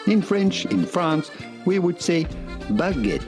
In French, in France, we would say baguette.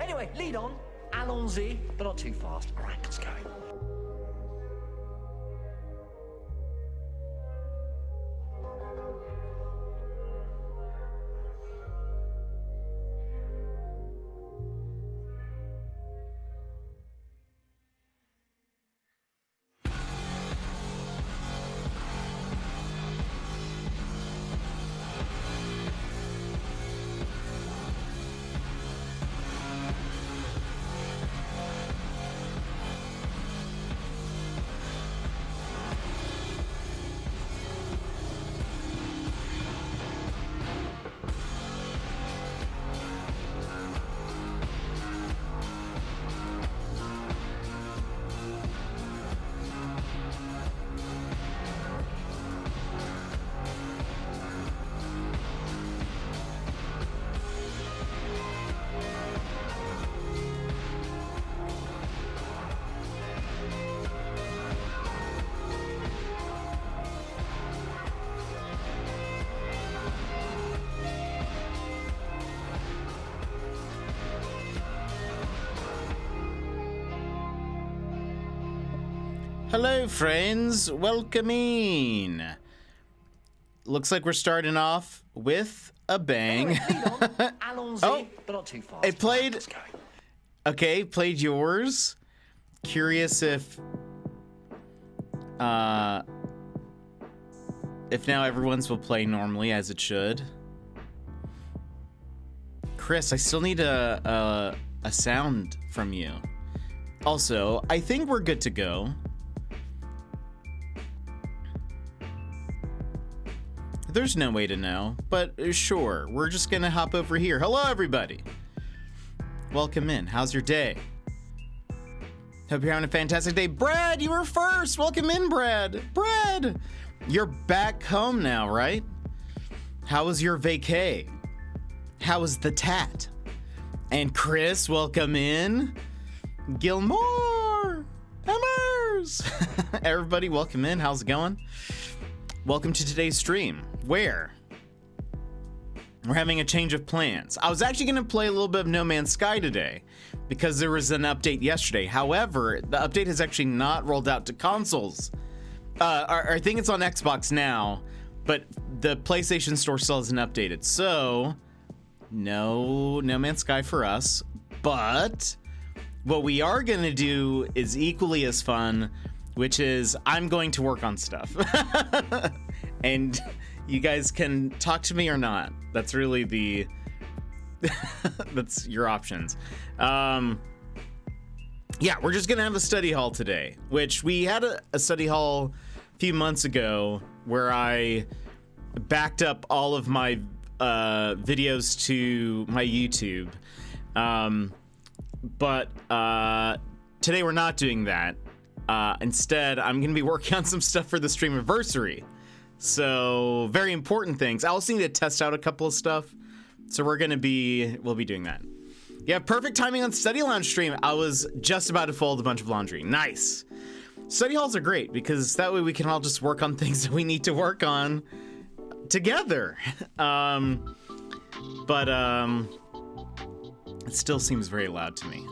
Anyway, lead on. Allons-y, but not too fast. All right, let's go. Hello, friends. Welcome in. Looks like we're starting off with a bang. Allons-y, Oh, but not too fast. it played. Let's go. Okay, played yours. Curious if now everyone's will play normally as it should. Chris, I still need a sound from you. Also, I think we're good to go. There's no way to know, but sure, we're just gonna hop over here. Hello, everybody. Welcome in. How's your day? Hope you're having a fantastic day. Brad, you were first. Welcome in, Brad. Brad, You're back home now, right? How was your vacay? How was the tat? And Chris, welcome in. Gilmore, Emmers. Everybody, welcome in. How's it going? Welcome to today's stream, where we're having a change of plans. I was actually going to play a little bit of No Man's Sky today because there was an update yesterday. However, the update has actually not rolled out to consoles. I think it's on Xbox now, but the PlayStation Store still hasn't updated. So, no Man's Sky for us. But what we are going to do is equally as fun, which is I'm going to work on stuff. And you guys can talk to me or not. That's really the that's your options. Yeah, we're just gonna have a study hall today, which we had a study hall a few months ago where I backed up all of my videos to my YouTube. But today we're not doing that. Instead, I'm gonna be working on some stuff for the Streamiversary. So very important things. I also need to test out a couple of stuff. So we'll be doing that. Yeah, perfect timing on Study Lounge stream. I was just about to fold a bunch of laundry. Nice. Study halls are great because that way we can all just work on things that we need to work on together. But it still seems very loud to me.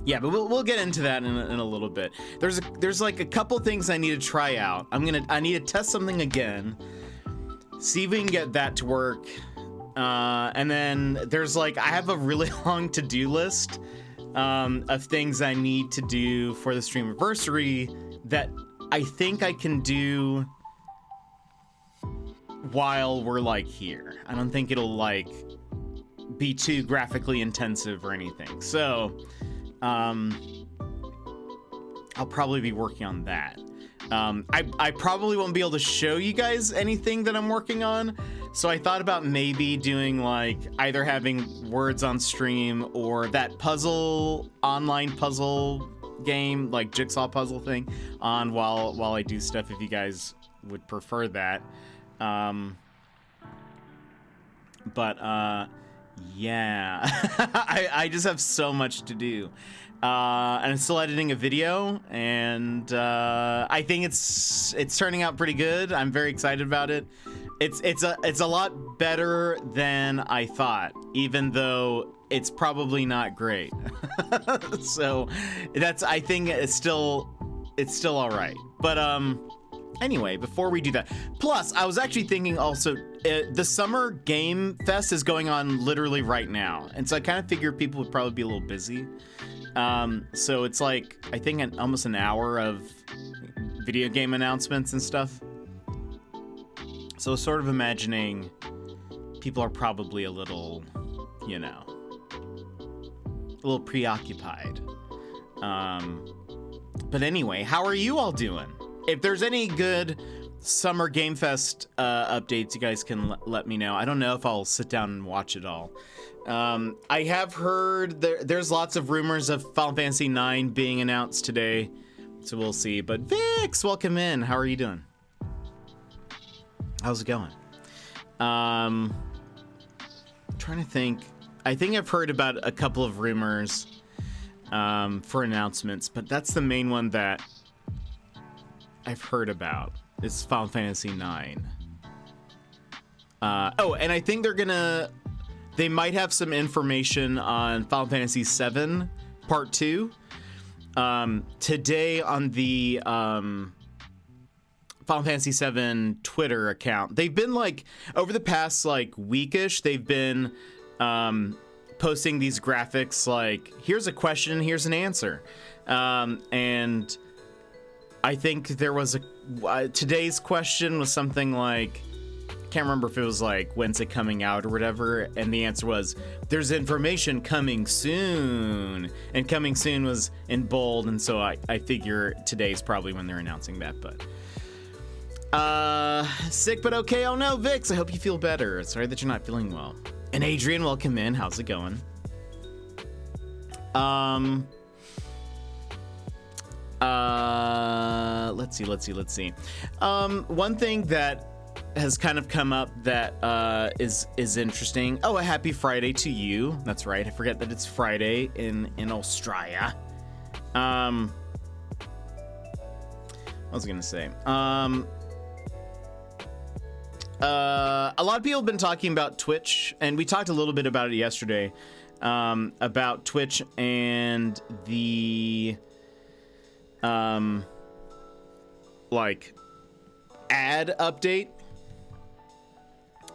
Yeah, but we'll get into that in a little bit. There's like a couple things I need to try out. I need to test something again, see if we can get that to work, and then there's like I have a really long to-do list of things I need to do for the Streamiversary that I think I can do while we're like here. I don't think it'll like be too graphically intensive or anything. So. I'll probably be working on that. I probably won't be able to show you guys anything that I'm working on, so I thought about maybe doing like either having words on stream or that online puzzle game, like jigsaw puzzle thing on while I do stuff, if you guys would prefer that. Yeah, I just have so much to do, and I'm still editing a video, and I think it's turning out pretty good. I'm very excited about it. It's a lot better than I thought, even though it's probably not great. So I think it's still all right. But anyway, before we do that, plus I was actually thinking also, the Summer Game Fest is going on literally right now, and so I kind of figured people would probably be a little busy. So it's like, I think almost an hour of video game announcements and stuff. So sort of imagining people are probably a little, a little preoccupied. But anyway, how are you all doing? If there's any good Summer Game Fest updates, you guys can let me know. I don't know if I'll sit down and watch it all. I have heard there's lots of rumors of Final Fantasy IX being announced today, so we'll see. But Vix, welcome in. How are you doing? How's it going? Trying to think. I think I've heard about a couple of rumors for announcements, but that's the main one that I've heard about. Is Final Fantasy IX. And I think they might have some information on Final Fantasy VII Part 2. Today on the Final Fantasy VII Twitter account, they've been like, over the past like weekish, they've been posting these graphics like, here's a question, here's an answer. And I think there was today's question was something like, can't remember if it was like, when's it coming out or whatever, and the answer was, there's information coming soon, and coming soon was in bold, and so I figure today's probably when they're announcing that. But sick but okay. Oh no, Vix, I hope you feel better. Sorry that you're not feeling well. And Adrian, welcome in. How's it going? let's see. One thing that has kind of come up that is interesting. Oh, a happy Friday to you. That's right. I forget that it's Friday in Australia. What was I gonna say? A lot of people have been talking about Twitch, and we talked a little bit about it yesterday, about Twitch and the like ad update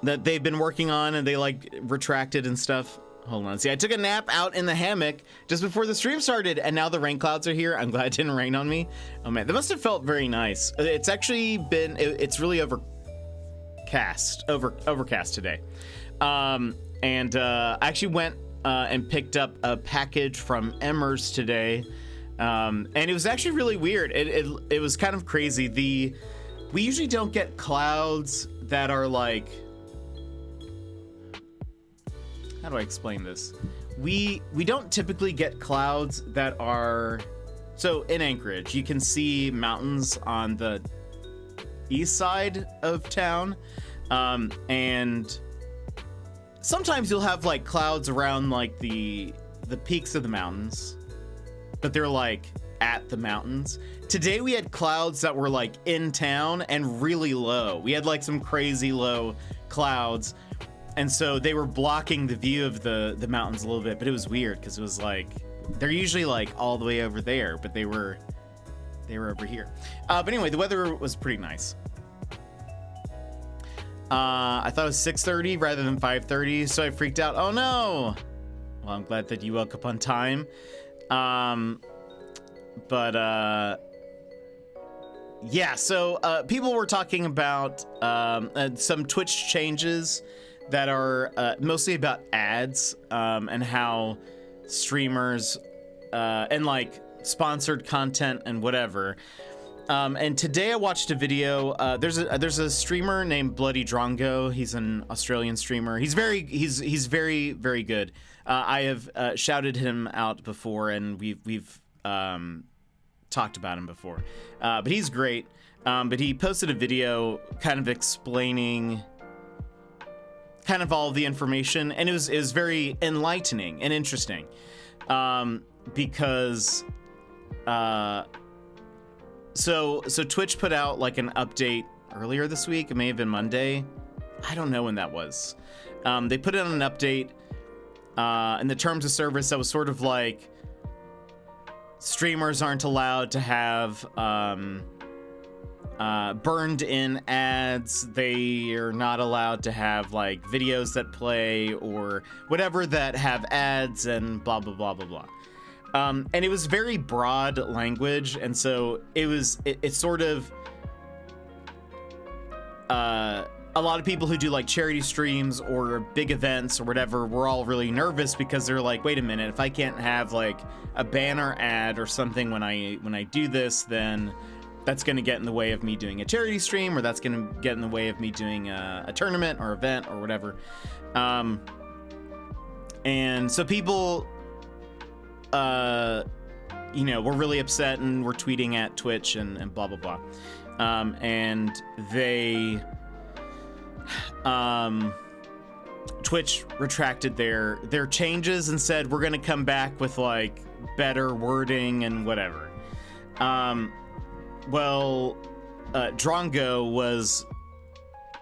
that they've been working on, and they like retracted and stuff. Hold on. See, I took a nap out in the hammock just before the stream started, and now the rain clouds are here. I'm glad it didn't rain on me. Oh man, that must have felt very nice. It's actually been, it's really overcast today. And I actually went and picked up a package from Emmer's today. And it was actually really weird. It was kind of crazy. We usually don't get clouds that are like, how do I explain this? We don't typically get clouds that are, so in Anchorage, you can see mountains on the east side of town. And sometimes you'll have like clouds around like the peaks of the mountains, but they're like at the mountains. Today we had clouds that were like in town and really low. We had like some crazy low clouds. And so they were blocking the view of the mountains a little bit, but it was weird because it was like, they're usually like all the way over there, but they were over here. But anyway, the weather was pretty nice. I thought it was 6:30 rather than 5:30, so I freaked out. Oh no! Well, I'm glad that you woke up on time. Yeah, so people were talking about some Twitch changes that are mostly about ads, and how streamers and like sponsored content and whatever. And today I watched a video. There's a streamer named Bloody Drongo. He's an Australian streamer. He's very good. I have shouted him out before, and we've talked about him before. But he's great. But he posted a video kind of explaining kind of all the information, and it was very enlightening and interesting, because so Twitch put out like an update earlier this week. It may have been Monday. I don't know when that was. They put in an update in the terms of service that was sort of like streamers aren't allowed to have burned in ads. They are not allowed to have like videos that play or whatever that have ads and blah blah blah blah blah. And it was very broad language, and so it's sort of a lot of people who do like charity streams or big events or whatever were all really nervous because they're like, wait a minute, if I can't have like a banner ad or something when I do this, then that's going to get in the way of me doing a charity stream, or that's going to get in the way of me doing a tournament or event or whatever. And so people, were really upset and were tweeting at Twitch and blah, blah, blah. And they, Twitch retracted their changes and said, we're going to come back with like better wording and whatever. Drongo was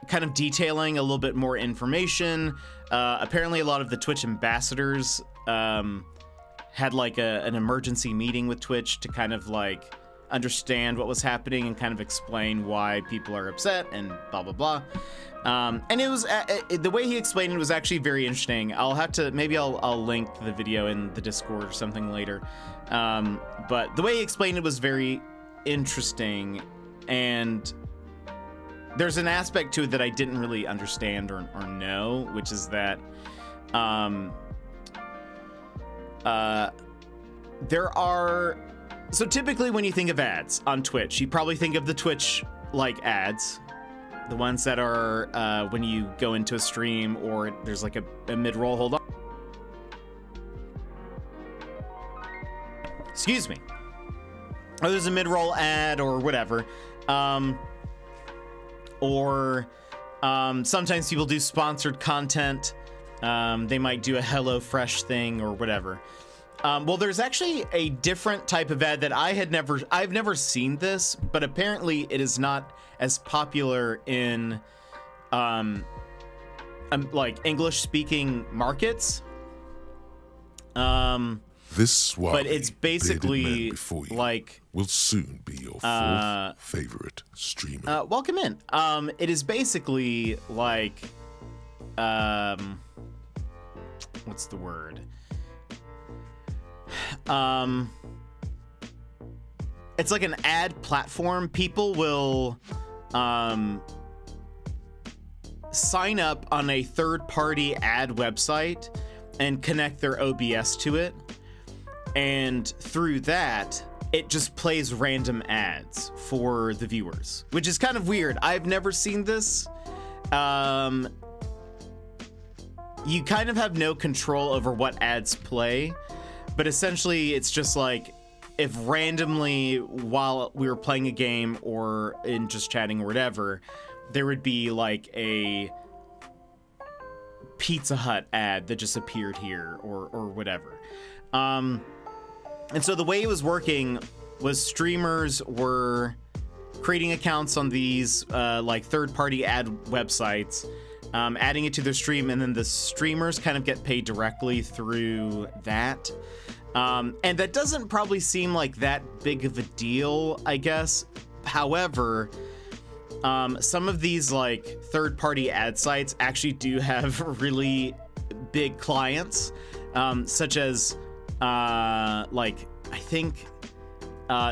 kind of detailing a little bit more information. Apparently a lot of the Twitch ambassadors had like an emergency meeting with Twitch to kind of like understand what was happening and kind of explain why people are upset and blah, blah, blah. And it was, the way he explained it was actually very interesting. Maybe I'll link the video in the Discord or something later. But the way he explained it was very interesting, and there's an aspect to it that I didn't really understand or know, which is that there are, so typically when you think of ads on Twitch, you probably think of the Twitch like ads, the ones that are when you go into a stream or there's like a mid-roll. Hold on, excuse me. or there's a mid-roll ad or whatever. Or sometimes people do sponsored content. They might do a HelloFresh thing or whatever. Well, there's actually a different type of ad that I've never seen this, but apparently it is not as popular in like English-speaking markets. This suave, but it's basically bearded man before you like will soon be your fourth favorite streamer. welcome in. It is basically like what's the word? It's like an ad platform. People will sign up on a third-party ad website and connect their OBS to it. And through that, it just plays random ads for the viewers, which is kind of weird. I've never seen this. You kind of have no control over what ads play, but essentially it's just like if randomly while we were playing a game or in just chatting or whatever, there would be like a Pizza Hut ad that just appeared here or whatever. And so the way it was working was streamers were creating accounts on these like third-party ad websites, adding it to their stream, and then the streamers kind of get paid directly through that. And that doesn't probably seem like that big of a deal, I guess. However, some of these like third-party ad sites actually do have really big clients, such as like I think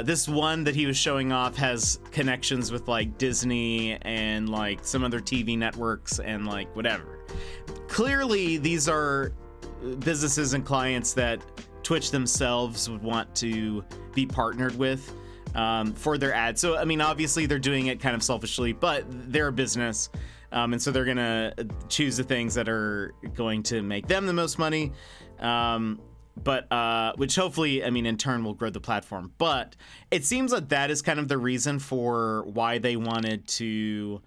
this one that he was showing off has connections with like Disney and like some other TV networks and like whatever. Clearly, these are businesses and clients that Twitch themselves would want to be partnered with for their ads. So, I mean, obviously they're doing it kind of selfishly, but they're a business. And so they're going to choose the things that are going to make them the most money. But which hopefully, I mean, in turn will grow the platform. But it seems like that is kind of the reason for why they wanted to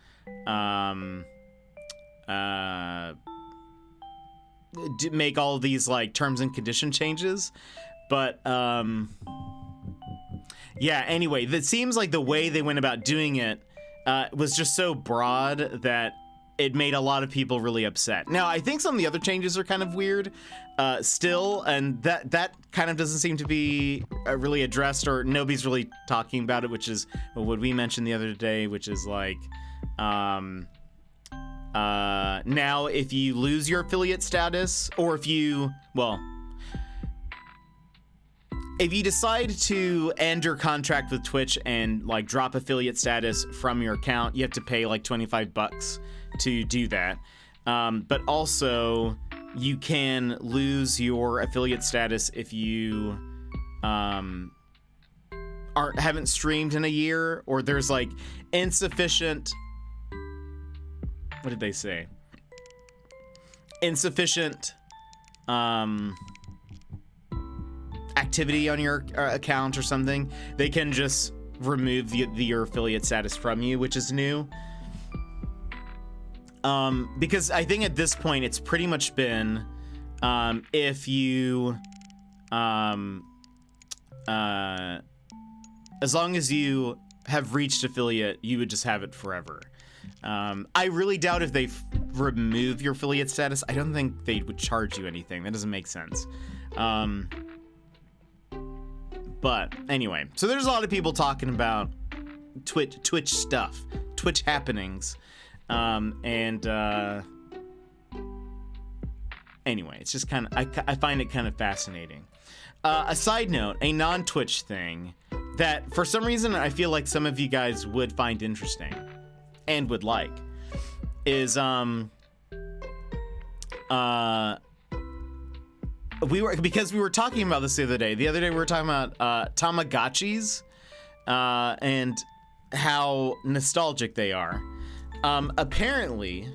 make all of these like terms and condition changes. But yeah, anyway, it seems like the way they went about doing it was just so broad that it made a lot of people really upset. Now, I think some of the other changes are kind of weird still, and that kind of doesn't seem to be really addressed, or nobody's really talking about it, which is what we mentioned the other day, which is like now if you lose your affiliate status, or if you decide to end your contract with Twitch and like drop affiliate status from your account, you have to pay like $25 to do that. But also you can lose your affiliate status if you haven't streamed in a year, or there's like insufficient, what did they say? Insufficient activity on your account or something. They can just remove your affiliate status from you, which is new. Because I think at this point it's pretty much been if you as long as you have reached affiliate, you would just have it forever. I really doubt if they remove your affiliate status, I don't think they would charge you anything. That doesn't make sense. But anyway, so there's a lot of people talking about Twitch stuff, Twitch happenings. Anyway, it's just kind of, I find it kind of fascinating. A side note, a non-Twitch thing that for some reason I feel like some of you guys would find interesting and would like is, because we were talking about this the other day. The other day we were talking about Tamagotchis and how nostalgic they are. Apparently,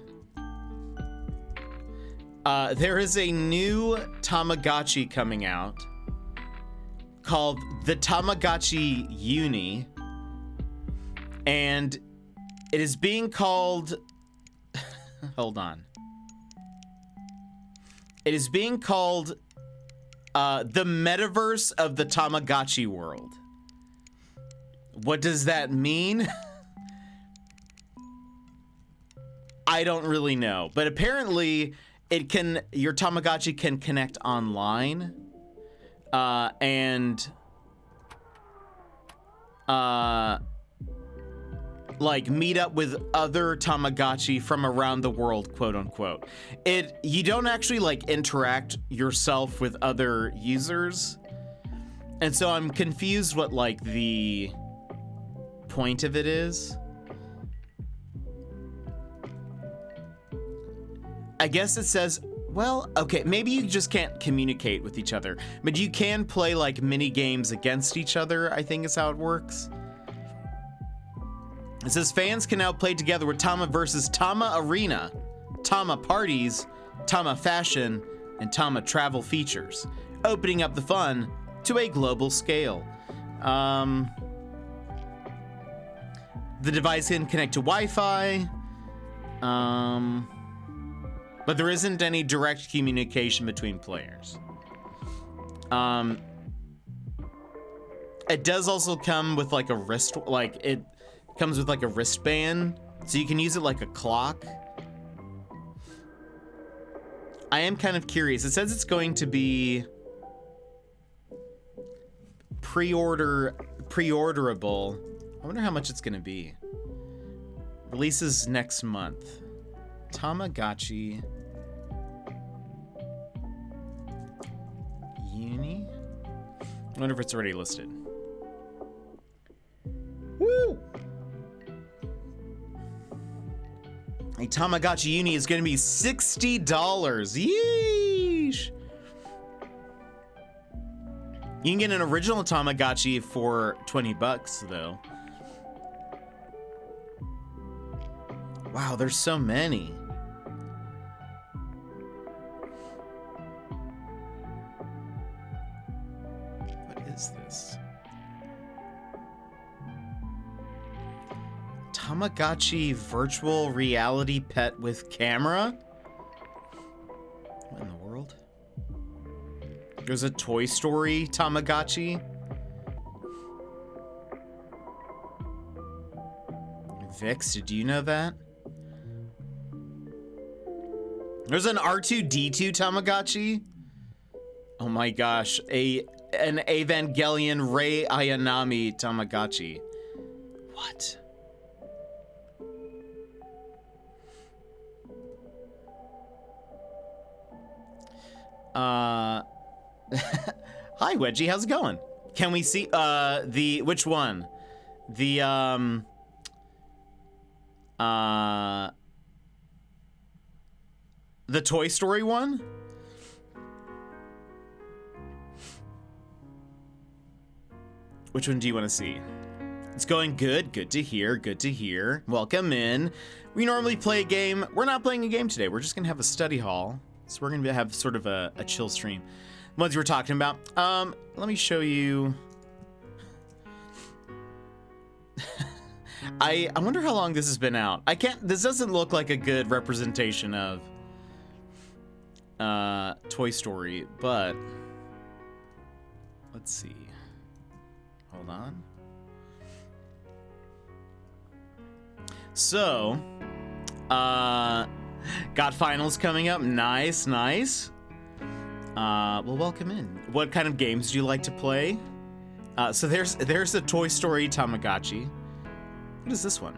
there is a new Tamagotchi coming out called the Tamagotchi Uni, and it is being called hold on. It is being called the metaverse of the Tamagotchi world. What does that mean? I don't really know, but apparently your Tamagotchi can connect online and like meet up with other Tamagotchi from around the world, quote unquote. You don't actually like interact yourself with other users. And so I'm confused what like the point of it is. I guess it says, well, okay, maybe you just can't communicate with each other, but you can play like mini games against each other, I think is how it works. It says fans can now play together with Tama versus Tama Arena, Tama Parties, Tama Fashion, and Tama Travel features, opening up the fun to a global scale. The device can connect to Wi-Fi, but there isn't any direct communication between players. It does also come with like a it comes with like a wristband, so you can use it like a clock. I am kind of curious. It says it's going to be pre-orderable. I wonder how much it's going to be. Releases next month. Tamagotchi Uni? I wonder if it's already listed. Woo! A Tamagotchi Uni is going to be $60. Yeesh! You can get an original Tamagotchi for $20 though. Wow, there's so many. What is this? Tamagotchi virtual reality pet with camera? What in the world? There's a Toy Story Tamagotchi. Vix, did you know that? There's an R2-D2 Tamagotchi. Oh my gosh, an Evangelion Rei Ayanami Tamagotchi. What? Hi Wedgie, how's it going? Can we see which one? The Toy Story one? Which one do you want to see? It's going good. Good to hear. Good to hear. Welcome in. We normally play a game. We're not playing a game today. We're just going to have a study hall. So we're going to have sort of a chill stream. The ones you were talking about. Let me show you. I wonder how long this has been out. This doesn't look like a good representation of Toy Story, but let's see. Hold on. So, got finals coming up. Nice, nice. Well, welcome in. What kind of games do you like to play? So there's a Toy Story Tamagotchi. What is this one?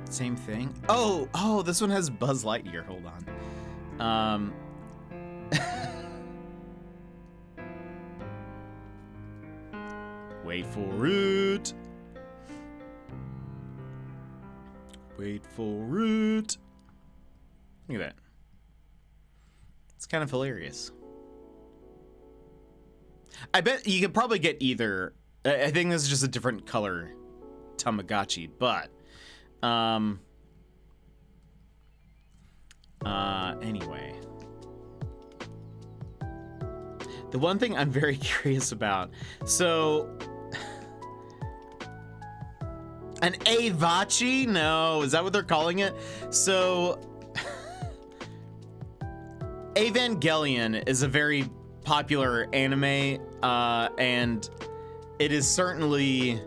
Same thing. Oh, this one has Buzz Lightyear. Hold on. Wait for it. Wait for it. Look at that. It's kind of hilarious. I bet you could probably get either. I think this is just a different color Tamagotchi, but Anyway. The one thing I'm very curious about, so an Avachi? No, is that what they're calling it? So Evangelion is a very popular anime, and it is certainly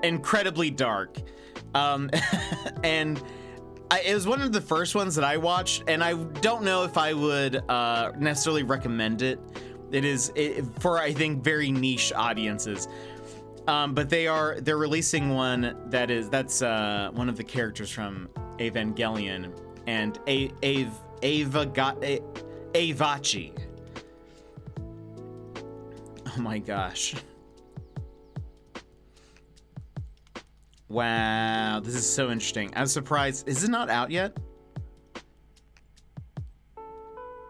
incredibly dark. And it was one of the first ones that I watched, and I don't know if I would necessarily recommend it. It is for, I think, very niche audiences. But they're releasing one that's one of the characters from Evangelion, and Avachi. Oh my gosh. Wow, this is so interesting. I'm surprised. Is it not out yet?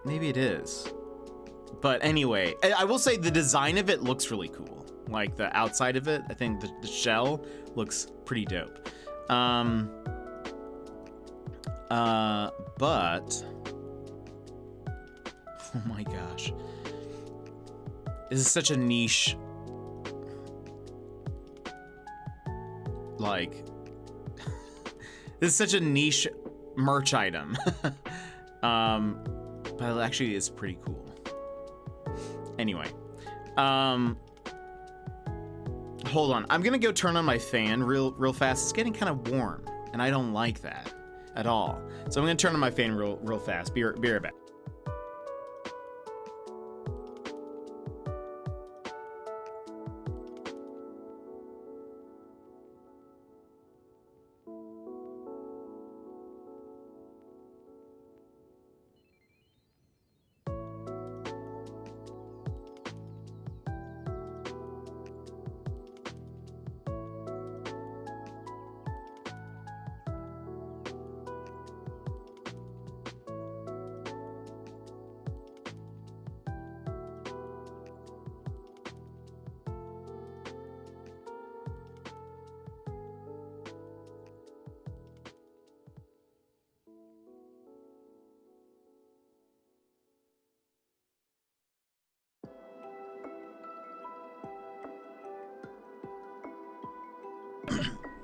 Maybe it is. But anyway, I will say the design of it looks really cool. Like the outside of it, I think the shell looks pretty dope. But oh my gosh, this is such a niche, like this is such a niche merch item. But it actually is pretty cool. Anyway, hold on, I'm gonna go turn on my fan real fast. It's getting kind of warm, and I don't like that at all. So I'm gonna turn on my fan real fast. Be right back.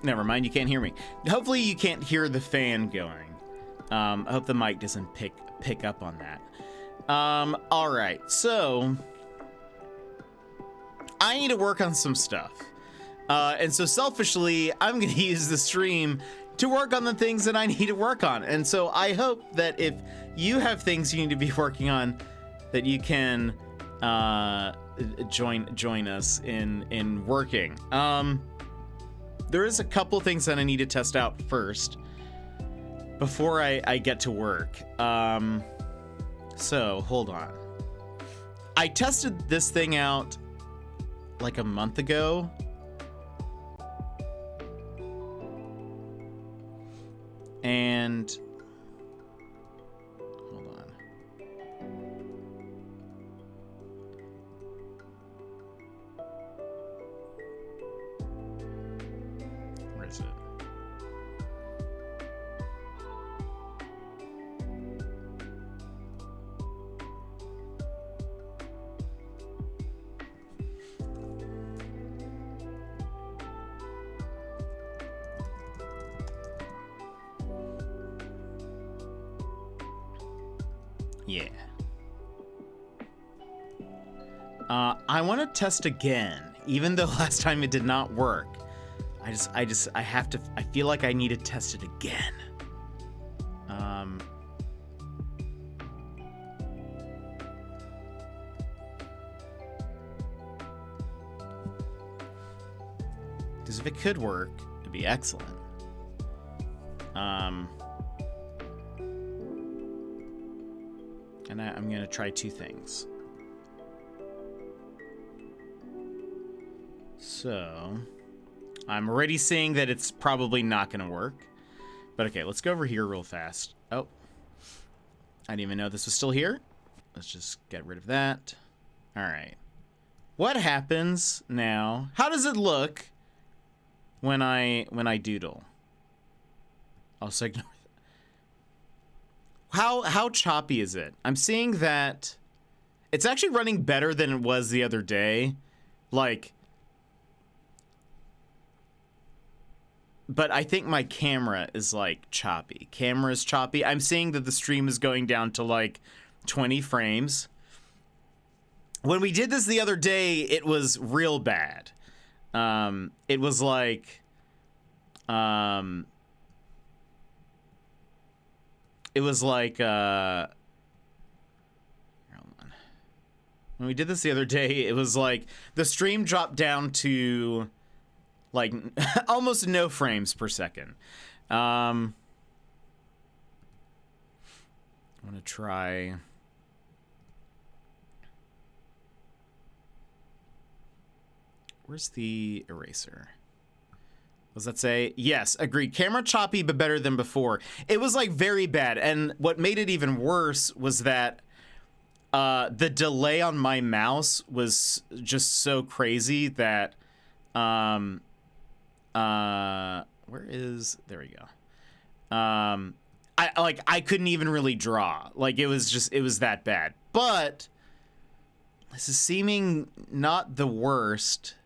Never mind, you can't hear me. Hopefully you can't hear the fan going. I hope the mic doesn't pick up on that. All right, so I need to work on some stuff. And so selfishly, I'm gonna use the stream to work on the things that I need to work on. And so I hope that if you have things you need to be working on, that you can join us in working. There is a couple things that I need to test out first before I get to work. So hold on. I tested this thing out like a month ago. And hold on. Where is it? Yeah. I want to test again, even though last time it did not work. I feel like I need to test it again. Because if it could work, it'd be excellent. And I'm gonna try two things. So, I'm already seeing that it's probably not gonna work. But okay, let's go over here real fast. Oh, I didn't even know this was still here. Let's just get rid of that. All right. What happens now? How does it look when I doodle? Also ignore that. How choppy is it? I'm seeing that it's actually running better than it was the other day. Like, but I think my camera is like choppy. Camera's choppy. I'm seeing that the stream is going down to like 20 frames. When we did this the other day, it was real bad. It was like, when we did this the other day, it was like the stream dropped down to like almost no frames per second. I want to try. Where's the eraser? Does that say? Yes, agreed. Camera choppy, but better than before. It was like very bad. And what made it even worse was that the delay on my mouse was just so crazy that, there we go. I couldn't even really draw. Like it was that bad. But this is seeming not the worst.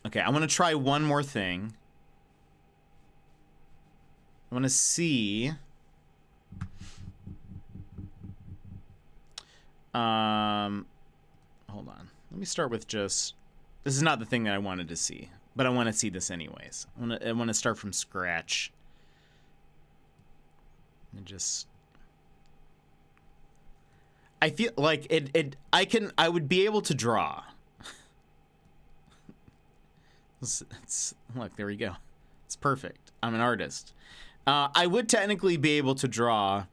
Okay, I want to try one more thing. I want to see. Hold on. Let me start with just. This is not the thing that I wanted to see, but I want to see this anyways. I want to start from scratch. And just. I feel like I would be able to draw. Look, there we go. It's perfect. I'm an artist. I would technically be able to draw,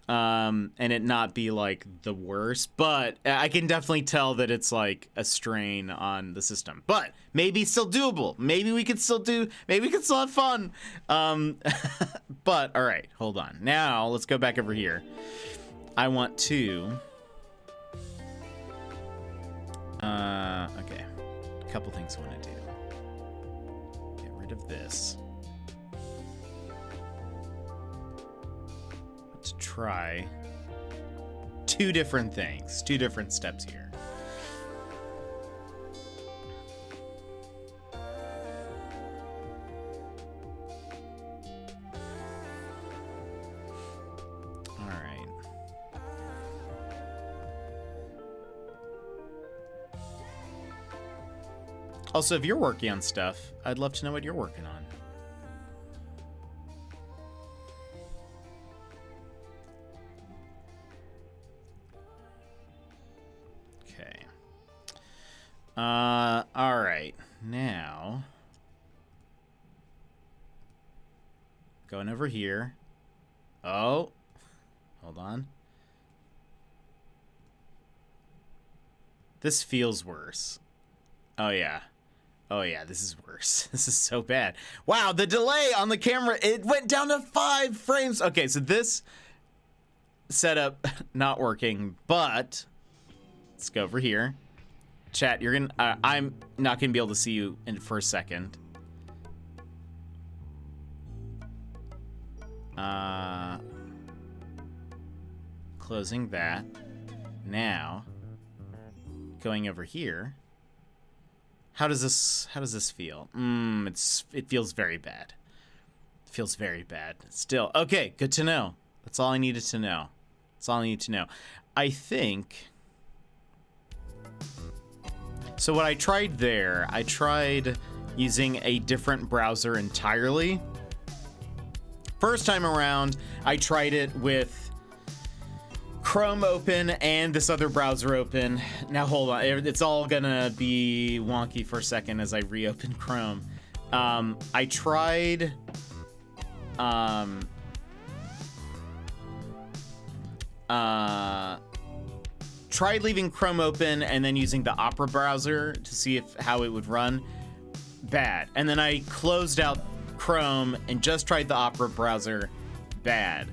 and it not be like the worst, but I can definitely tell that it's like a strain on the system. But maybe still doable. Maybe we could still have fun. But all right, hold on. Now let's go back over here. I want to. Okay. A couple things I want to do. Get rid of this. Let's try two different things, two different steps here. All right. Also, if you're working on stuff, I'd love to know what you're working on. Okay. All right. Now, going over here. Oh, hold on. This feels worse. Oh, yeah. Oh, yeah, this is worse. This is so bad. Wow, the delay on the camera, it went down to 5 frames. Okay, so this setup not working, but let's go over here. Chat, you're gonna, I'm not gonna be able to see you for a second. Closing that. Now, going over here. How does this feel? It feels very bad. It feels very bad. Still, okay, good to know. That's all I needed to know. That's all I need to know. I think. So what I tried there, I tried using a different browser entirely. First time around, I tried it with Chrome open and this other browser open. Now hold on, it's all gonna be wonky for a second as I reopen Chrome. I tried tried leaving Chrome open and then using the Opera browser to see how it would run. Bad. And then I closed out Chrome and just tried the Opera browser. Bad.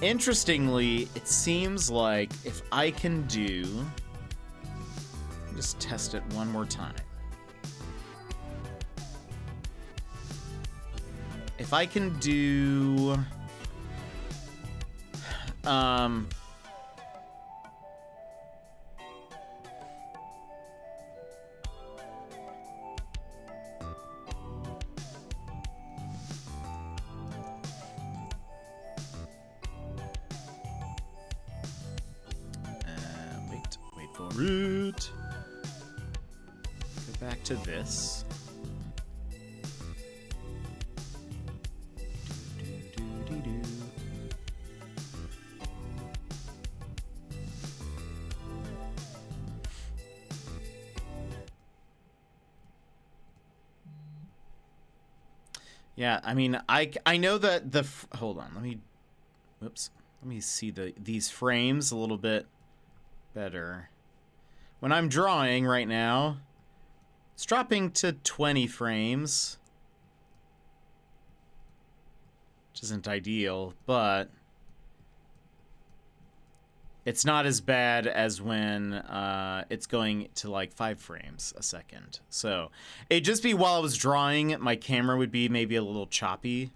Interestingly, it seems like if I can just test it one more time. if I can do wait for it. Go back to this. Yeah, I mean, I know that hold on, let me see these frames a little bit better. When I'm drawing right now, it's dropping to 20 frames, which isn't ideal, but it's not as bad as when it's going to like 5 frames a second. So it'd just be while I was drawing, my camera would be maybe a little choppy,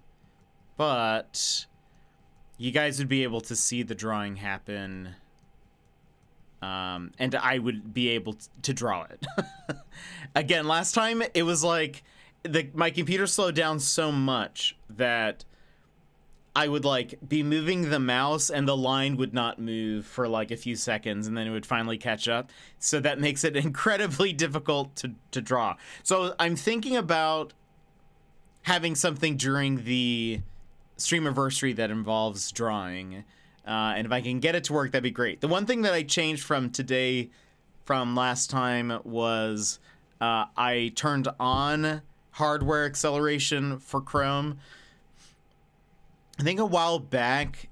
but you guys would be able to see the drawing happen, and I would be able to draw it. Again, last time it was like my computer slowed down so much that I would like be moving the mouse and the line would not move for like a few seconds and then it would finally catch up. So that makes it incredibly difficult to draw. So I'm thinking about having something during the streamiversary that involves drawing. And if I can get it to work, that'd be great. The one thing that I changed from last time was I turned on hardware acceleration for Chrome. I think a while back,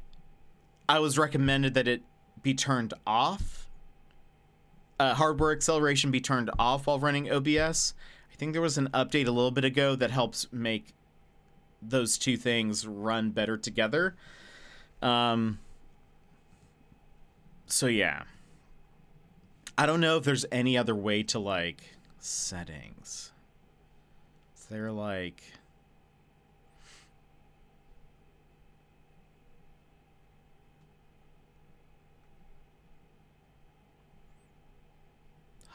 I was recommended that it be turned off. Hardware acceleration be turned off while running OBS. I think there was an update a little bit ago that helps make those two things run better together. So yeah. I don't know if there's any other way to like settings. Is there like...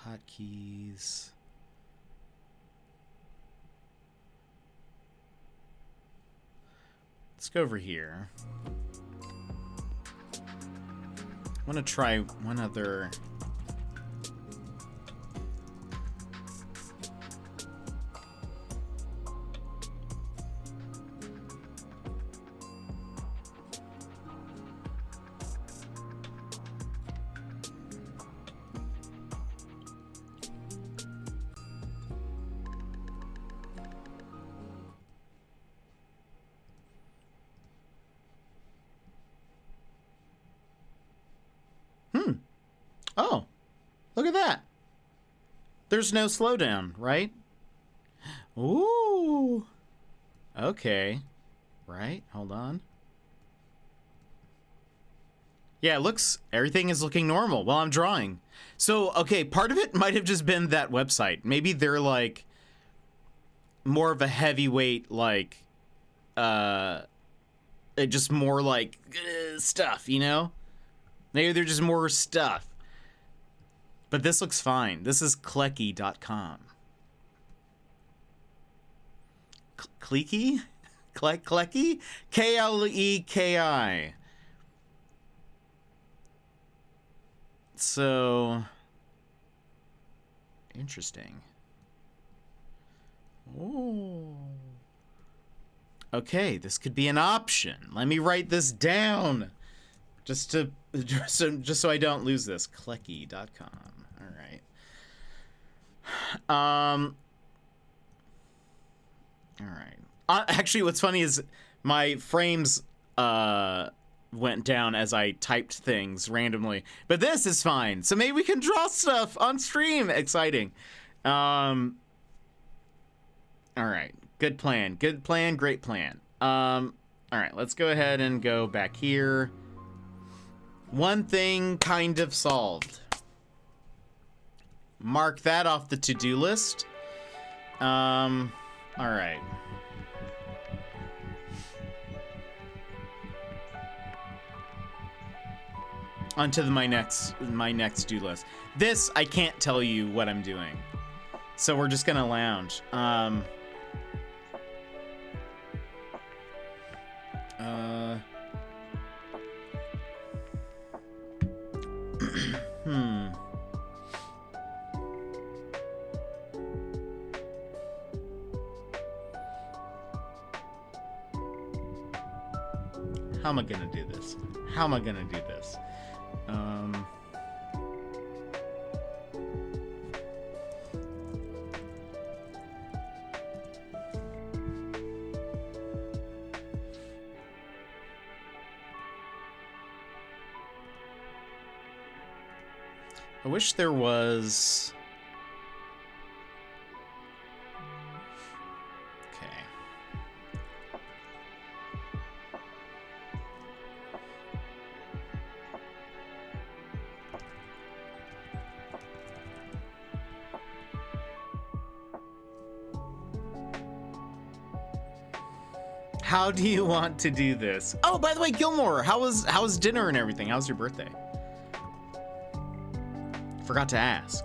hotkeys. Let's go over here. I want to try one other. Oh, look at that. There's no slowdown, right? Ooh. Okay. Right, hold on. Yeah, it looks, everything is looking normal while I'm drawing. So, okay, part of it might have just been that website. Maybe they're like more of a heavyweight, like, just more like stuff, you know? Maybe they're just more stuff. But this looks fine. This is Klecky.com. Klecky? Klecky? K-L-E-K-I. So... interesting. Ooh. Okay, this could be an option. Let me write this down. Just so I don't lose this. Klecky.com. All right. Actually, what's funny is my frames went down as I typed things randomly, but this is fine. So maybe we can draw stuff on stream. Exciting. All right. Good plan. Good plan. Great plan. All right. Let's go ahead and go back here. One thing kind of solved. Mark that off the to-do list. All right. onto my next do list. This I can't tell you what I'm doing, so we're just gonna lounge. How am I gonna do this? How am I gonna do this? I wish there was... Okay. How do you want to do this? Oh, by the way, Gilmore, how was dinner and everything? How was your birthday? Forgot to ask.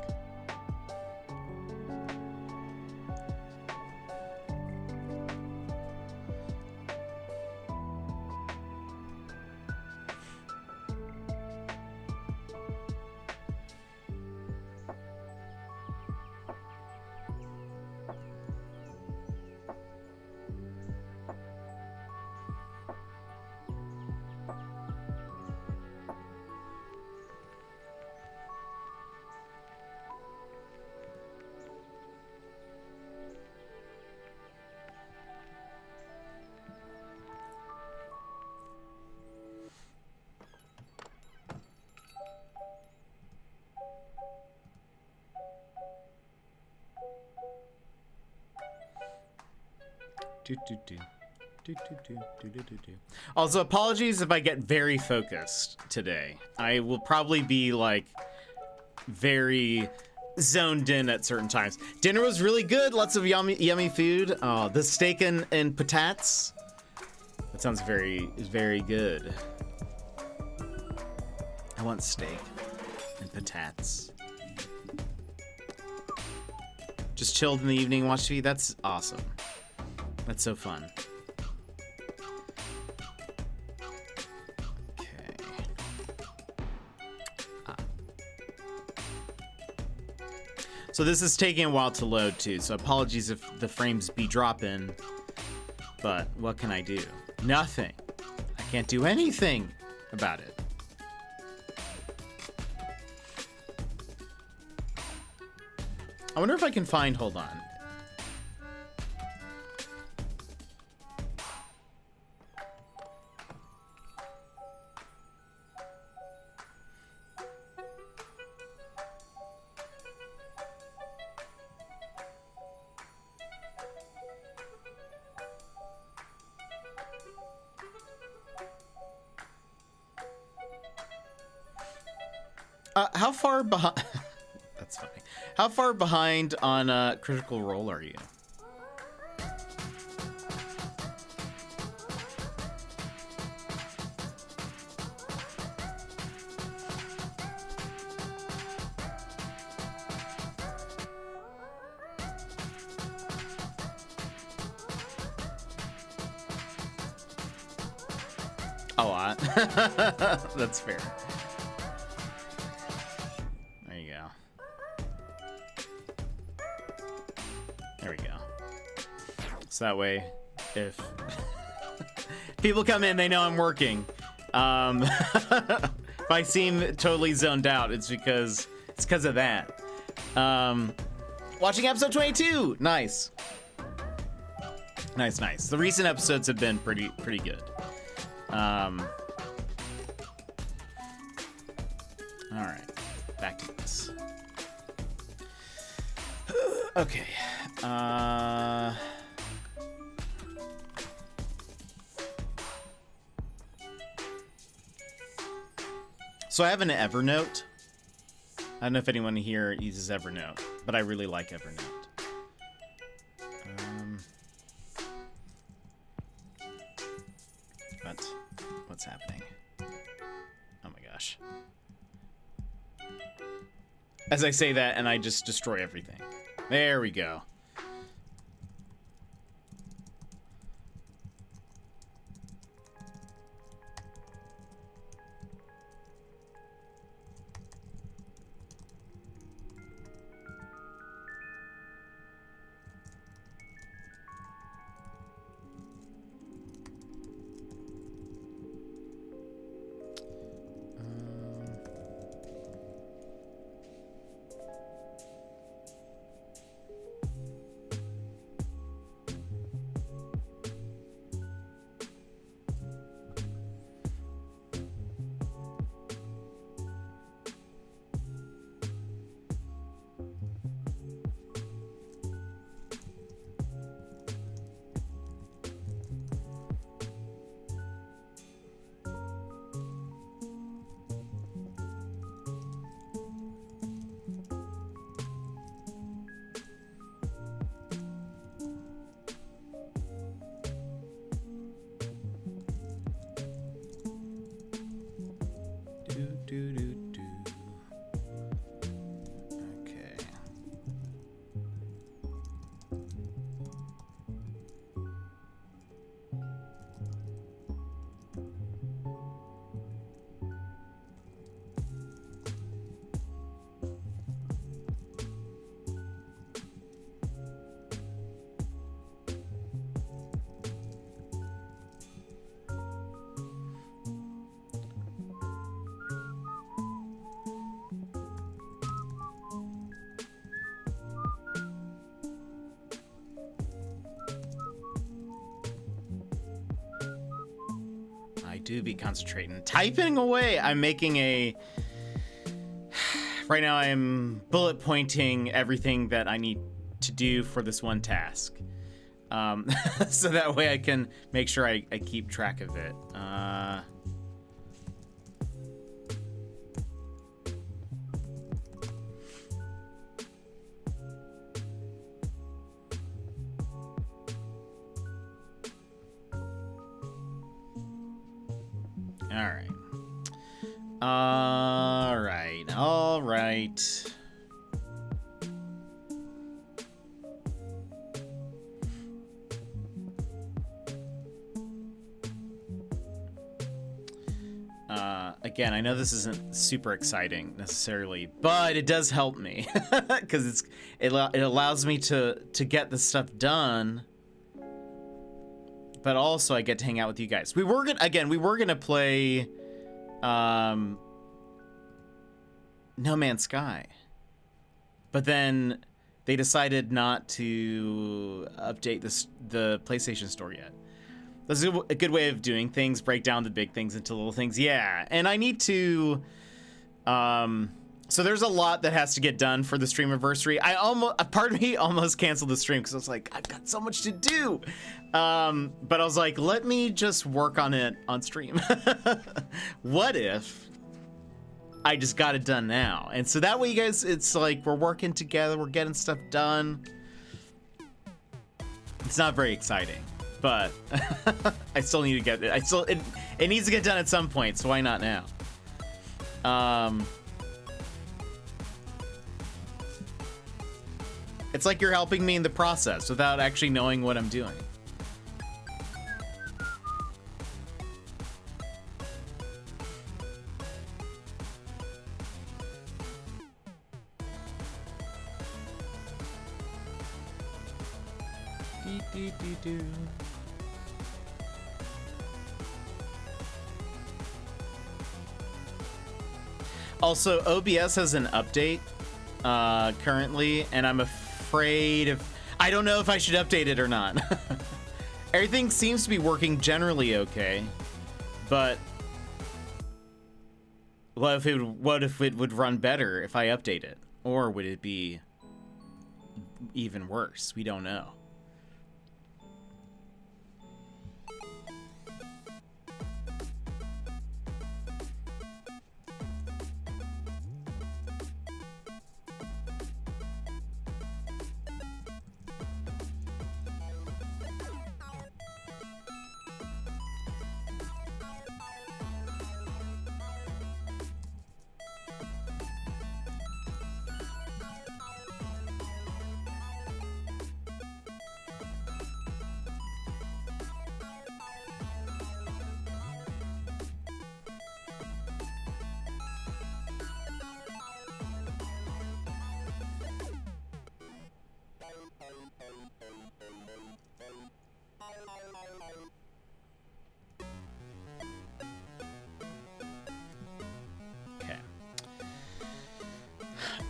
Also, apologies if I get very focused today. I will probably be like very zoned in at certain times. Dinner was really good. Lots of yummy food. Oh, the steak and patates. That sounds very good. I want steak and patates. Just chilled in the evening, watch TV. That's awesome. That's so fun. Okay. So this is taking a while to load too, so apologies if the frames be dropping, but what can I do? Nothing. I can't do anything about it. I wonder if I can find, hold on. How far behind? That's funny. How far behind on Critical Role are you? A lot. That's fair. There you go. There we go. So that way, if people come in, they know I'm working. If I seem totally zoned out, it's because of that. Watching episode 22. Nice. Nice. The recent episodes have been pretty good. All right, back to this. Okay. So I have an Evernote. I don't know if anyone here uses Evernote, but I really like Evernote. What's happening? Oh my gosh. As I say that, and I just destroy everything. There we go. Okay. I do be concentrating. Typing away. I'm making a... Right now I'm bullet pointing everything that I need to do for this one task. So that way I can make sure I keep track of it. All right. Again, I know this isn't super exciting necessarily, but it does help me because it allows me to get this stuff done. But also, I get to hang out with you guys. We were gonna play No Man's Sky, but then they decided not to update the PlayStation Store yet. That's a good way of doing things. Break down the big things into little things. Yeah, and I need to. So there's a lot that has to get done for the stream anniversary. Part of me almost canceled the stream because I was like, I've got so much to do. But I was like, let me just work on it on stream. What if I just got it done now? And so that way, you guys, it's like we're working together, we're getting stuff done. It's not very exciting, but I still need to get it. It needs to get done at some point, so why not now? It's like you're helping me in the process without actually knowing what I'm doing. Also, OBS has an update currently, and I'm afraid of... I don't know if I should update it or not. Everything seems to be working generally okay, but what if it would run better if I update it? Or would it be even worse? We don't know.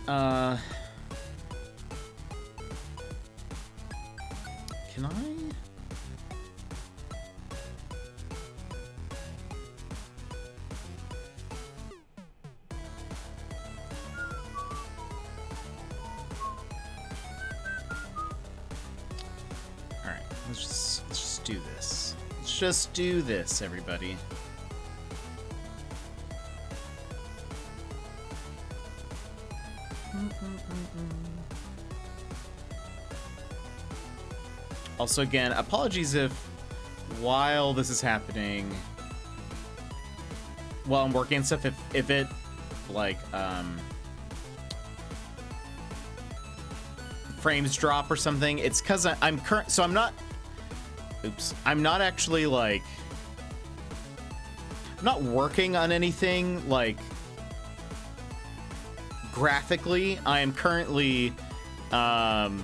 Can I? All right, let's just do this. Let's just do this, everybody. Also, again, apologies if while this is happening, while I'm working and stuff, if it like frames drop or something, it's because I'm current. So I'm not. Oops, I'm not actually like. I'm not working on anything like graphically. I am currently on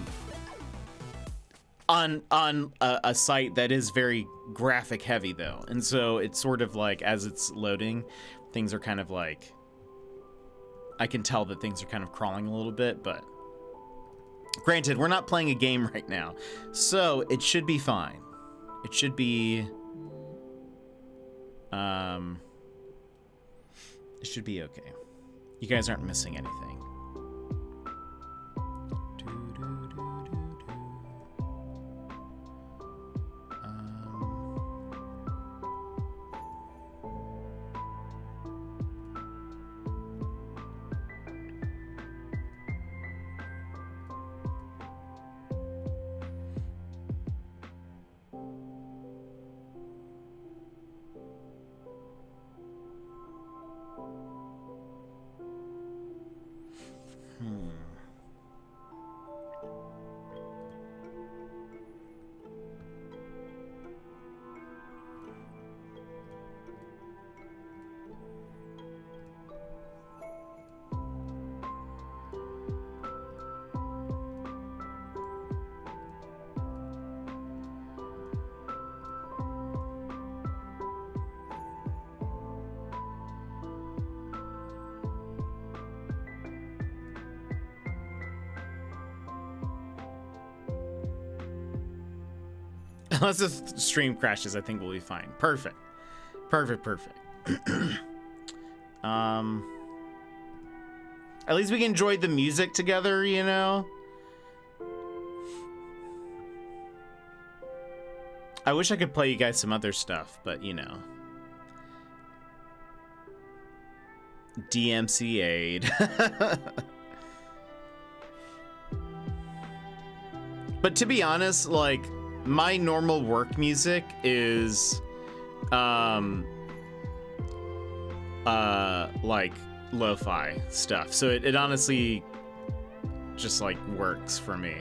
a site that is very graphic heavy though, and so it's sort of like as it's loading, things are kind of like, I can tell that things are kind of crawling a little bit, but granted, we're not playing a game right now, so it should be fine. It should be it should be okay. You guys aren't missing anything. Unless the stream crashes, I think we'll be fine. Perfect. Perfect. At least we can enjoy the music together, you know? I wish I could play you guys some other stuff, but you know. DMCA'd. But to be honest, like, my normal work music is like lo-fi stuff, so it honestly just like works for me.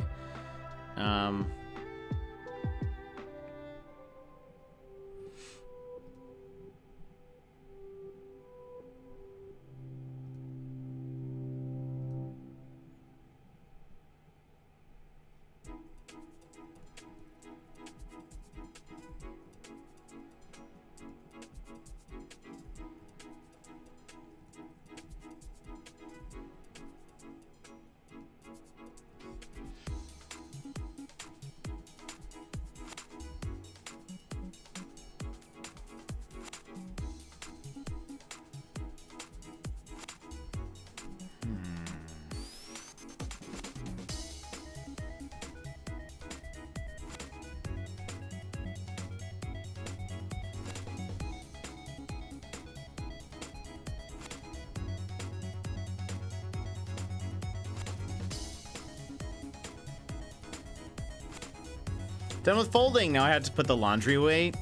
Done with folding. Now I have to put the laundry away.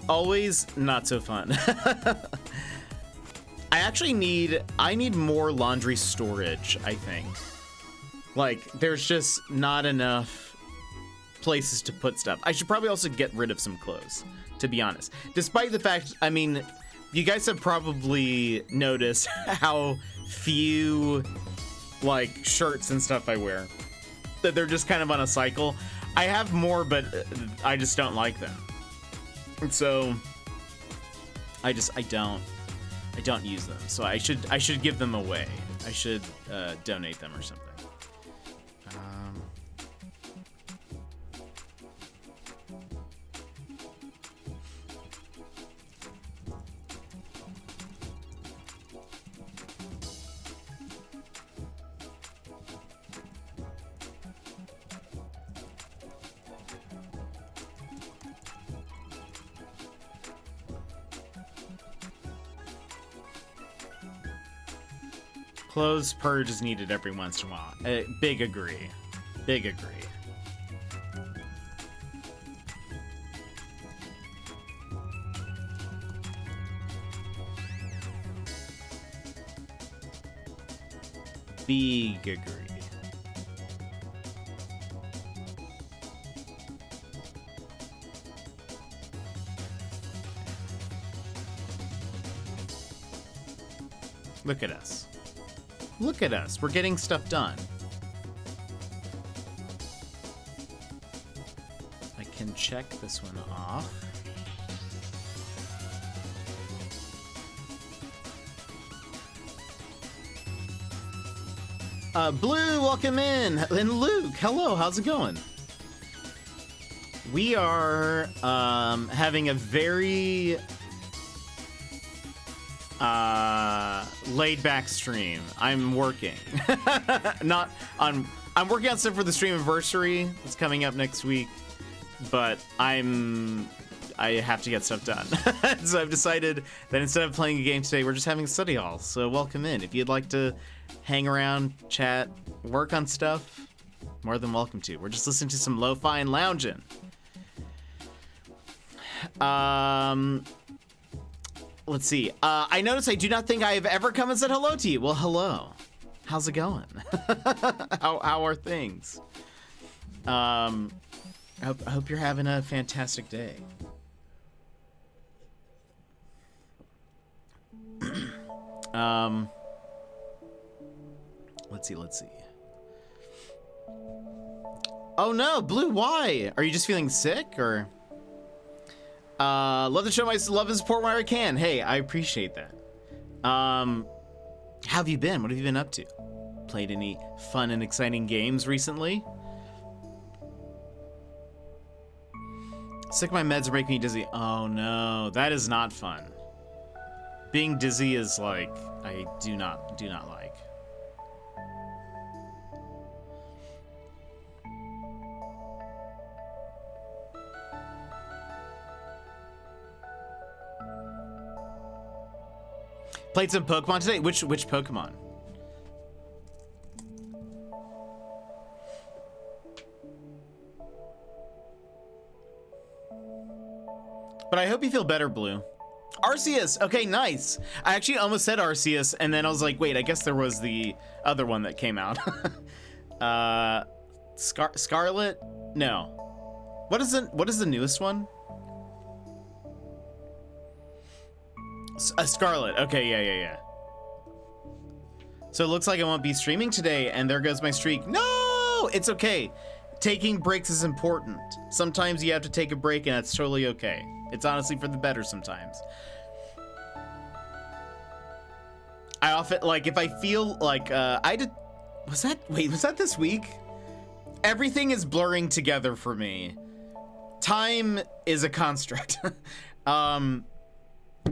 Always not so fun. I need more laundry storage, I think. Like, there's just not enough places to put stuff. I should probably also get rid of some clothes, to be honest. Despite the fact, I mean, you guys have probably noticed how few, like, shirts and stuff I wear. That they're just kind of on a cycle. I have more, but I just don't like them. And so, I don't. I don't use them, so I should give them away. I should donate them or something. Clothes purge is needed every once in a while. Big agree. Big agree. Big agree. Look at us. Look at us. We're getting stuff done. I can check this one off. Blue, welcome in. And Luke, hello. How's it going? We are having a very laid back stream. I'm working. I'm working on stuff for the stream anniversary that's coming up next week, but I have to get stuff done. So I've decided that instead of playing a game today, we're just having a study hall. So welcome in. If you'd like to hang around, chat, work on stuff, more than welcome to. We're just listening to some lo-fi and lounging. Let's see. I notice I do not think I have ever come and said hello to you. Well, hello. How's it going? How are things? I hope you're having a fantastic day. Let's see. Oh no, Blue, why? Are you just feeling sick or? Love to show my love and support where I can. Hey, I appreciate that. How have you been? What have you been up to? Played any fun and exciting games recently? Sick of my meds are making me dizzy. Oh no, that is not fun. Being dizzy is like, I do not like. Played some Pokemon today? Which Pokemon? But I hope you feel better, Blue. Arceus! Okay, nice. I actually almost said Arceus, and then I was like, wait, I guess there was the other one that came out. Scarlet? No. What is the newest one? Scarlet. Okay, yeah. So it looks like I won't be streaming today, and there goes my streak. No! It's okay. Taking breaks is important. Sometimes you have to take a break, and that's totally okay. It's honestly for the better sometimes. I often, like, if I feel like, was that this week? Everything is blurring together for me. Time is a construct.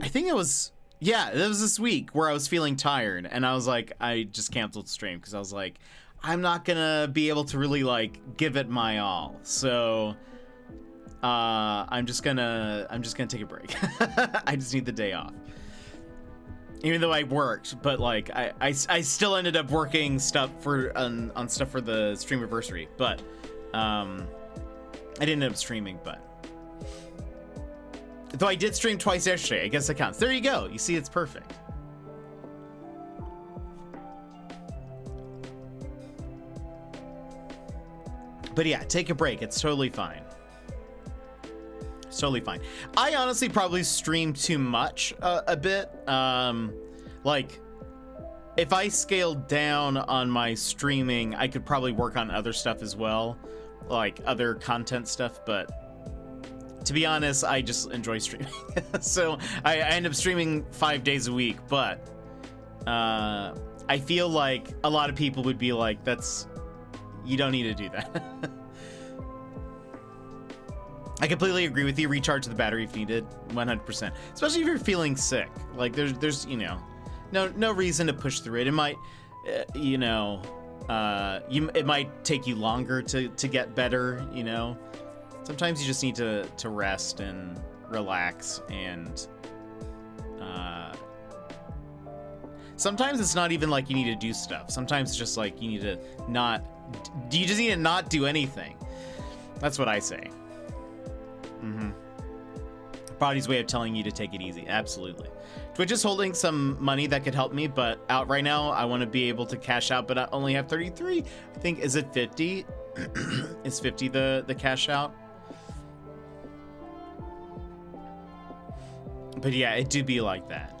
I think it was this week where I was feeling tired and I was like, I just canceled the stream because I was like, I'm not gonna be able to really like give it my all. So I'm just gonna take a break. I just need the day off. Even though I worked, but like I still ended up working stuff on stuff for the stream anniversary, but I didn't end up streaming, but though I did stream twice yesterday, I guess that counts. There you go. You see, it's perfect. But yeah, take a break. It's totally fine. It's totally fine. I honestly probably stream too much a bit. Like, if I scaled down on my streaming, I could probably work on other stuff as well, like other content stuff, but to be honest, I just enjoy streaming. So I end up streaming 5 days a week, but I feel like a lot of people would be like, you don't need to do that. I completely agree with you. Recharge the battery if needed, 100%. Especially if you're feeling sick. Like there's no reason to push through it. It might, it might take you longer to get better. Sometimes you just need to rest and relax, and sometimes it's not even like you need to do stuff. Sometimes it's just like you just need to not do anything. That's what I say. Body's way of telling you to take it easy. Absolutely. Twitch is holding some money that could help me, but out right now, I want to be able to cash out, but I only have 33. I think, is it 50? Is 50 the cash out? But yeah, it do be like that.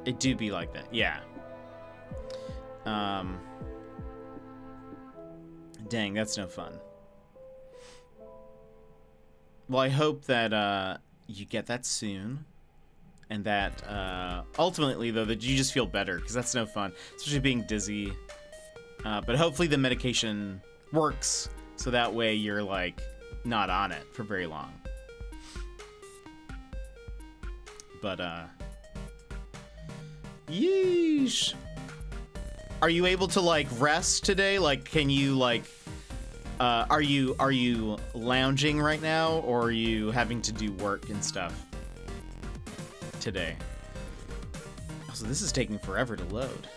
It do be like that. Yeah. Dang, that's no fun. Well, I hope that you get that soon, and that ultimately, though, that you just feel better, because that's no fun, especially being dizzy. But hopefully the medication works, so that way you're like not on it for very long. But yeesh. Are you able to like rest today? Like, can you like? Are you lounging right now, or are you having to do work and stuff today? So this is taking forever to load.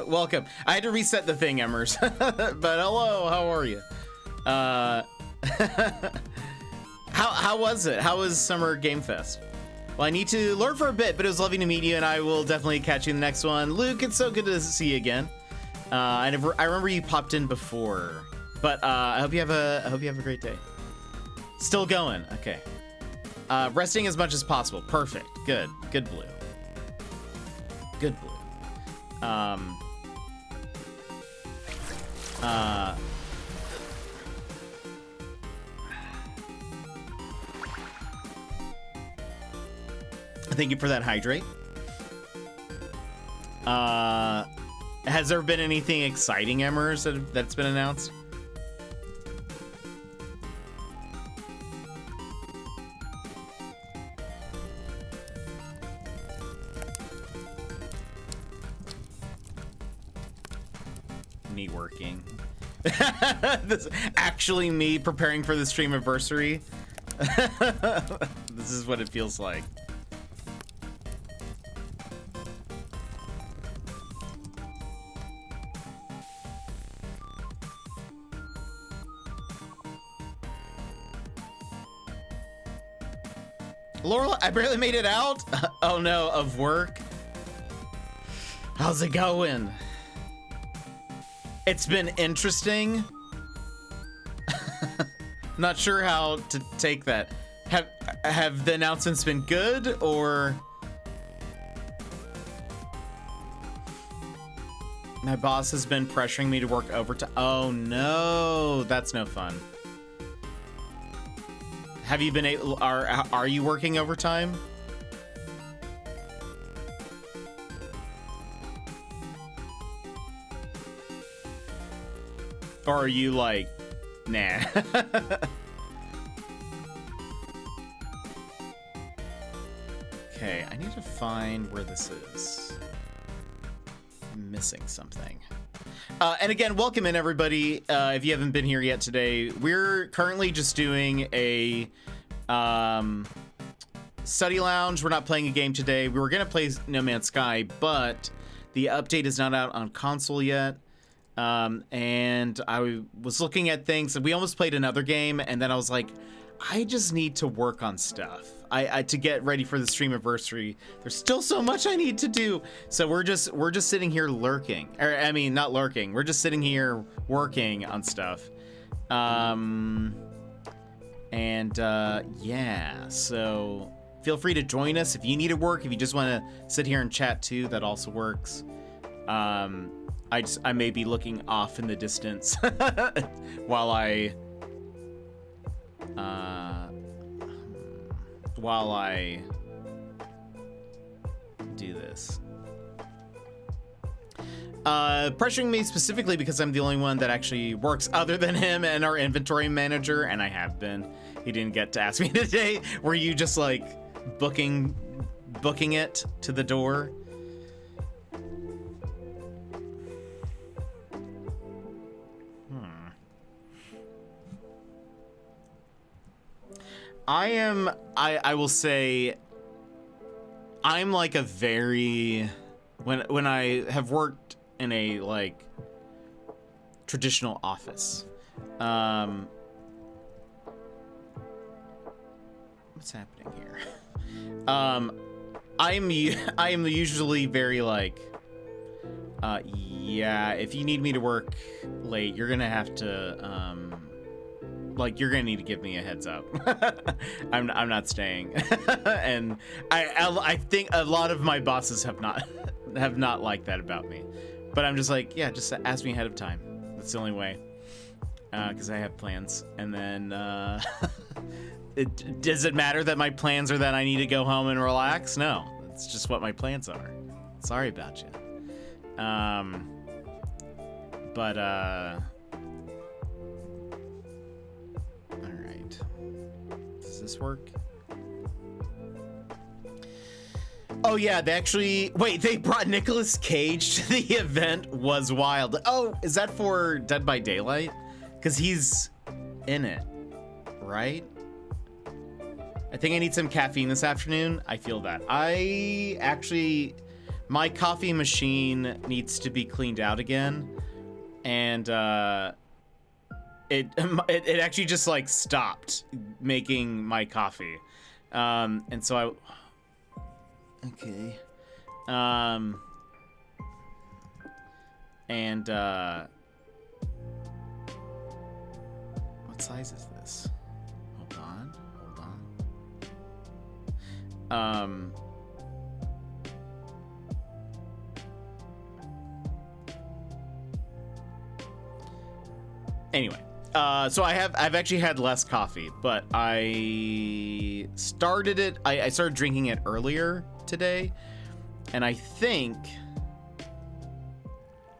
Welcome. I had to reset the thing, Emmers. But hello, how are you? How was it? How was Summer Game Fest? Well, I need to learn for a bit, but it was lovely to meet you, and I will definitely catch you in the next one. Luke, it's so good to see you again. I remember you popped in before, but I hope you have a great day. Still going. Okay. Resting as much as possible. Perfect. Good. Good, Blue. Good, Blue. Thank you for that hydrate. Has there been anything exciting, Emmers, that's been announced? Me working. This actually me preparing for the stream anniversary. This is what it feels like. Laurel, I barely made it out. Oh no, of work. How's it going? It's been interesting. Not sure how to take that. Have the announcements been good, or my boss has been pressuring me to work overtime? Oh no, that's no fun. Have you been able? Are you working overtime? Or are you like, nah? Okay, I need to find where this is. I'm missing something. And again, welcome in everybody. If you haven't been here yet today, we're currently just doing a study lounge. We're not playing a game today. We were gonna play No Man's Sky, but the update is not out on console yet. And I was looking at things, and we almost played another game, and then I was like, I just need to work on stuff. I to get ready for the stream anniversary. There's still so much I need to do. So we're just sitting here lurking. Or I mean, not lurking. We're just sitting here working on stuff. And And yeah, so feel free to join us if you need to work. If you just want to sit here and chat too, that also works. I may be looking off in the distance while I do this. Pressuring me specifically because I'm the only one that actually works other than him and our inventory manager, and I have been. He didn't get to ask me today. Were you just like booking it to the door? I will say I'm like a very when I have worked in a like traditional office. What's happening here? I am usually very like yeah, if you need me to work late, you're gonna have to like you're gonna need to give me a heads up. I'm not staying. And I think a lot of my bosses have not liked that about me. But I'm just like, yeah, just ask me ahead of time. That's the only way. Because I have plans. And then does it matter that my plans are that I need to go home and relax? No, it's just what my plans are. Sorry about you. But alright. Does this work? Oh yeah, they brought Nicolas Cage to the event. Was wild. Oh, is that for Dead by Daylight? Because he's in it, right? I think I need some caffeine this afternoon. I feel that. My coffee machine needs to be cleaned out again. And it actually just like stopped making my coffee. And so okay. And what size is this? Hold on. Anyway, so I've actually had less coffee, but I started drinking it earlier today, and I think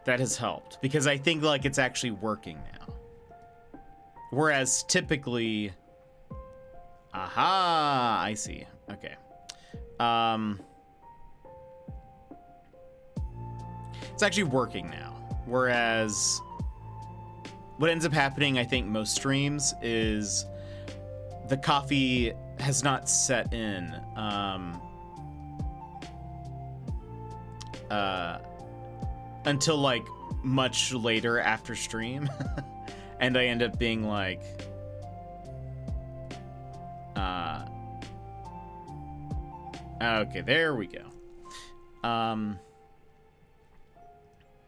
that has helped because I think like it's actually working now. Whereas typically, I see. Okay. It's actually working now. Whereas what ends up happening, I think most streams, is the coffee has not set in until like much later after stream. And I end up being like okay, there we go.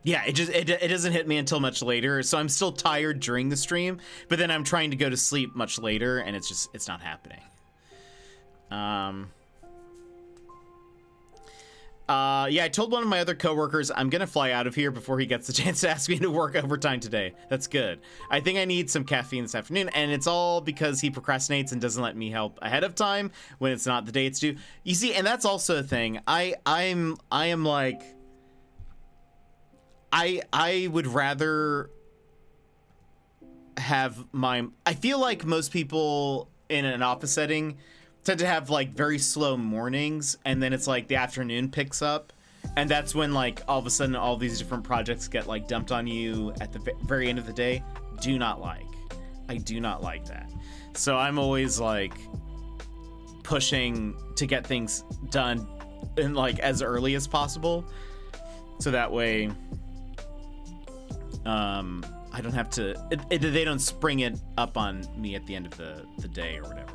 Yeah, it doesn't hit me until much later, so I'm still tired during the stream, but then I'm trying to go to sleep much later, and it's not happening. Yeah, I told one of my other coworkers I'm gonna fly out of here before he gets the chance to ask me to work overtime today. That's good. I think I need some caffeine this afternoon, and it's all because he procrastinates and doesn't let me help ahead of time when it's not the day it's due. You see, and that's also a thing. I am like, I would rather have I feel like most people in an office setting tend to have like very slow mornings, and then it's like the afternoon picks up, and that's when like all of a sudden all these different projects get like dumped on you at the very end of the day. I do not like that. So I'm always like pushing to get things done in like as early as possible, so that way I don't have to they don't spring it up on me at the end of the day or whatever.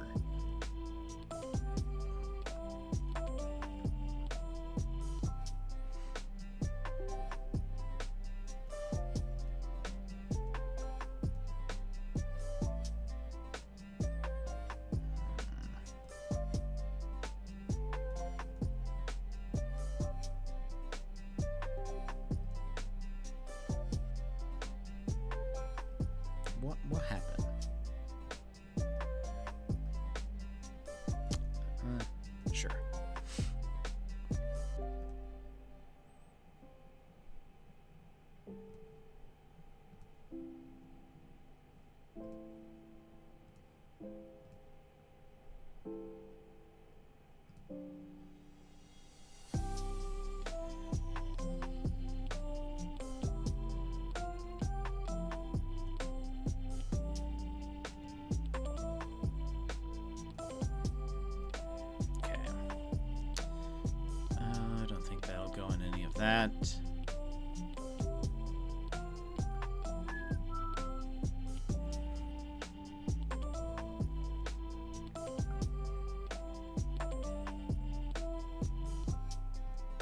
that.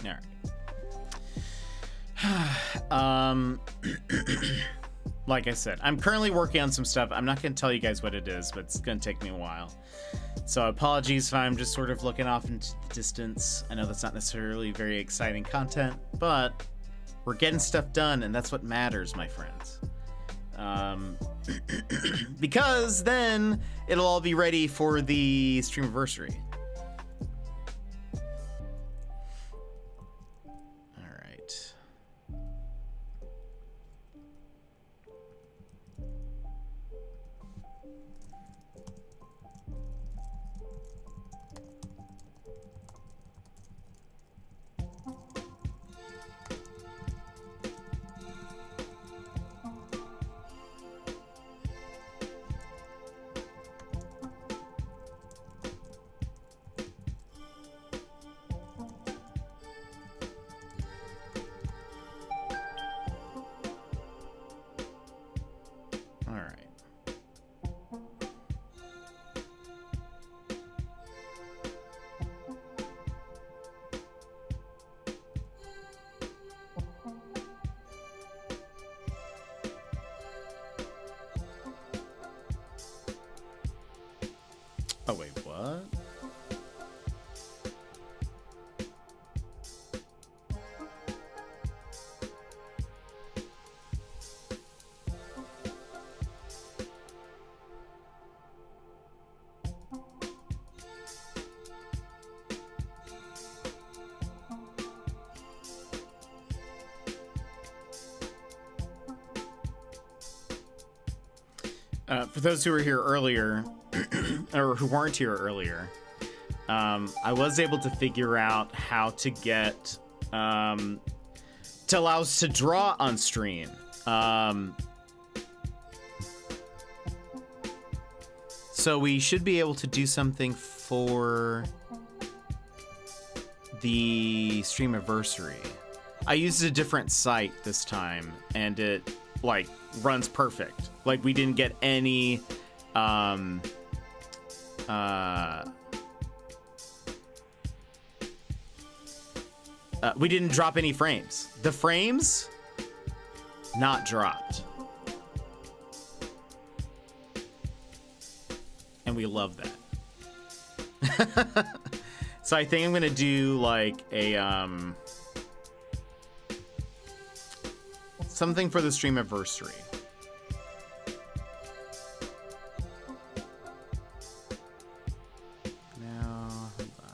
All right. Like I said, I'm currently working on some stuff. I'm not going to tell you guys what it is, but it's going to take me a while. So apologies if I'm just sort of looking off into the distance. I know that's not necessarily very exciting content, but we're getting stuff done, and that's what matters, my friends. Because then it'll all be ready for the streamiversary. All right. All right. Oh, wait, what? For those who were here earlier, or who weren't here earlier, I was able to figure out how to get to allow us to draw on stream. So we should be able to do something for the streamiversary. I used a different site this time, and it like runs perfect. Like we didn't get any we didn't drop any frames. The frames not dropped. And we love that. So I think I'm gonna do like a something for the streamiversary. Now, hold on.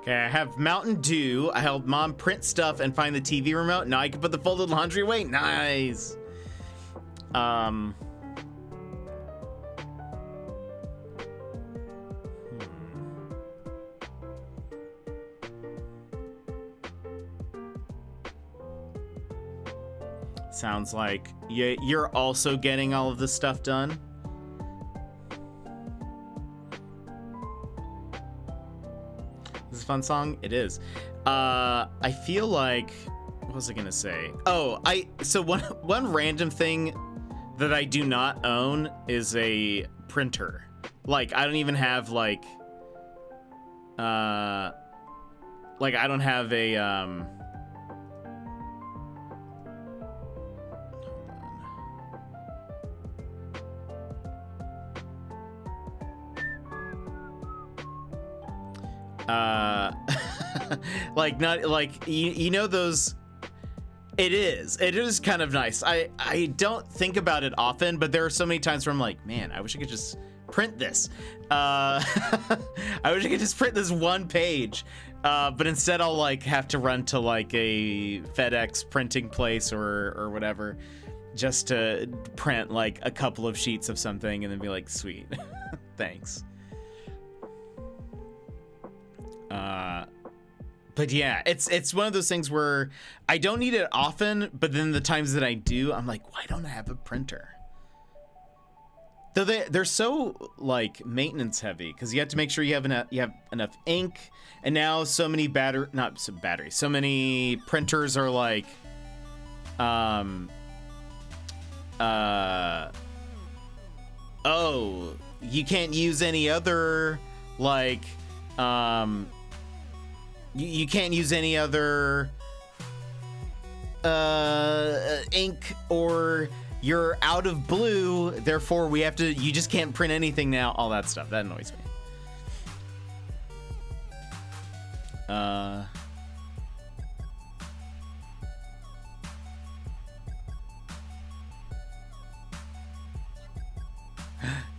Okay, I have Mountain Dew. I helped Mom print stuff and find the TV remote. Now I can put the folded laundry away. Nice. Sounds like you're also getting all of this stuff done. fun song? It is. I feel like, what was I gonna say? Oh, so one random thing that I do not own is a printer. Like, I don't even have like I don't have a like, not like, you know those. It is kind of nice. I don't think about it often, but there are so many times where I'm like, man, I wish I could just print this. I wish I could just print this one page, but instead I'll like have to run to like a FedEx printing place or whatever just to print like a couple of sheets of something and then be like, sweet, thanks. But yeah, it's one of those things where I don't need it often, but then the times that I do, I'm like, why don't I have a printer? Though they're so like maintenance heavy because you have to make sure you have enough ink, and now so many so many printers are like oh, you can't use any other like you can't use any other ink, or you're out of blue, therefore you just can't print anything now. All that stuff, that annoys me.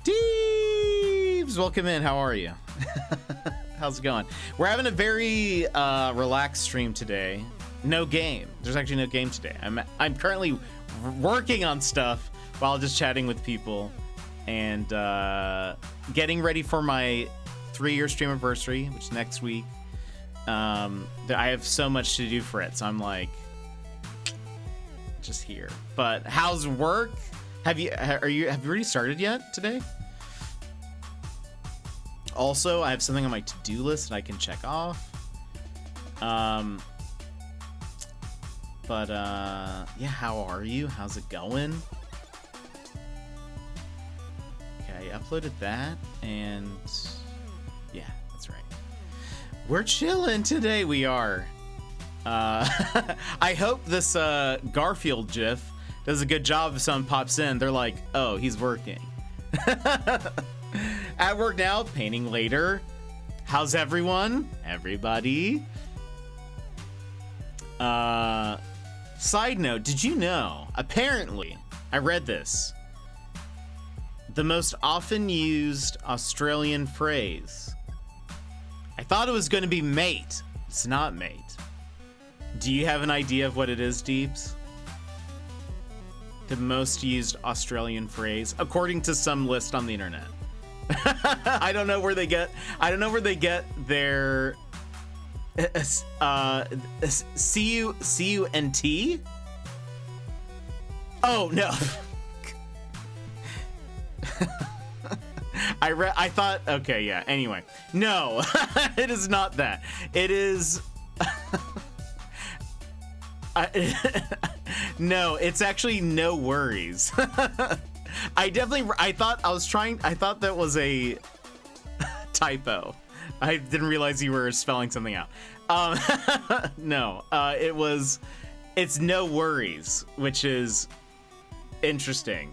Deeves, welcome in. How are you? How's it going? We're having a very relaxed stream today. No game. There's actually no game today. I'm currently working on stuff while just chatting with people and getting ready for my 3-year stream anniversary, which is next week. I have so much to do for it, so I'm like just here. But how's work? Have you already started yet today? Also, I have something on my to-do list that I can check off. But yeah, how are you? How's it going? Okay, I uploaded that, and yeah, that's right. We're chilling today, we are. I hope this Garfield gif does a good job if someone pops in. They're like, oh, he's working. At work now, painting later. How's everyone? Everybody? Side note, did you know, apparently, I read this, the most often used Australian phrase, I thought it was going to be mate. It's not mate. Do you have an idea of what it is, Deeps? The most used Australian phrase, according to some list on the internet. I don't know where they get their C-U-N-T? Oh no. I thought, okay, yeah, anyway. No, it is not that. It is no, it's actually no worries. I thought that was a typo. I didn't realize you were spelling something out. No, it's no worries, which is interesting.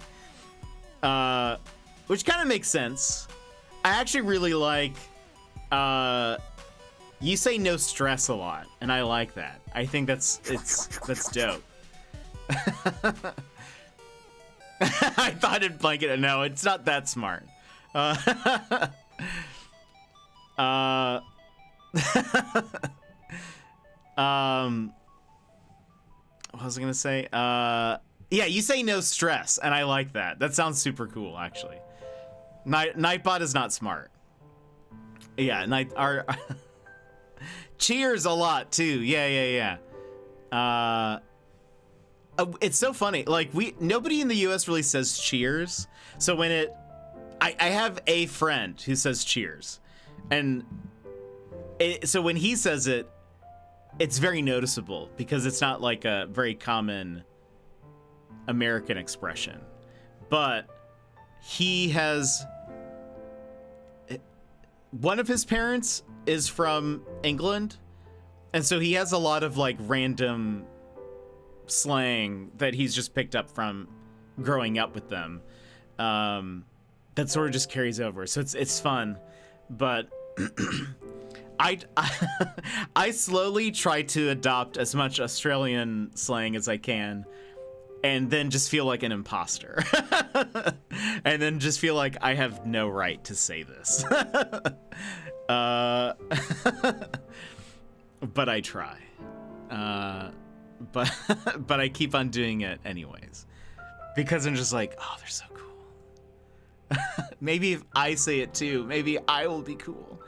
Which kind of makes sense. I actually really like, you say no stress a lot, and I like that. I think that's dope. I thought it'd blanket it. No, it's not that smart. What was I gonna say? Yeah, you say no stress, and I like that. That sounds super cool, actually. Nightbot is not smart. Yeah, cheers a lot too. Yeah. It's so funny. Like, nobody in the US really says cheers. So when I have a friend who says cheers, and so when he says it, it's very noticeable because it's not like a very common American expression. But he has... One of his parents is from England, and so he has a lot of like random slang that he's just picked up from growing up with them, that sort of just carries over. So it's fun, but I slowly try to adopt as much Australian slang as I can, and then just feel like an imposter. And then just feel like I have no right to say this. But I try. But I keep on doing it anyways. Because I'm just like, oh, they're so cool. Maybe if I say it too, maybe I will be cool.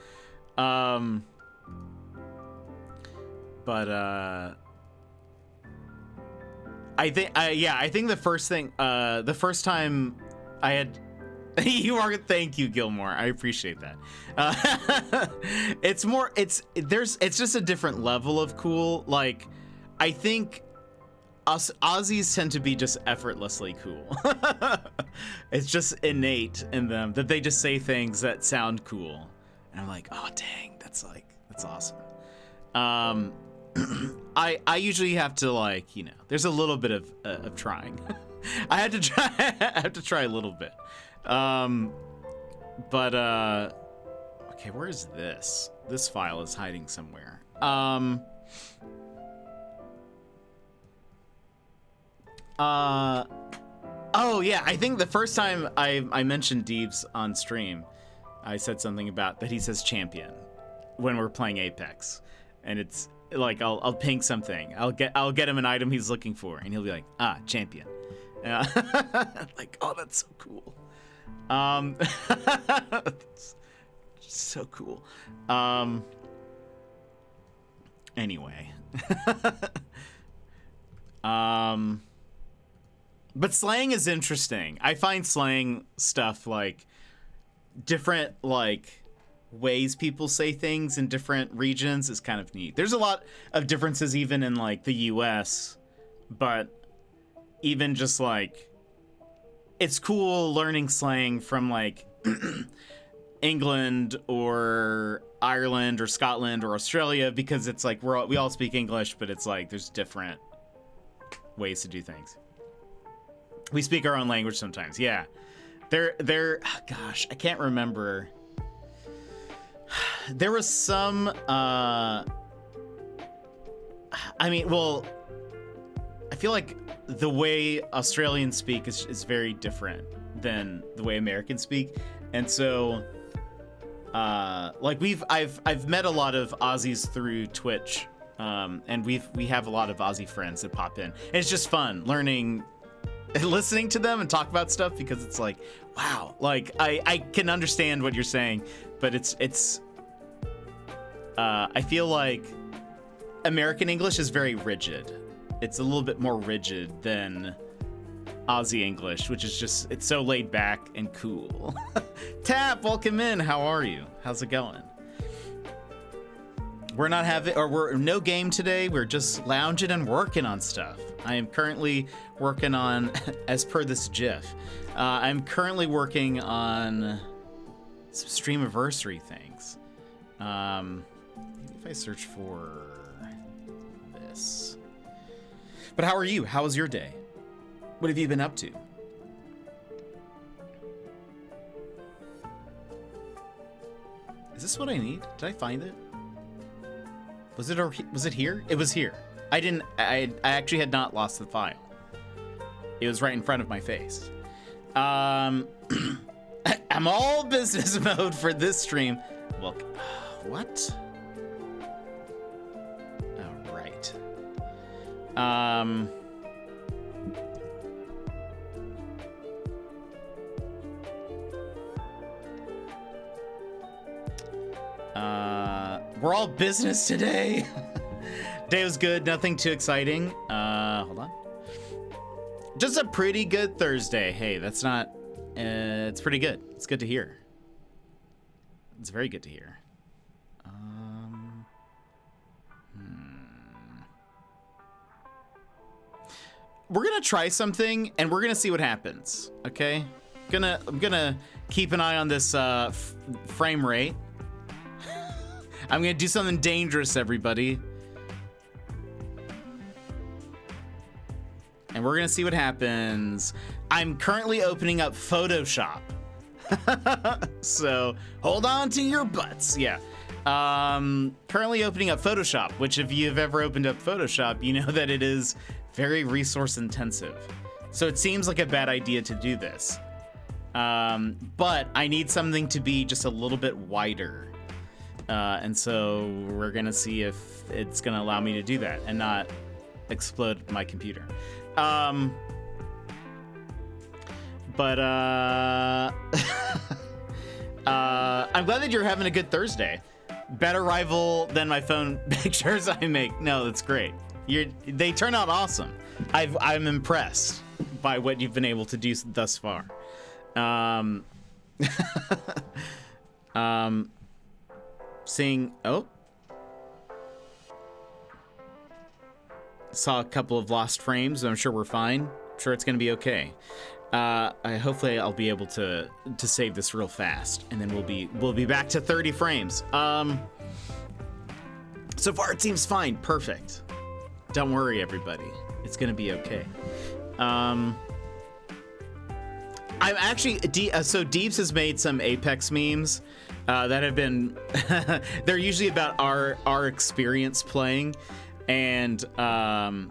I think the first time I had, thank you, Gilmore. I appreciate that. It's just a different level of cool. Like, I think us Aussies tend to be just effortlessly cool. It's just innate in them that they just say things that sound cool. And I'm like, oh, dang, that's awesome. I usually have to, like, you know, there's a little bit of trying. I have to try a little bit. Okay, where is this? This file is hiding somewhere. Oh yeah, I think the first time I mentioned Deebs on stream, I said something about that he says champion when we're playing Apex. And it's like I'll ping something. I'll get him an item he's looking for, and he'll be like, champion. Like, oh, that's so cool. That's so cool. Anyway. But slang is interesting. I find slang stuff, like, different, like, ways people say things in different regions is kind of neat. There's a lot of differences even in, like, the US, but even just, like, it's cool learning slang from, like, England or Ireland or Scotland or Australia, because it's like we all speak English, but it's like there's different ways to do things. We speak our own language sometimes. Yeah. Gosh, I can't remember. There was some, I feel like the way Australians speak is very different than the way Americans speak. And so, like I've met a lot of Aussies through Twitch, and we have a lot of Aussie friends that pop in. And it's just fun learning, listening to them and talk about stuff, because it's like, wow, like I can understand what you're saying, but it's I feel like American English is very rigid. It's a little bit more rigid than Aussie English, which is just, it's so laid back and cool. Tap, welcome in. How are you? How's it going? We're no game today. We're just lounging and working on stuff. I am currently working on, as per this GIF, I'm currently working on some Streamiversary things. Maybe if I search for this. But how are you? How was your day? What have you been up to? Is this what I need? Did I find it? Was it here? It was here. I actually had not lost the file. It was right in front of my face. I'm all business mode for this stream. Well, what? All right. We're all business today. Day was good, nothing too exciting. Hold on. Just a pretty good Thursday. Hey, that's not, it's pretty good. It's good to hear. It's very good to hear. we're gonna try something and we're gonna see what happens. Okay, I'm gonna keep an eye on this frame rate. I'm gonna do something dangerous, everybody. And we're gonna see what happens. I'm currently opening up Photoshop. So hold on to your butts. Yeah. Currently opening up Photoshop, which if you've ever opened up Photoshop, you know that it is very resource intensive. So it seems like a bad idea to do this. But I need something to be just a little bit wider. And so we're gonna see if it's gonna allow me to do that and not explode my computer. I'm glad that you're having a good Thursday. Better rival than my phone pictures I make. No, that's great. They turn out awesome. I'm impressed by what you've been able to do thus far. Seeing, saw a couple of lost frames. I'm sure we're fine. I'm sure it's gonna be okay. Hopefully I'll be able to save this real fast, and then we'll be back to 30 frames. So far it seems fine. Perfect. Don't worry, everybody. It's gonna be okay. I'm actually so Deeps has made some Apex memes that have been they're usually about our experience playing, and okay,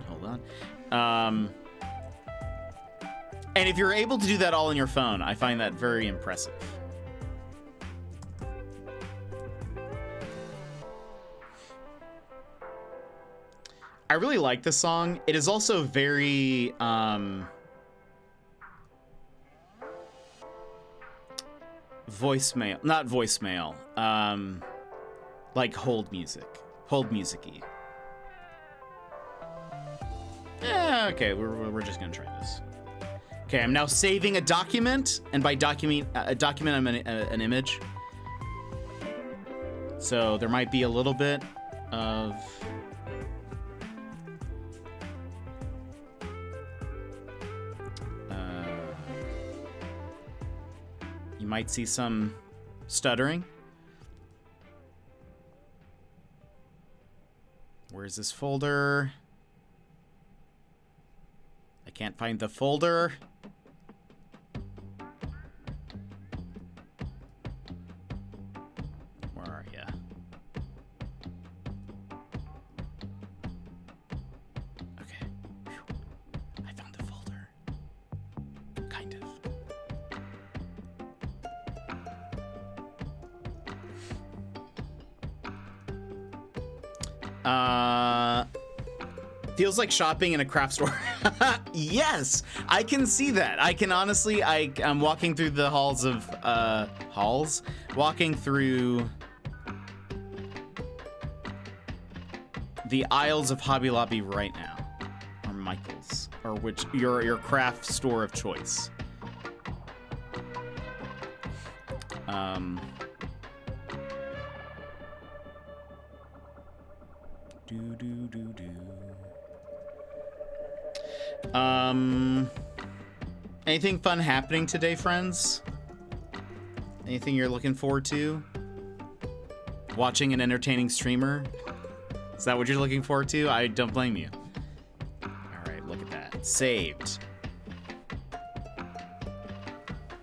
hold on. And if you're able to do that all on your phone, I find that very impressive. I really like this song. It is also very voicemail, not voicemail, like hold music-y. Yeah, okay, we're just gonna try this. Okay, I'm now saving a document, and by document, I mean an image. So there might be a little bit of you might see some stuttering. Where's this folder? I can't find the folder. Where are ya? Okay. Whew. I found the folder. Kind of. Feels like shopping in a craft store. Yes, I can see that. I can honestly, I'm walking through the halls of, walking through the aisles of Hobby Lobby right now, or Michael's, or which, your craft store of choice. Anything fun happening today, friends? Anything you're looking forward to? Watching an entertaining streamer? Is that what you're looking forward to? I don't blame you. All right, look at that. Saved.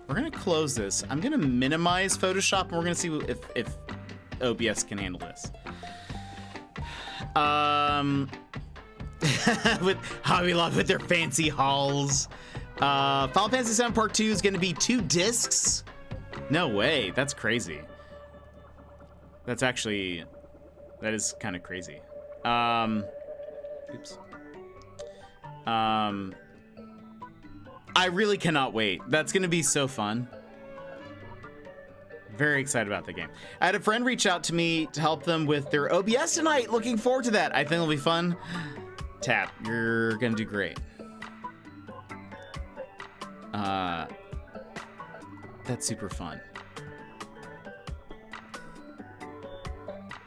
We're gonna close this. I'm gonna minimize Photoshop, and we're gonna see if OBS can handle this. With Hobby Lobby with their fancy halls. Final Fantasy VII Part 2 is going to be 2 discs? No way. That's crazy. That is kind of crazy. Oops. I really cannot wait. That's going to be so fun. Very excited about the game. I had a friend reach out to me to help them with their OBS tonight. Looking forward to that. I think it'll be fun. Tap, you're going to do great. That's super fun.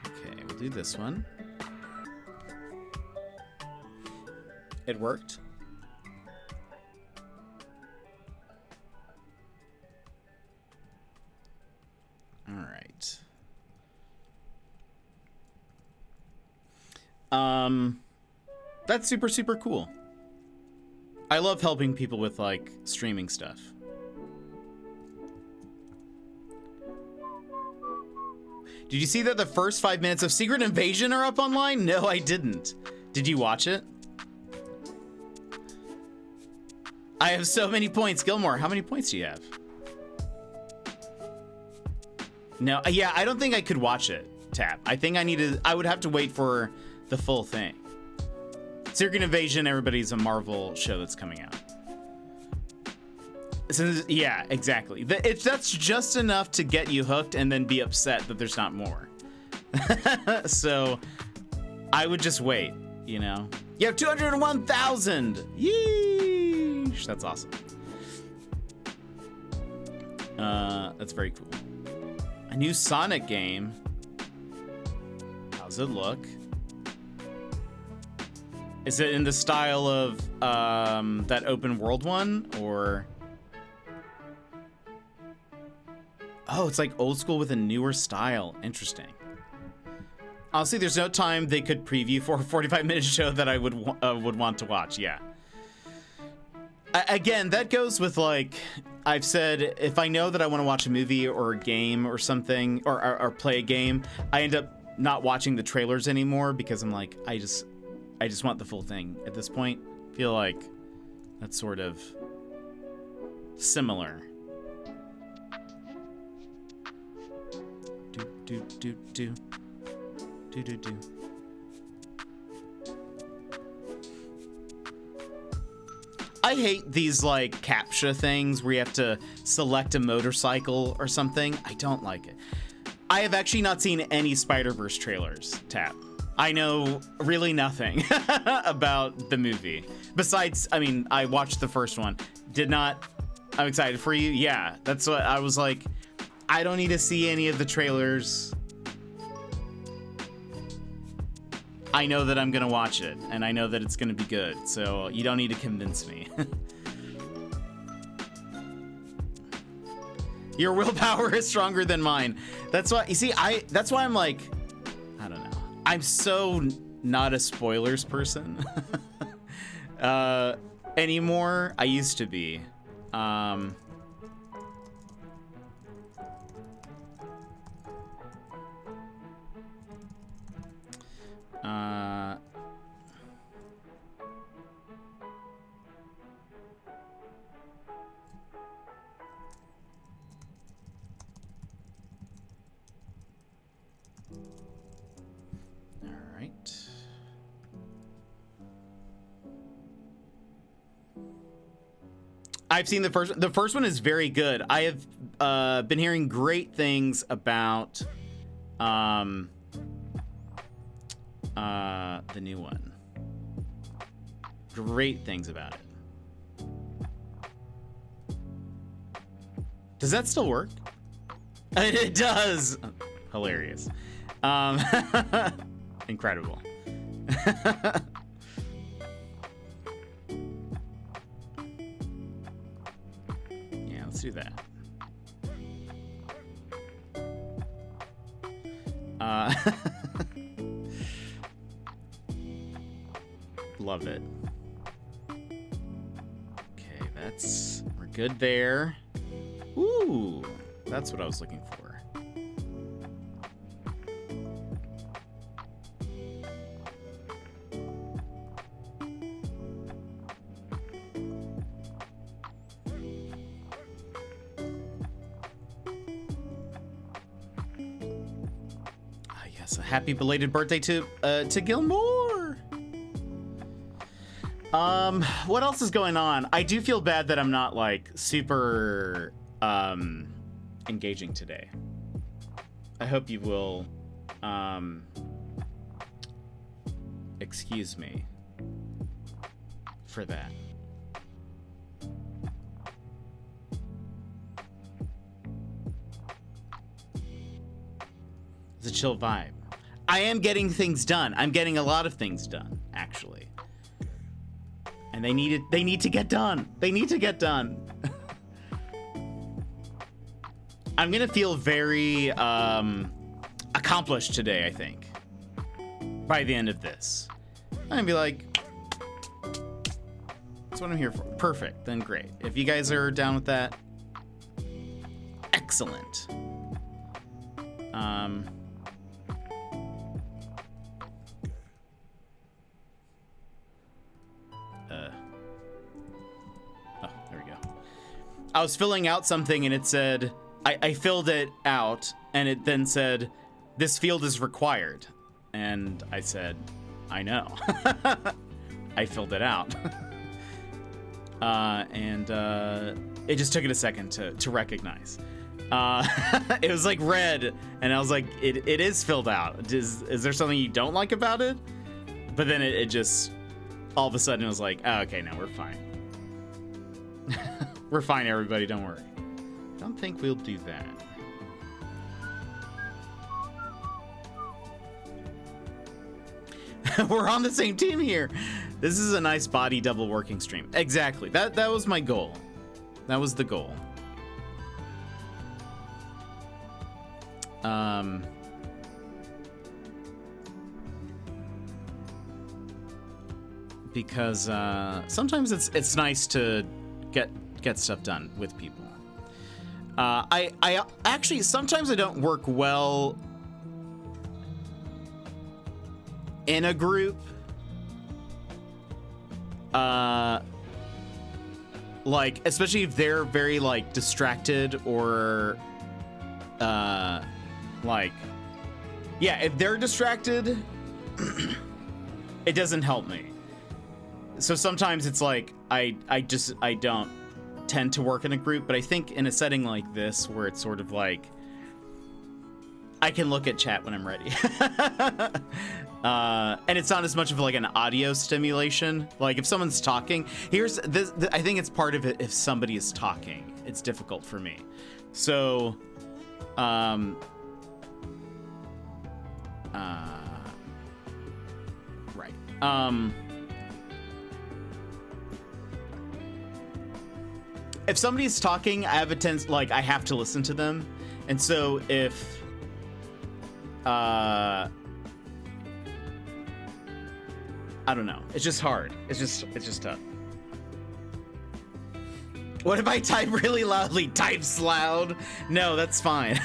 Okay, we'll do this one. It worked. All right. That's super, super cool. I love helping people with like streaming stuff. Did you see that the first 5 minutes of Secret Invasion are up online? No, I didn't. Did you watch it? I have so many points. Gilmore, how many points do you have? No, yeah, I don't think I could watch it, Tap. I think I would have to wait for the full thing. Secret Invasion, everybody's a Marvel show that's coming out. So, yeah, exactly. That's just enough to get you hooked and then be upset that there's not more. So I would just wait, you know? You have 201,000! Yeesh! That's awesome. That's very cool. A new Sonic game. How's it look? Is it in the style of that open world one, or? Oh, it's like old school with a newer style. Interesting. Honestly, there's no time they could preview for a 45-minute show that I would want to watch. Yeah. Again, that goes with like I've said, if I know that I want to watch a movie or a game or something, or play a game, I end up not watching the trailers anymore because I'm like, I just want the full thing at this point. I feel like that's sort of similar. Do. I hate these like CAPTCHA things where you have to select a motorcycle or something. I don't like it. I have actually not seen any Spider-Verse trailers, Tap. I know really nothing about the movie. Besides, I mean, I watched the first one. I'm excited for you. Yeah, that's what I was like. I don't need to see any of the trailers. I know that I'm gonna watch it, and I know that it's gonna be good, so you don't need to convince me. Your willpower is stronger than mine. That's why, you see, that's why I'm like, I don't know. I'm so not a spoilers person anymore. I used to be. All right. I've seen the first. The first one is very good. I have been hearing great things about the new one. Great things about it. Does that still work? It does. Hilarious. Incredible. Yeah, let's do that. Love it. Okay, we're good there. Ooh, that's what I was looking for. Yes, a happy belated birthday to Gilmore. What else is going on? I do feel bad that I'm not like super engaging today. I hope you will excuse me for that. It's a chill vibe. I am getting things done. I'm getting a lot of things done, actually. And they need to get done. They need to get done. I'm gonna feel very accomplished today, I think. By the end of this. I'm gonna be like, that's what I'm here for. Perfect, then great. If you guys are down with that, excellent. Oh, there we go. I was filling out something and it said, I filled it out and it then said, this field is required. And I said, I know. I filled it out. And it just took it a second to recognize. It was like red, and I was like, it is filled out. Is there something you don't like about it? But then it just, all of a sudden it was like, oh, okay, no, we're fine. We're fine, everybody, don't worry. Don't think we'll do that. We're on the same team here. This is a nice body double working stream. Exactly. That was my goal. That was the goal. Because sometimes it's nice to get stuff done with people. I actually sometimes I don't work well in a group. Like, especially if they're very like distracted or like, yeah, if they're distracted, it doesn't help me. So sometimes it's like I don't tend to work in a group, but I think in a setting like this where it's sort of like I can look at chat when I'm ready. And it's not as much of like an audio stimulation. Like if someone's talking, here's this, I think it's part of it. If somebody is talking, it's difficult for me. So, right. If somebody's talking, I have a tendency, like I have to listen to them. And so if, I don't know. It's just hard. It's just tough. What if I type really loudly? Types loud? No, that's fine.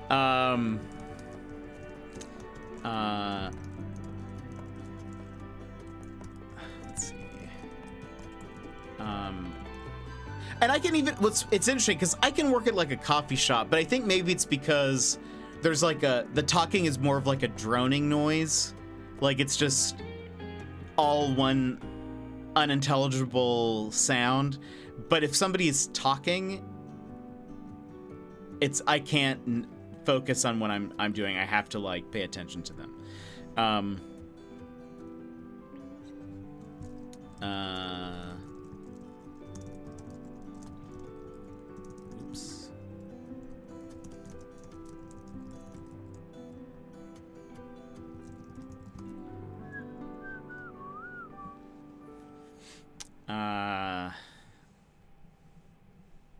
Let's see. And I can even, it's interesting because I can work at like a coffee shop, but I think maybe it's because there's like the talking is more of like a droning noise. Like it's just all one unintelligible sound. But if somebody is talking, I can't focus on what I'm doing. I have to like pay attention to them. Oops.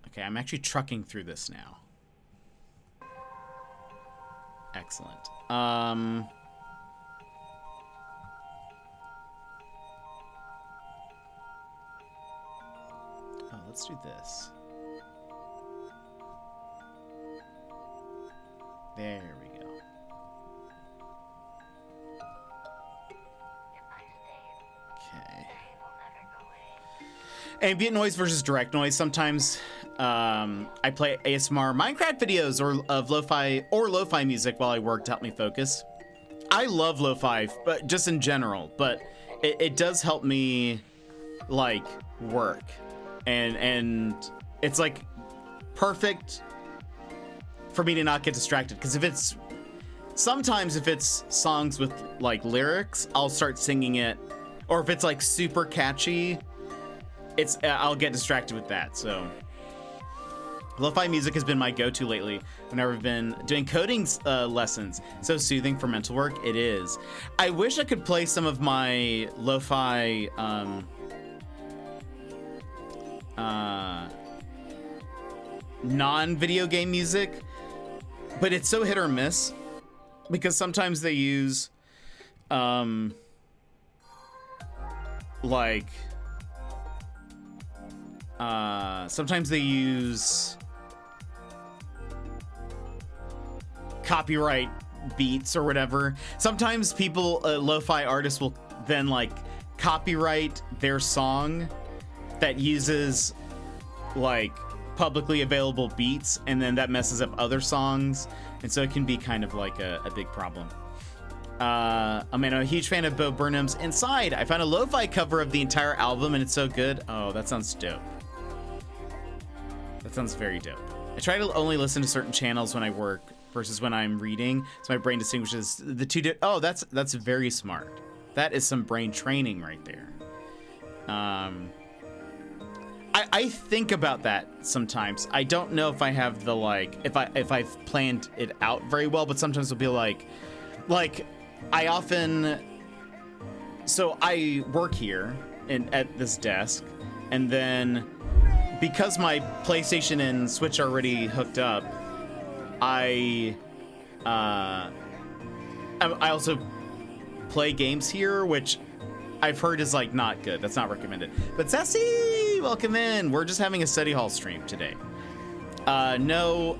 Okay, I'm actually trucking through this now. Excellent. Oh, let's do this. There we go. Okay. Ambient noise versus direct noise. Sometimes I play ASMR Minecraft videos or of lo-fi music while I work to help me focus. I love lo-fi, but just in general, but it does help me like work, and it's like perfect for me to not get distracted. Because sometimes if it's songs with like lyrics, I'll start singing it, or if it's like super catchy, I'll get distracted with that. So Lo-fi music has been my go-to lately whenever I've been doing coding lessons. So soothing for mental work, it is. I wish I could play some of my lo-fi non-video game music, but it's so hit or miss because sometimes they use sometimes they use copyright beats or whatever. Sometimes people, lo-fi artists will then like copyright their song that uses like publicly available beats, and then that messes up other songs, and so it can be kind of like a big problem. I'm a huge fan of Bo Burnham's Inside. I found a lo-fi cover of the entire album and it's so good. Oh, that sounds dope. That sounds very dope. I try to only listen to certain channels when I work versus when I'm reading, so my brain distinguishes the two. Oh, that's very smart. That is some brain training right there. I think about that sometimes. I don't know if I have the if I've planned it out very well, but sometimes it'll be like I often, so I work here at this desk, and then because my PlayStation and Switch are already hooked up, I also play games here, which I've heard is like not good. That's not recommended. But Sassy, welcome in. We're just having a study hall stream today. No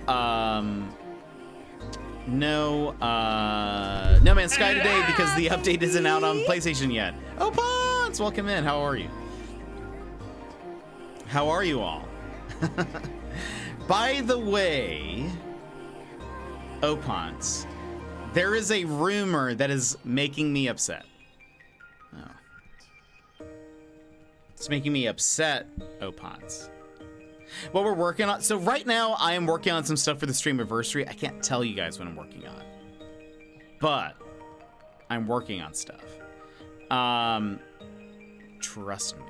Man's Sky today because the update isn't out on PlayStation yet. Oh, Pons, welcome in. How are you? How are you all? By the way, Opons, there is a rumor that is making me upset. Oh. It's making me upset, Opons. What we're working on. So right now I am working on some stuff for the Streamiversary. I can't tell you guys what I'm working on, but I'm working on stuff. Trust me.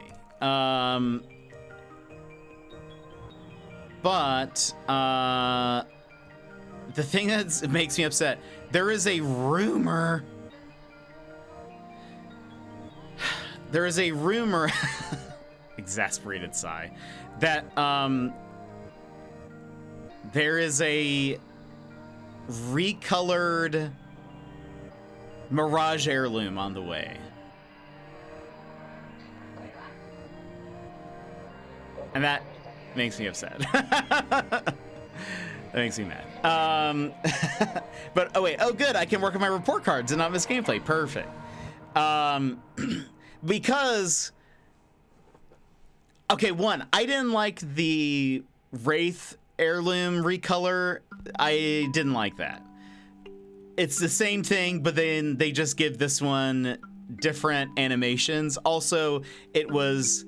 But the thing that makes me upset, there is a rumor. There is a rumor, exasperated sigh, that there is a recolored Mirage heirloom on the way. And that makes me upset. That makes me mad. But oh wait, oh good, I can work on my report cards and not miss gameplay. Perfect. Because, okay, one, I didn't like the Wraith heirloom recolor. I didn't like that. It's the same thing, but then they just give this one different animations. Also, it was,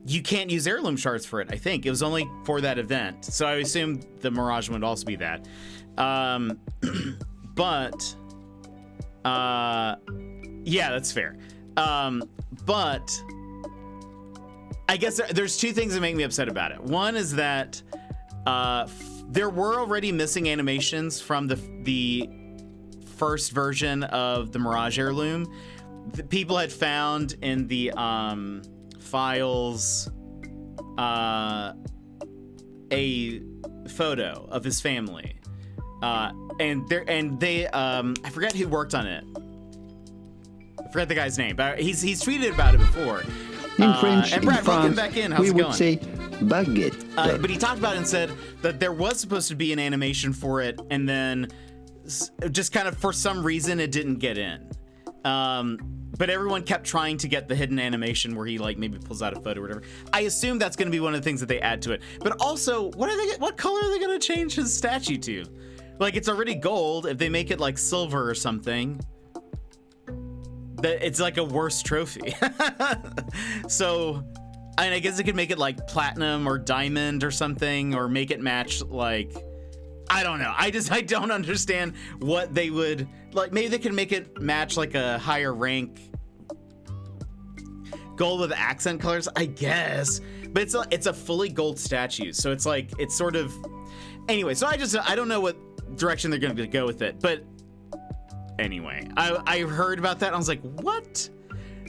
you can't use heirloom shards for it, I think. It was only for that event. So I assume the Mirage one would also be that. But, yeah, that's fair. But I guess there's two things that make me upset about it. One is that there were already missing animations from the first version of the Mirage heirloom. The people had found in the files a photo of his family, and they I forget who worked on it. I forgot the guy's name, but he's tweeted about it before. In French, and Brad, in welcome France, back in. How's we it would going? say baguette. But he talked about it and said that there was supposed to be an animation for it, and then just kind of for some reason it didn't get in. But everyone kept trying to get the hidden animation where he like maybe pulls out a photo or whatever. I assume that's going to be one of the things that they add to it. But also, what color are they going to change his statue to? Like, it's already gold. If they make it like silver or something, that it's like a worse trophy. So, I mean, I guess they could make it like platinum or diamond or something, or make it match like, I don't know. I don't understand what they would like. Maybe they can make it match like a higher rank. gold with accent colors, I guess. But it's a fully gold statue, so it's like it's sort of. Anyway, so I don't know what direction they're going to go with it, but anyway, I heard about that and I was like, what?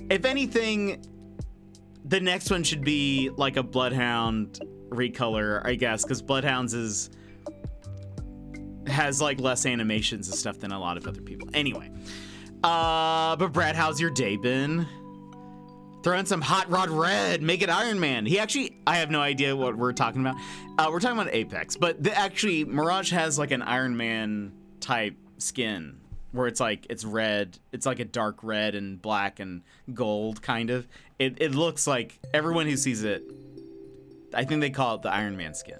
If anything, the next one should be like a Bloodhound recolor, I guess, because Bloodhounds has like less animations and stuff than a lot of other people. Anyway, but Brad, how's your day been? Throw in some Hot Rod Red, make it Iron Man. I have no idea what we're talking about. We're talking about Apex, but actually Mirage has like an Iron Man type skin where it's red. It's like a dark red and black and gold kind of. It looks like everyone who sees it, I think they call it the Iron Man skin.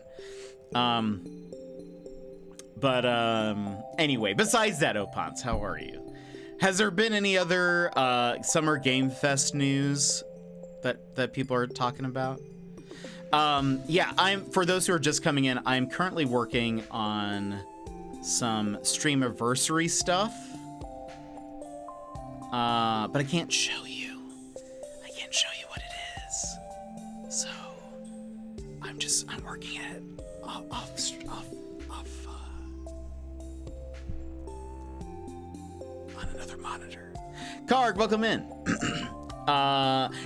Anyway, besides that, Opans, how are you? Has there been any other Summer Game Fest news that people are talking about? Yeah, for those who are just coming in, I'm currently working on some Streamiversary stuff. But I can't show you. I can't show you what it is. So I'm working at it off on another monitor. Karg, welcome in.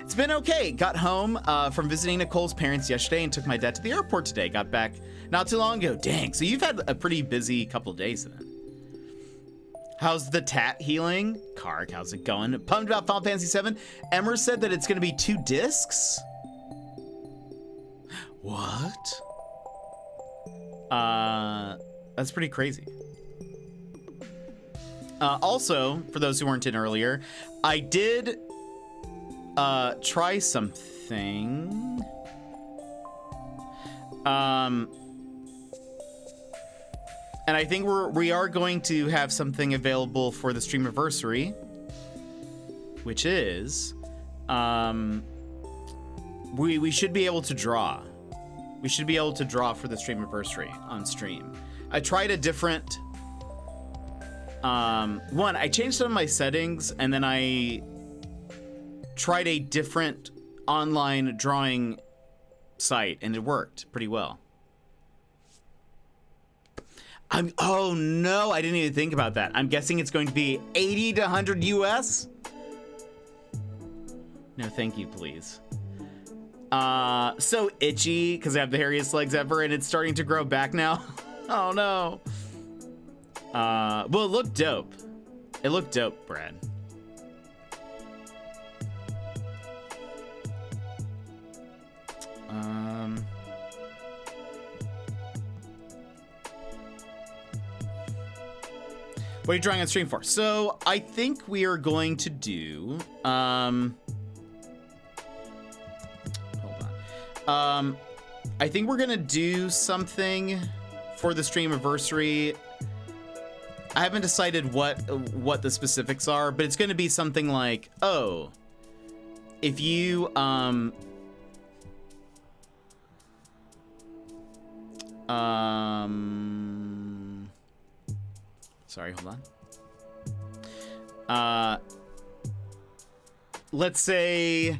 It's been okay. Got home from visiting Nicole's parents yesterday and took my dad to the airport today. Got back not too long ago. Dang, so you've had a pretty busy couple days then. How's the tat healing? Karg, how's it going? Pumped about Final Fantasy VII. Emmer said that it's going to be 2 discs. What? That's pretty crazy. Also, for those who weren't in earlier, I did try something. And I think we are going to have something available for the Streamiversary, which is we should be able to draw. We should be able to draw for the Streamiversary on stream. I tried a different one. I changed some of my settings and then I tried a different online drawing site and it worked pretty well. Oh no, I didn't even think about that. I'm guessing it's going to be 80 to 100 US. No, thank you, please. So itchy because I have the hairiest legs ever and it's starting to grow back now. Oh no. Well, it looked dope. It looked dope, Brad. What are you drawing on stream for? So I think we are going to do, hold on. I think we're gonna do something for the Streamiversary. I haven't decided what the specifics are, but it's gonna be something like, oh, if you sorry, hold on. Let's say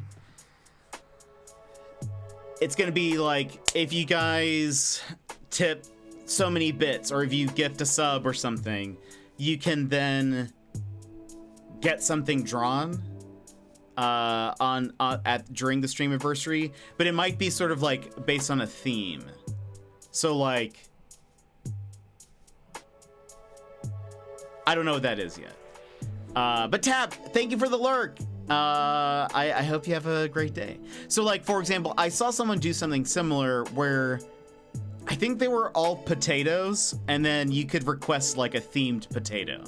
it's gonna be like if you guys tip so many bits or if you gift a sub or something, you can then get something drawn during the Streamiversary, but it might be sort of like based on a theme. So like, I don't know what that is yet. But Tap, thank you for the lurk. I hope you have a great day. So like, for example, I saw someone do something similar where I think they were all potatoes and then you could request like a themed potato.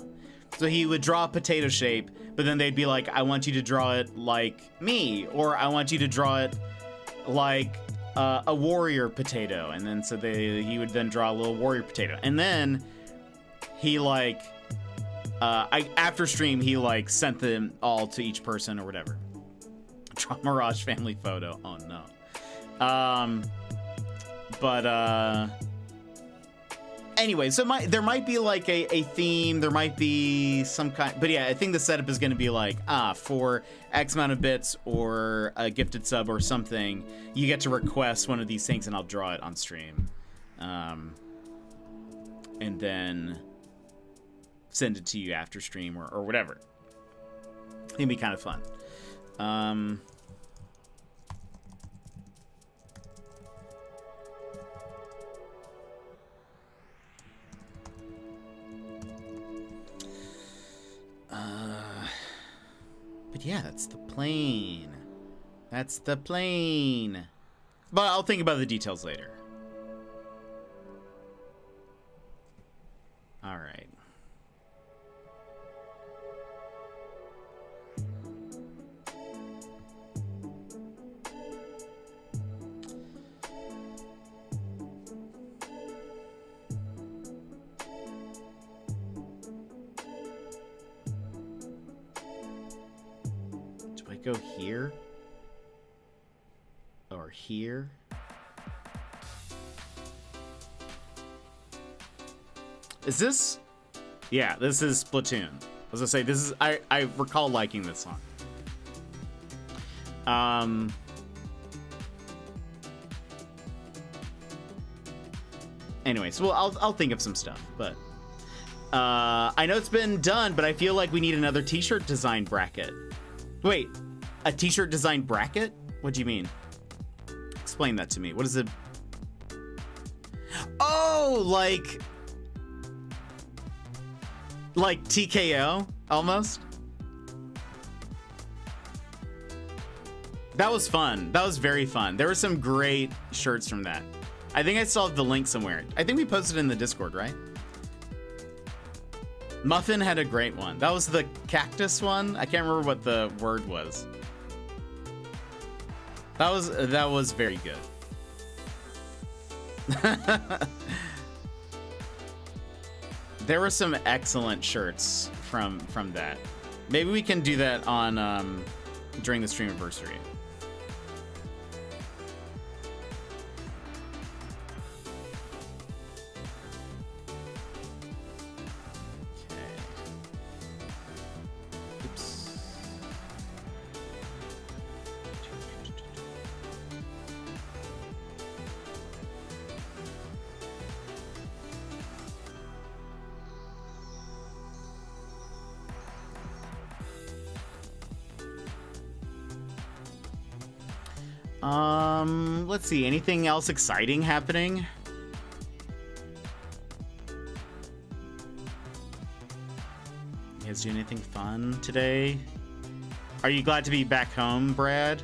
So he would draw a potato shape, but then they'd be like, I want you to draw it like me, or I want you to draw it like a warrior potato. And then so he would then draw a little warrior potato. And then he like, after stream, he like sent them all to each person or whatever. Draw Mirage family photo. Oh no. Anyway, so there might be like a theme, there might be some kind, but yeah, I think the setup is going to be like, for X amount of bits or a gifted sub or something, you get to request one of these things and I'll draw it on stream. And then send it to you after stream or whatever. It'd be kind of fun. But yeah, that's the plane. That's the plane. But I'll think about the details later. All right. Do I go here? Or here? Is this? Yeah, this is Splatoon. As I say, this is I recall liking this song. Anyways, well, I'll think of some stuff, but I know it's been done, but I feel like we need another t-shirt design bracket. Wait, a t-shirt design bracket? What do you mean? Explain that to me. What is it? Oh, like TKO almost. That was fun. That was very fun. There were some great shirts from that. I think I still have the link somewhere. I think we posted it in the Discord, right? Muffin had a great one. That was the cactus one. I can't remember what the word was. That was very good. There were some excellent shirts from that. Maybe we can do that on during the stream anniversary. Let's see, anything else exciting happening? You guys do anything fun today? Are you glad to be back home, Brad?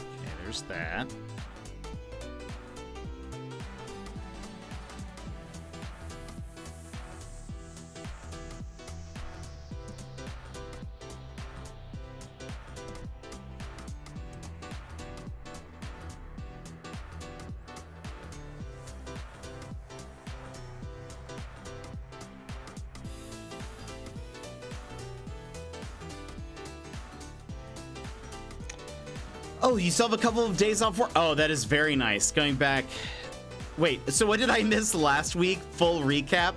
Okay, there's that. Oh, you still have a couple of days off work? Oh, that is very nice. Going back. Wait, so what did I miss last week? Full recap?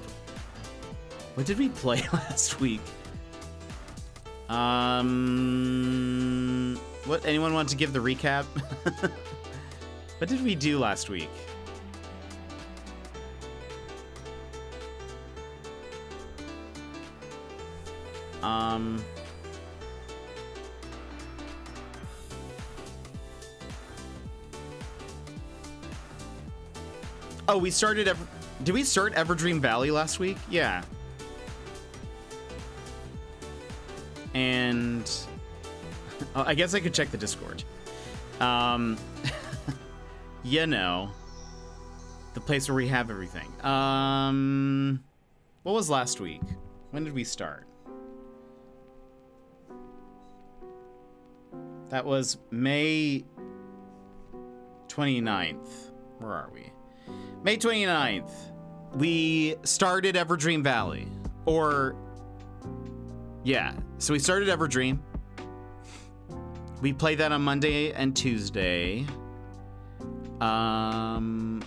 What did we play last week? What? Anyone want to give the recap? What did we do last week? Oh, we started. Did we start Everdream Valley last week? Yeah. And oh, I guess I could check the Discord. You know, the place where we have everything. What was last week? When did we start? That was May 29th. Where are we? May 29th. We started Everdream Valley. Or Yeah, so we started Everdream. We played that on Monday and Tuesday. And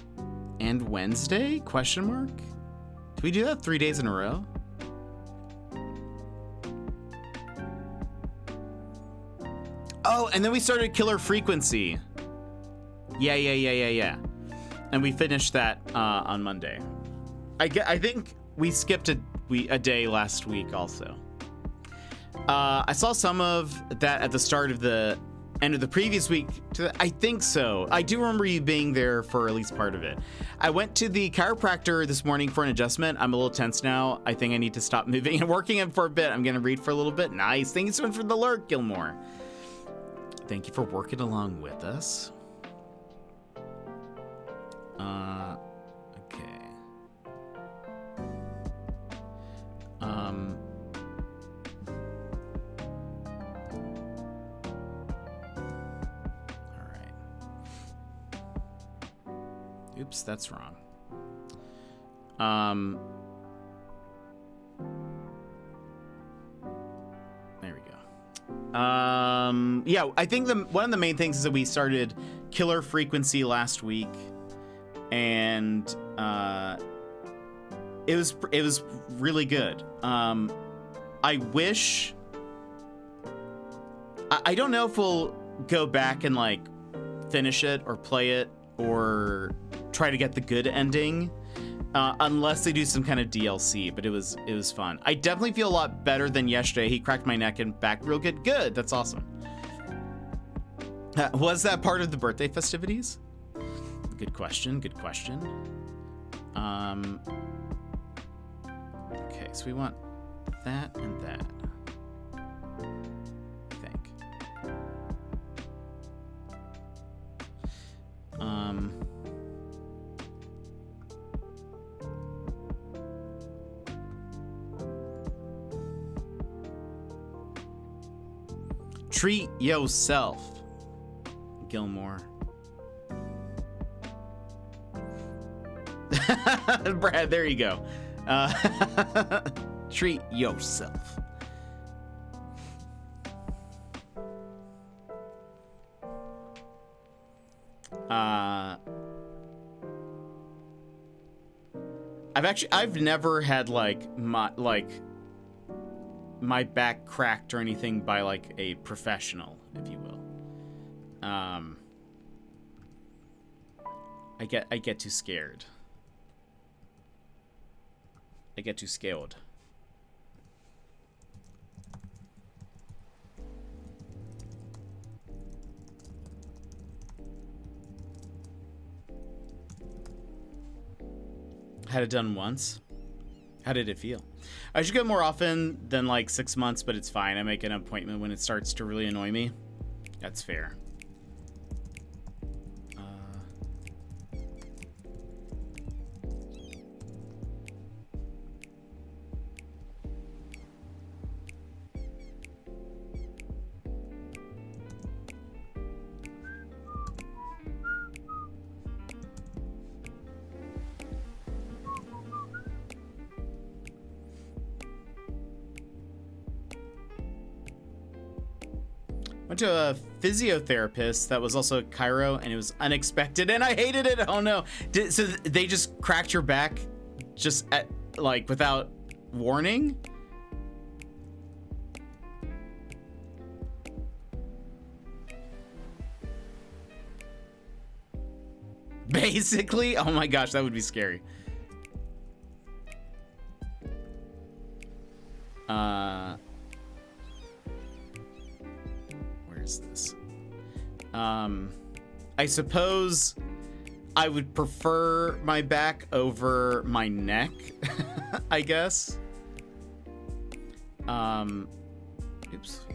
Wednesday? Question mark? Did we do that 3 days in a row? Oh, and then we started Killer Frequency. Yeah. And we finished that on Monday. I think we skipped a day last week also. I saw some of that at the start of the end of the previous week. I think so. I do remember you being there for at least part of it. I went to the chiropractor this morning for an adjustment. I'm a little tense now. I think I need to stop moving and working it for a bit. I'm going to read for a little bit. Nice. Thank you so much for the alert, Gilmore. Thank you for working along with us. Okay. All right. Oops, that's wrong. There we go. Yeah, I think one of the main things is that we started Killer Frequency last week, and it was really good. I wish I don't know if we'll go back and like finish it or play it or try to get the good ending. Unless they do some kind of DLC, but it was fun. I definitely feel a lot better than yesterday. He cracked my neck and back real good. Good, that's awesome. Was that part of the birthday festivities? Good question. Okay, so we want that and that, I think. Treat yourself, Gilmore. Brad, there you go. Treat yourself. I've never had my back cracked or anything by like a professional, if you will. I get too scared. I get too scared. Had it done once. How did it feel? I should go more often than like 6 months, but it's fine. I make an appointment when it starts to really annoy me. That's fair. Went to a physiotherapist that was also a chiro, and it was unexpected, and I hated it. Oh no! So they just cracked your back, just like without warning. Basically, oh my gosh, that would be scary. Where is this? I suppose I would prefer my back over my neck, I guess. Oops.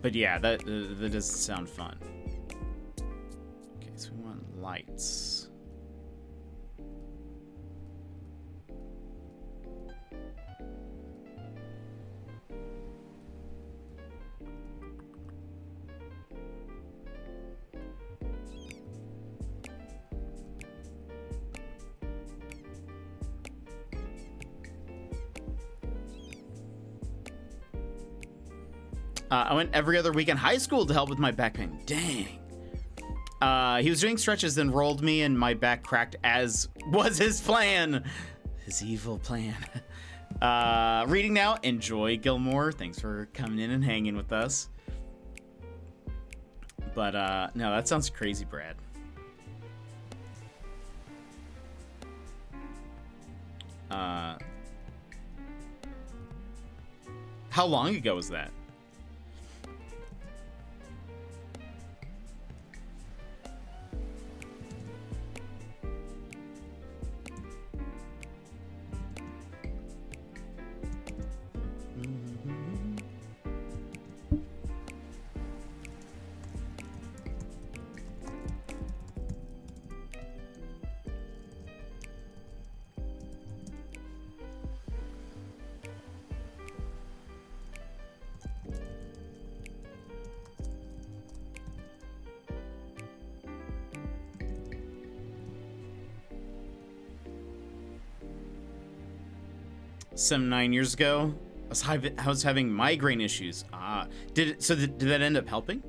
But yeah, that does sound fun. Okay, so we want lights. I went every other week in high school to help with my back pain. Dang. He was doing stretches, then rolled me, and my back cracked, as was his plan. His evil plan. Reading now. Enjoy, Gilmore. Thanks for coming in and hanging with us. But no, that sounds crazy, Brad. How long ago was that? Some 9 years ago, I was having migraine issues. Did that end up helping?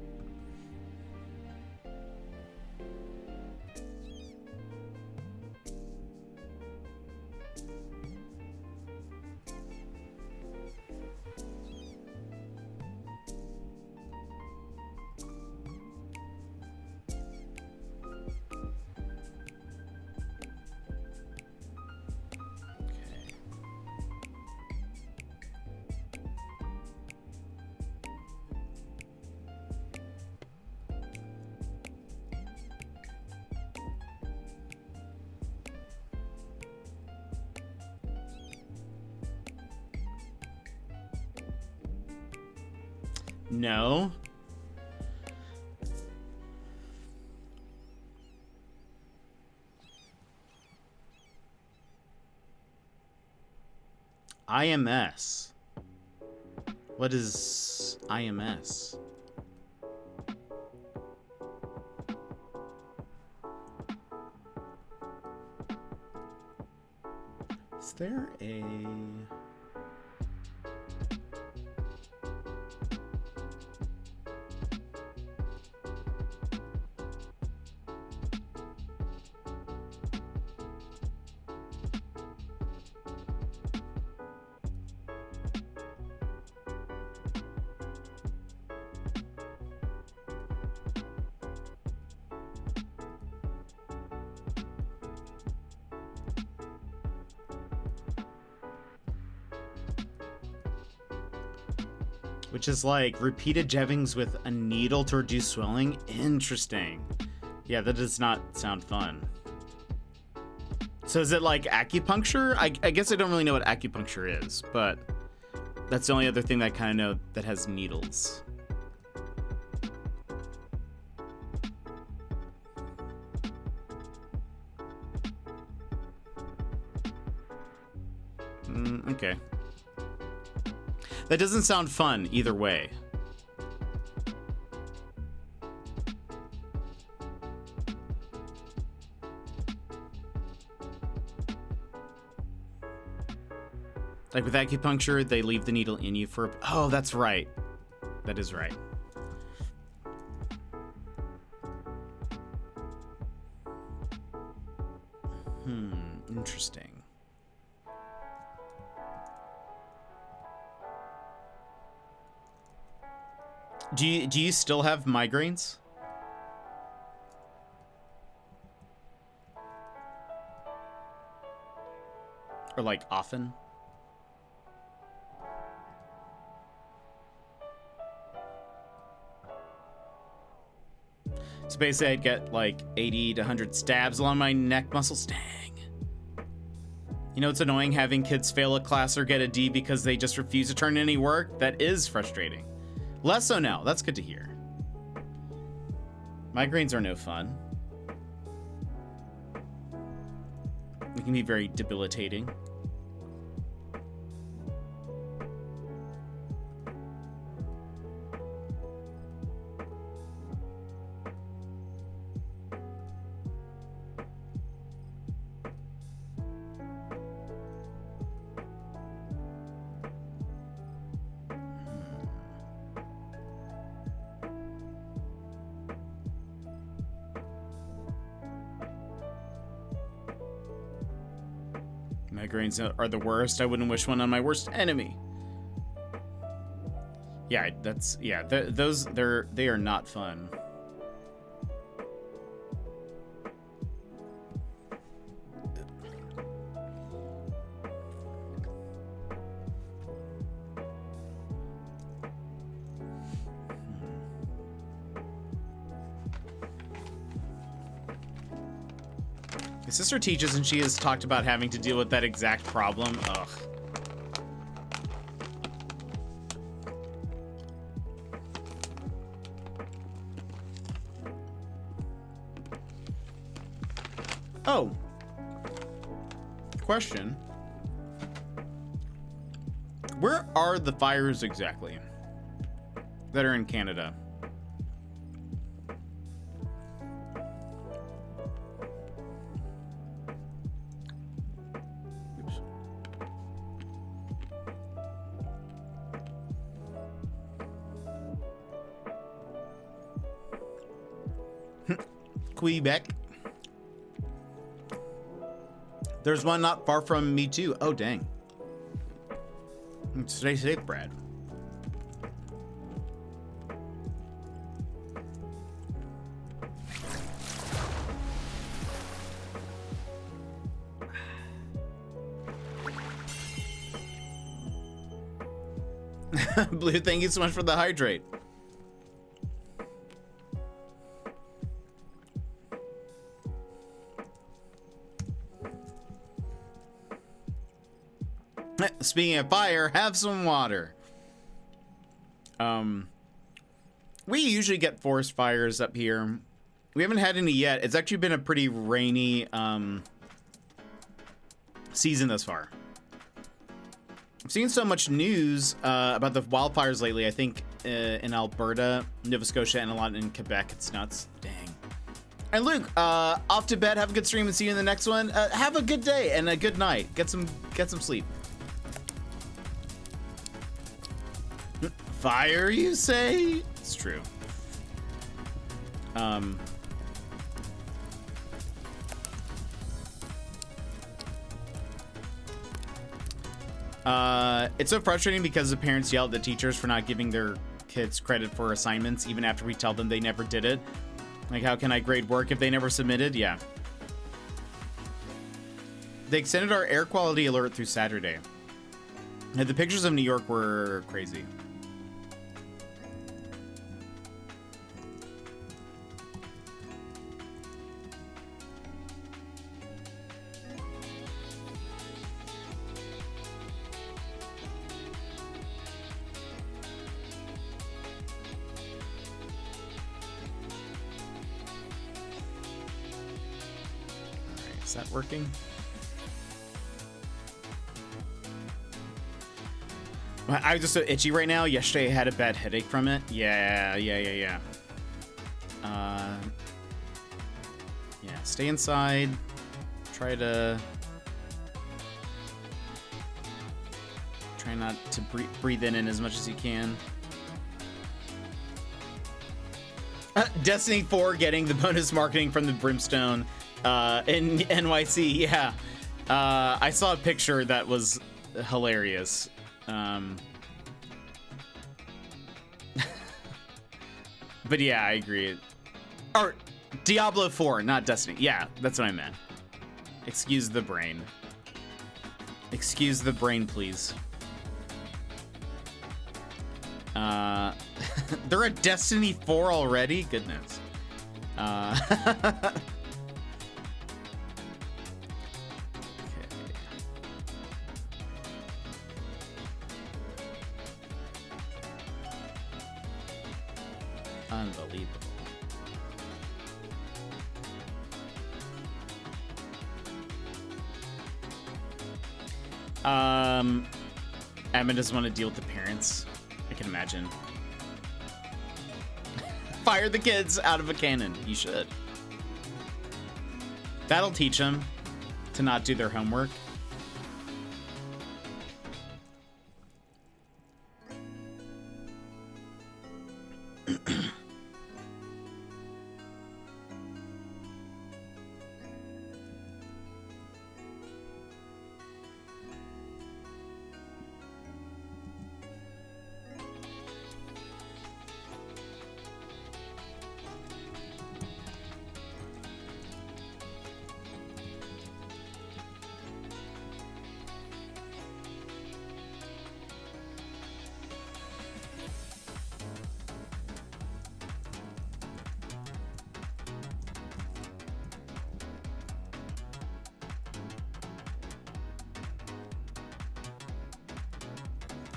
No. IMS. What is IMS? Is there a... Which is like repeated jabbings with a needle to reduce swelling. Interesting. Yeah, that does not sound fun. So is it like acupuncture? I guess I don't really know what acupuncture is, but that's the only other thing that I kind of know that has needles. Okay. That doesn't sound fun either way. Like with acupuncture, they leave the needle in you for... Oh, that's right. That is right. Interesting. Do you still have migraines? Or like often? So basically I'd get like 80 to 100 stabs along my neck muscles. Dang. You know, it's annoying having kids fail a class or get a D because they just refuse to turn in any work. That is frustrating. Less so now. That's good to hear. Migraines are no fun. They can be very debilitating. Migraines are the worst. I wouldn't wish one on my worst enemy. Yeah, that's yeah. They are not fun. My sister teaches, and she has talked about having to deal with that exact problem. Ugh. Oh. Question. Where are the fires exactly that are in Canada? Quebec. There's one not far from me too. Oh dang. Stay safe, Brad. Blue, thank you so much for the hydrate. Speaking of fire, have some water. We usually get forest fires up here. We haven't had any yet. It's actually been a pretty rainy season thus far. I've seen so much news about the wildfires lately. I think in Alberta, Nova Scotia, and a lot in Quebec. It's nuts. Dang. And Luke, off to bed. Have a good stream and see you in the next one. Have a good day and a good night. Get some sleep. Fire, you say? It's true. It's so frustrating because the parents yell at the teachers for not giving their kids credit for assignments even after we tell them they never did it. Like, how can I grade work if they never submitted? Yeah. They extended our air quality alert through Saturday. And the pictures of New York were crazy. Is that working? My eyes are so itchy right now. Yesterday I had a bad headache from it. Yeah. Yeah, stay inside. Try not to breathe in as much as you can. Destiny 4 getting the bonus marketing from the Brimstone in NYC. Yeah. I saw a picture that was hilarious. But yeah, I agree. Or Diablo 4, not Destiny. Yeah, that's what I meant. Excuse the brain. Excuse the brain, please. They're at Destiny 4 already? Goodness. Unbelievable. Emma doesn't want to deal with the parents. I can imagine. Fire the kids out of a cannon. You should. That'll teach them to not do their homework.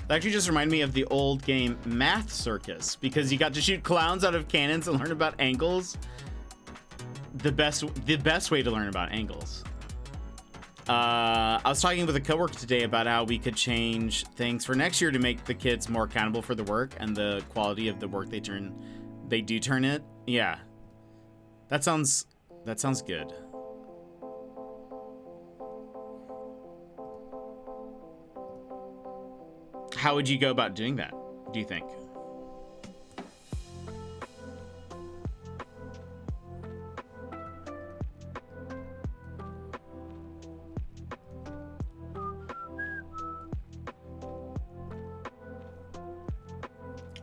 That actually just reminded me of the old game Math Circus, because you got to shoot clowns out of cannons and learn about angles. The best way to learn about angles. I was talking with a coworker today about how we could change things for next year to make the kids more accountable for the work and the quality of the work they do turn it. Yeah. That sounds good. How would you go about doing that, do you think?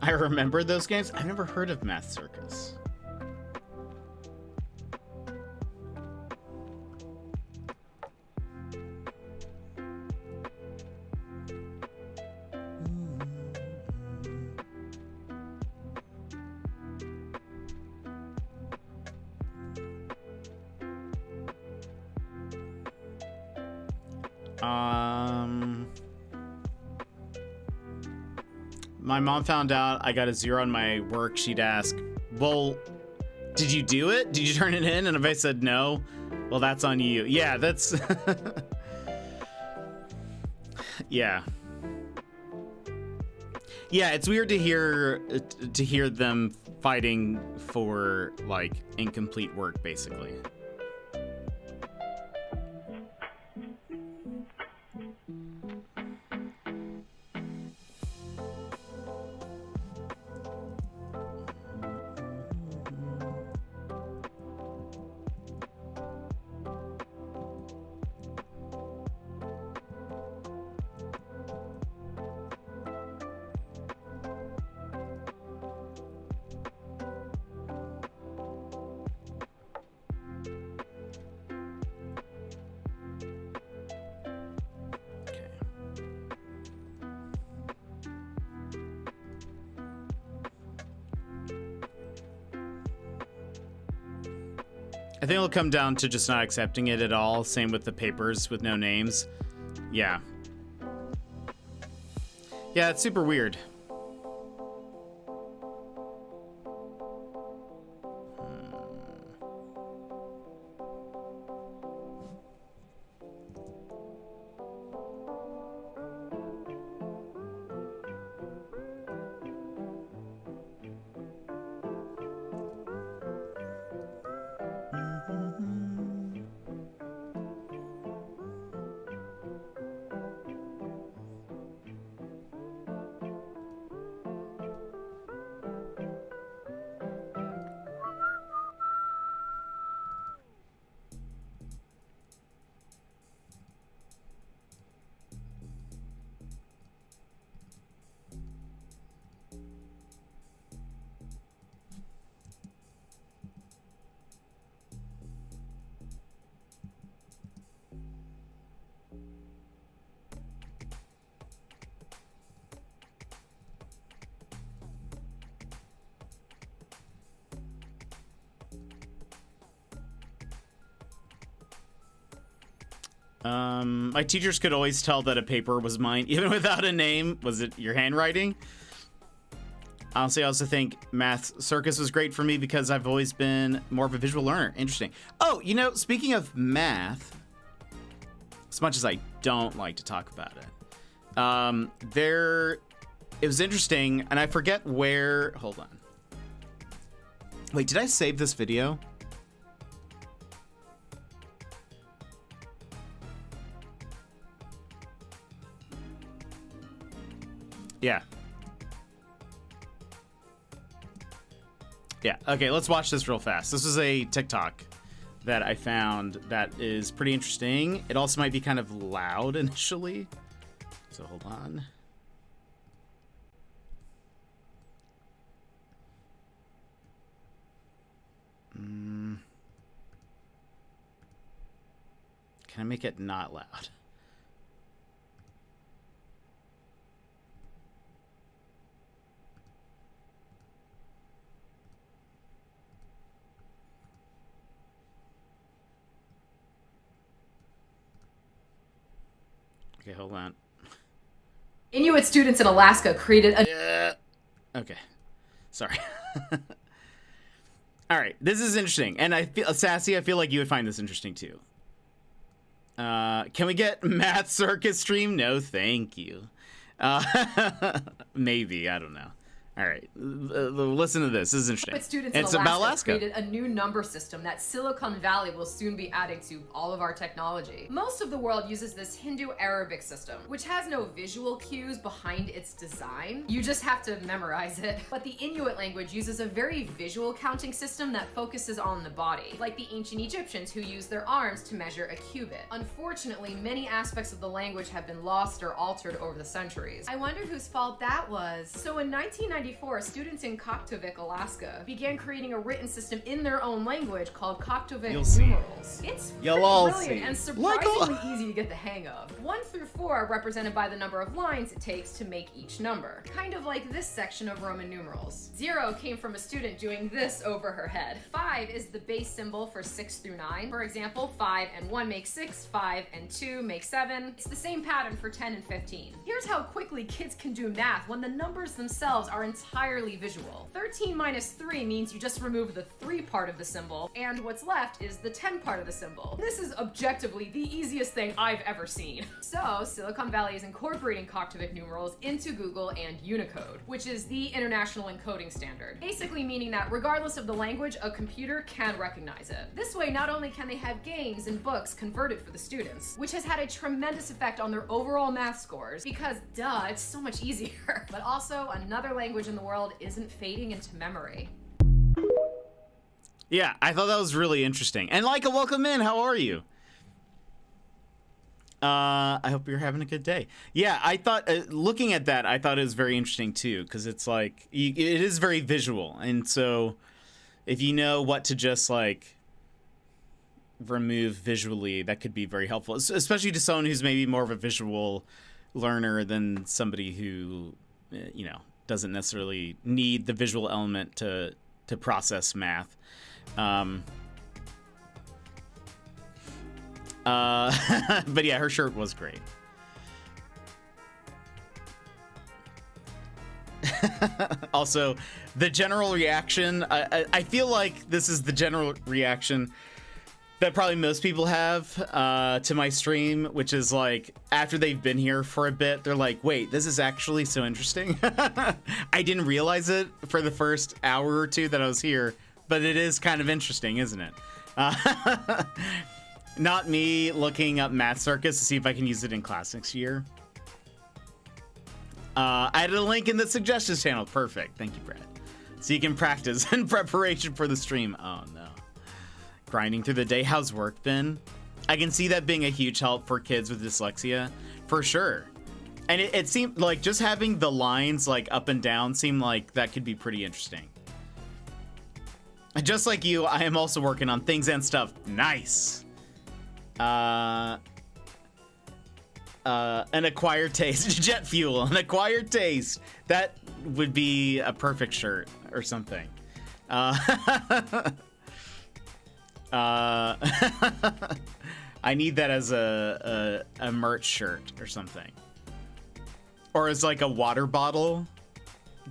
I remember those games. I've never heard of Math Circus. My mom found out I got a 0 on my work. She'd ask, well, did you do it? Did you turn it in? And if I said no, well, that's on you. Yeah, that's... yeah. Yeah, it's weird to hear them fighting for, like, incomplete work, basically. I think it'll come down to just not accepting it at all. Same with the papers with no names. Yeah. Yeah, it's super weird. My teachers could always tell that a paper was mine, even without a name. Was it your handwriting? Honestly, I also think Math Circus was great for me because I've always been more of a visual learner. Interesting. Oh, you know, speaking of math, as much as I don't like to talk about it, it was interesting, and I forget where. Hold on. Wait, did I save this video? Yeah. Yeah, okay, let's watch this real fast. This is a TikTok that I found that is pretty interesting. It also might be kind of loud initially. So hold on. Can I make it not loud? Okay, hold on. Inuit students in Alaska created a... Okay. Sorry. All right. This is interesting. And I feel, Sassy, I feel like you would find this interesting too. Can we get Math Circus stream? No, thank you. Maybe. I don't know. All right, listen to this. This is interesting. But students It's in about Alaska Alaska. created a new number system that Silicon Valley will soon be adding to all of our technology. Most of the world uses this Hindu-Arabic system, which has no visual cues behind its design. You just have to memorize it. But the Inuit language uses a very visual counting system that focuses on the body, like the ancient Egyptians who used their arms to measure a cubit. Unfortunately, many aspects of the language have been lost or altered over the centuries. I wonder whose fault that was. So in 1994, students in Koktovik, Alaska, began creating a written system in their own language called Koktovik numerals. It's pretty brilliant and surprisingly easy to get the hang of. 1 through 4 are represented by the number of lines it takes to make each number, kind of like this section of Roman numerals. 0 came from a student doing this over her head. 5 is the base symbol for 6 through 9. For example, 5 and 1 make 6, 5 and 2 make 7. It's the same pattern for 10 and 15. Here's how quickly kids can do math when the numbers themselves are entirely visual. 13 minus 3 means you just remove the 3 part of the symbol, and what's left is the 10 part of the symbol. This is objectively the easiest thing I've ever seen. So, Silicon Valley is incorporating Koktovik numerals into Google and Unicode, which is the international encoding standard. Basically meaning that regardless of the language, a computer can recognize it. This way, not only can they have games and books converted for the students, which has had a tremendous effect on their overall math scores, because duh, it's so much easier. But also, another language in the world isn't fading into memory. Yeah, I thought that was really interesting. And Leica, welcome in. How are you? I hope you're having a good day. Yeah, I thought, looking at that, I thought it was very interesting too, because it's like, it is very visual. And so if you know what to just like remove visually, that could be very helpful, especially to someone who's maybe more of a visual learner than somebody who, you know, doesn't necessarily need the visual element to process math. But yeah, her shirt was great. Also, the general reaction, I feel like this is the general reaction that probably most people have to my stream, which is like, after they've been here for a bit, they're like, wait, this is actually so interesting. I didn't realize it for the first hour or two that I was here, but it is kind of interesting, isn't it? Not me looking up Math Circus to see if I can use it in class next year. I added a link in the suggestions channel. Perfect. Thank you, Brad. So you can practice in preparation for the stream. Oh, no. Grinding through the day. How's work been? I can see that being a huge help for kids with dyslexia, for sure. And it seemed like just having the lines like up and down seemed like that could be pretty interesting. Just like you, I am also working on things and stuff. Nice. An acquired taste. Jet fuel. An acquired taste. That would be a perfect shirt or something. I need that as a merch shirt or something, or as like a water bottle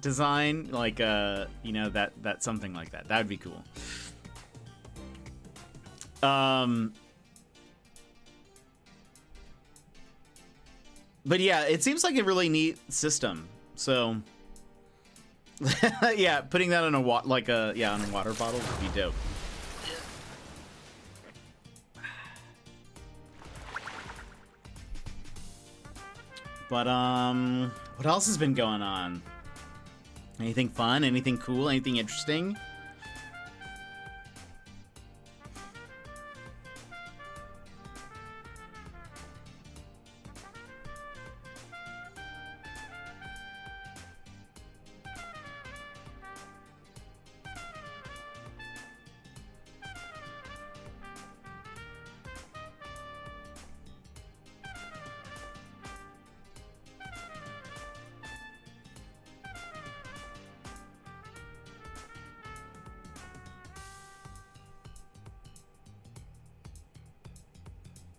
design, like you know, that something like that. That would be cool. But yeah, it seems like a really neat system. So yeah, putting that on a on a water bottle would be dope. But what else has been going on? Anything fun? Anything cool? Anything interesting?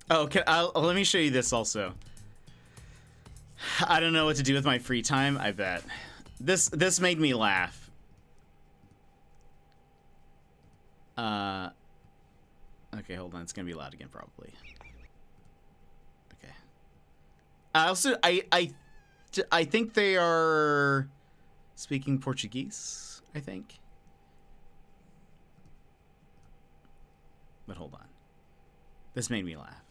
Oh, let me show you this also. I don't know what to do with my free time, I bet. This made me laugh. Okay, hold on. It's gonna be loud again, probably. Okay. I think they are speaking Portuguese, I think. But hold on. This made me laugh.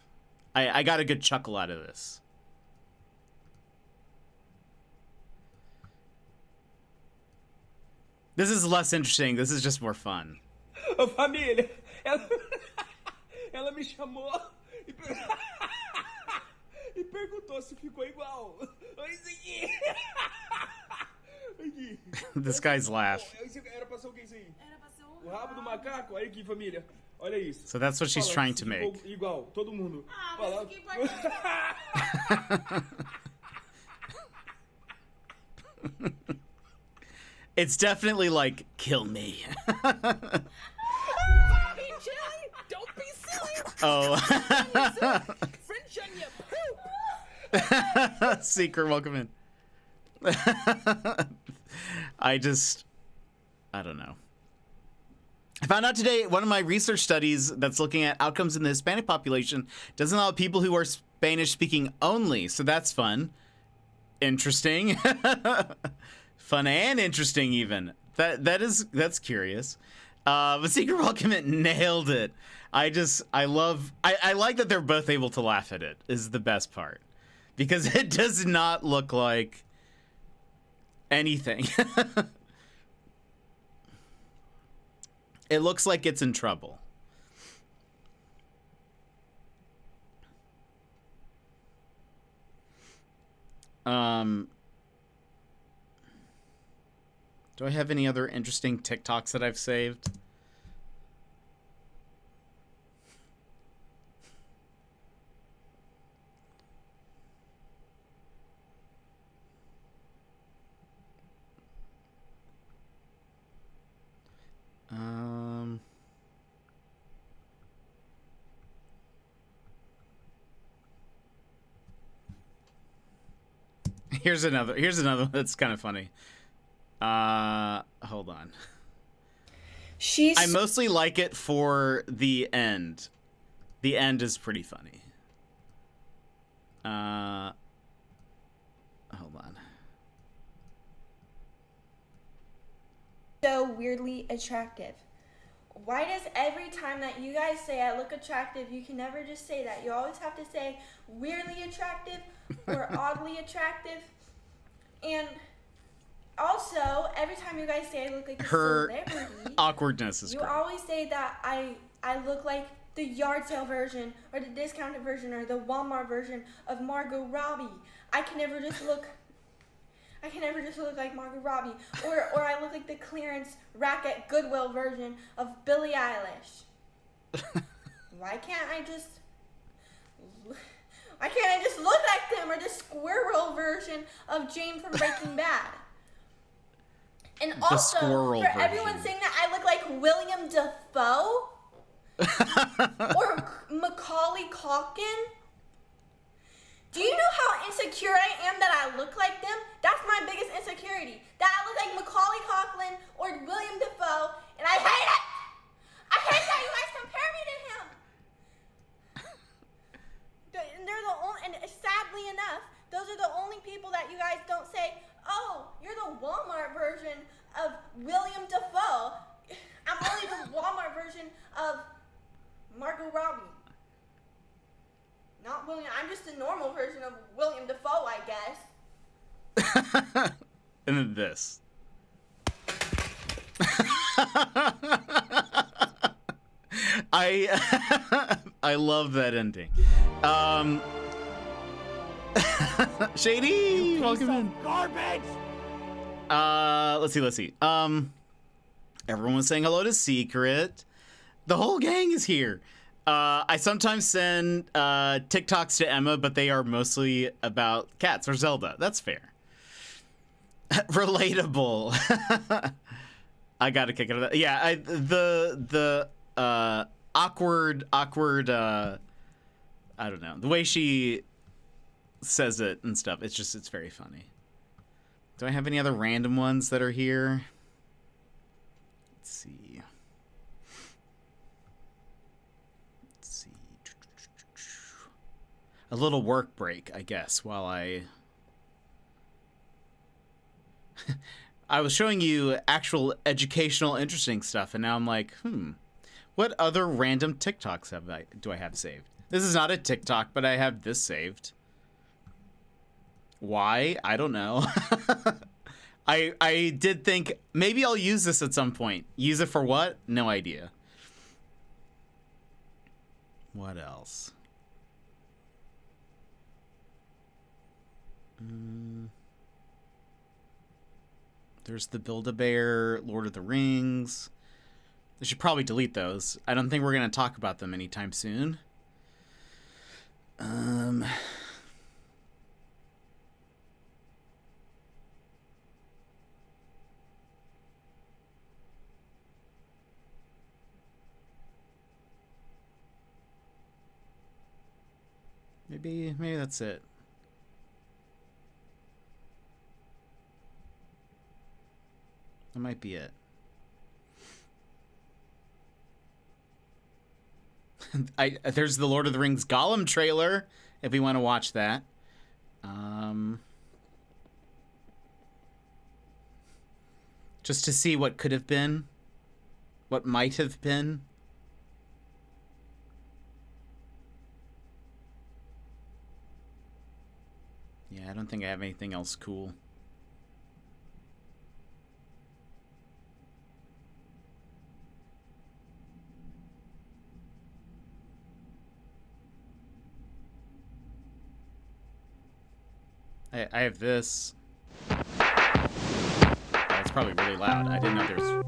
I got a good chuckle out of this. This is less interesting. This is just more fun. Ô, família, ela me chamou e perguntou se ficou igual. Olha isso aqui. Aqui. This guy's laugh. Era pra ser o que isso aí? O rabo do macaco? Olha aqui, família. Olha isso. So that's what she's trying to se make. ficou igual, todo mundo. Fala. It's definitely like, kill me. Don't be silly. Oh. French on your poop. Secret, welcome in. I don't know. I found out today one of my research studies that's looking at outcomes in the Hispanic population doesn't allow people who are Spanish speaking only. So that's fun. Interesting. Fun and interesting even. That's curious. But Secret Welcome It nailed it. I like that they're both able to laugh at it is the best part. Because it does not look like anything. It looks like it's in trouble. Do I have any other interesting TikToks that I've saved? Here's another one that's kind of funny. Hold on. I mostly like it for the end. The end is pretty funny. Hold on. So weirdly attractive. Why does every time that you guys say I look attractive, you can never just say that? You always have to say weirdly attractive or oddly attractive. And also, every time you guys say I look like a celebrity, awkwardness is you great. always say that I look like the yard sale version or the discounted version or the Walmart version of Margot Robbie. I can never just look like Margot Robbie, or I look like the clearance rack at Goodwill version of Billie Eilish. Why can't I just look like them, or the squirrel version of Jane from Breaking Bad? And The also, squirrel for everyone version. saying that I look like William Dafoe or Macaulay Culkin. Do you know how insecure I am that I look like them? That's my biggest insecurity. That I look like Macaulay Culkin or William Dafoe, and I hate it! I hate that you guys compare me to him! And they're the only, and sadly enough, those are the only people that you guys don't say, oh, you're the Walmart version of William Dafoe. I'm only the Walmart version of Margot Robbie. Not William. I'm just a normal version of William Dafoe, I guess. And then this. I love that ending. Shady, welcome in. Garbage. Let's see. Everyone was saying hello to Secret. The whole gang is here. I sometimes send TikToks to Emma, but they are mostly about cats or Zelda. That's fair. Relatable. I got a kick out of that. Yeah, the awkward. I don't know, the way she says it and stuff. It's very funny. Do I have any other random ones that are here? Let's see. A little work break, I guess, while I was showing you actual educational, interesting stuff, and now I'm like, what other random TikToks do I have saved? This is not a TikTok, but I have this saved. Why? I don't know. I did think maybe I'll use this at some point. Use it for what? No idea. What else? There's the Build-A-Bear, Lord of the Rings. I should probably delete those. I don't think we're going to talk about them anytime soon. Maybe that's it. That might be it. There's the Lord of the Rings Gollum trailer, if we want to watch that. Just to see what could have been, what might have been. Yeah, I don't think I have anything else cool. I have this. Oh, it's probably really loud. I didn't know there's...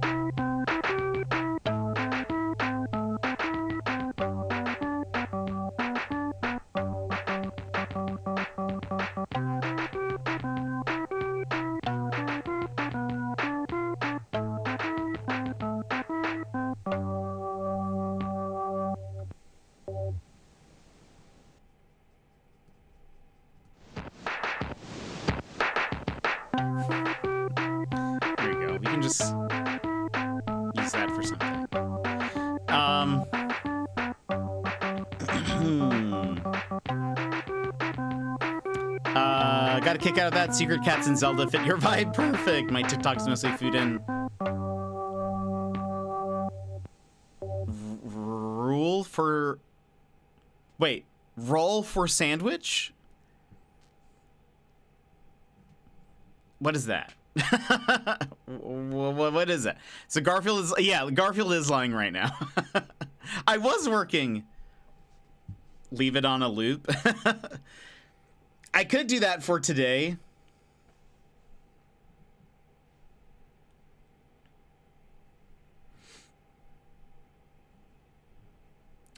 Got a kick out of that. Secret Cats and Zelda fit your vibe perfect. My TikTok's mostly food and roll for sandwich? What is that? What is that? So Garfield is lying right now. I was working. Leave it on a loop. I could do that for today.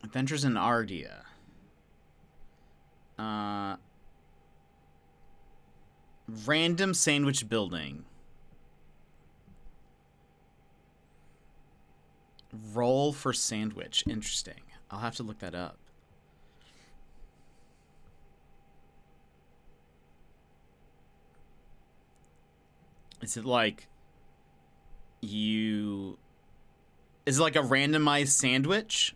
Adventures in Ardia. Random sandwich building. Roll for sandwich. Interesting. I'll have to look that up. Is it like is it like a randomized sandwich?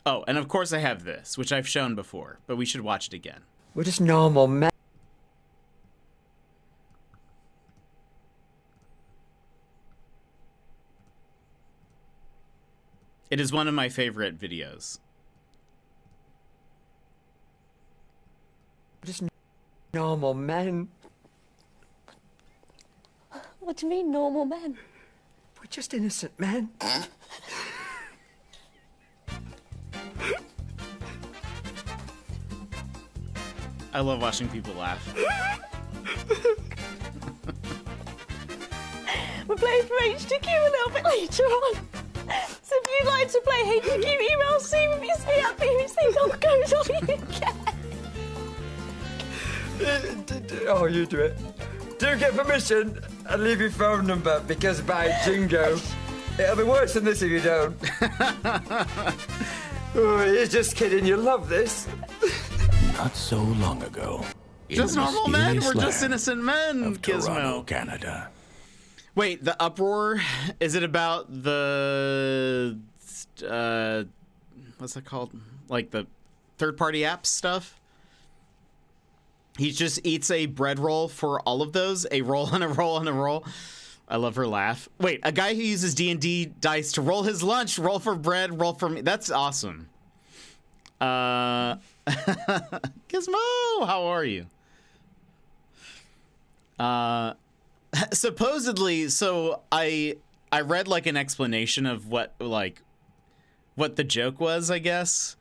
Oh, and of course I have this, which I've shown before, but we should watch it again. We're just normal men. It is one of my favorite videos. We're just normal men. What do you mean, normal men? We're just innocent men. I love watching people laugh. We're playing for HTQ a little bit later on. So if you'd like to play HTQ, email steve@bbc.co.uk. Oh, you do it. Do get permission. and leave your phone number because by jingo, it'll be worse than this if you don't. Oh, you're just kidding. You love this. Not so long ago. in Just the normal men. mysterious We're just land innocent men, of Toronto, Gizmo. Canada. Wait, the uproar? Is it about the what's that called? Like the third-party apps stuff? He just eats a bread roll for all of those. A roll and a roll and a roll. I love her laugh. Wait, a guy who uses D&D dice to roll his lunch, roll for bread, roll for me. That's awesome. Gizmo, how are you? Supposedly, so I read like an explanation of what the joke was, I guess,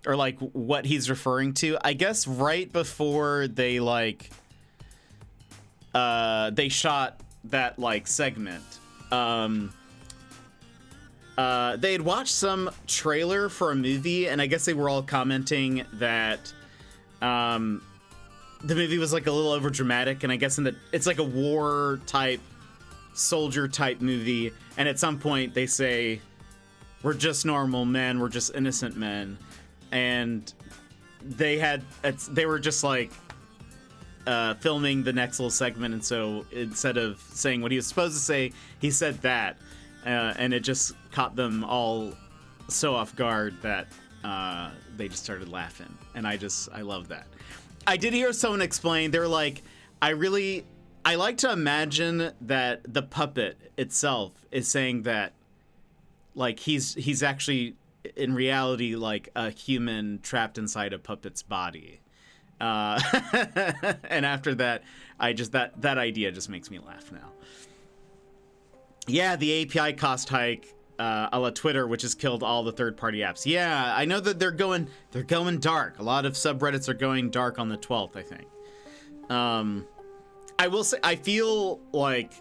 or like what he's referring to. I guess right before they they shot that like segment, they had watched some trailer for a movie, and I guess they were all commenting that the movie was like a little over dramatic, and I guess it's like a war type, soldier type movie, and at some point they say, we're just normal men, we're just innocent men, and they were just like filming the next little segment, and so instead of saying what he was supposed to say, he said that, and it just caught them all so off guard that they just started laughing, and I love that. I did hear someone explain, they're like, I like to imagine that the puppet itself is saying that like he's actually in reality like a human trapped inside a puppet's body. And after that, that idea just makes me laugh now. Yeah, the API cost hike a la Twitter, which has killed all the third-party apps. Yeah, I know that they're going dark. A lot of subreddits are going dark on the 12th, I think. I will say I feel like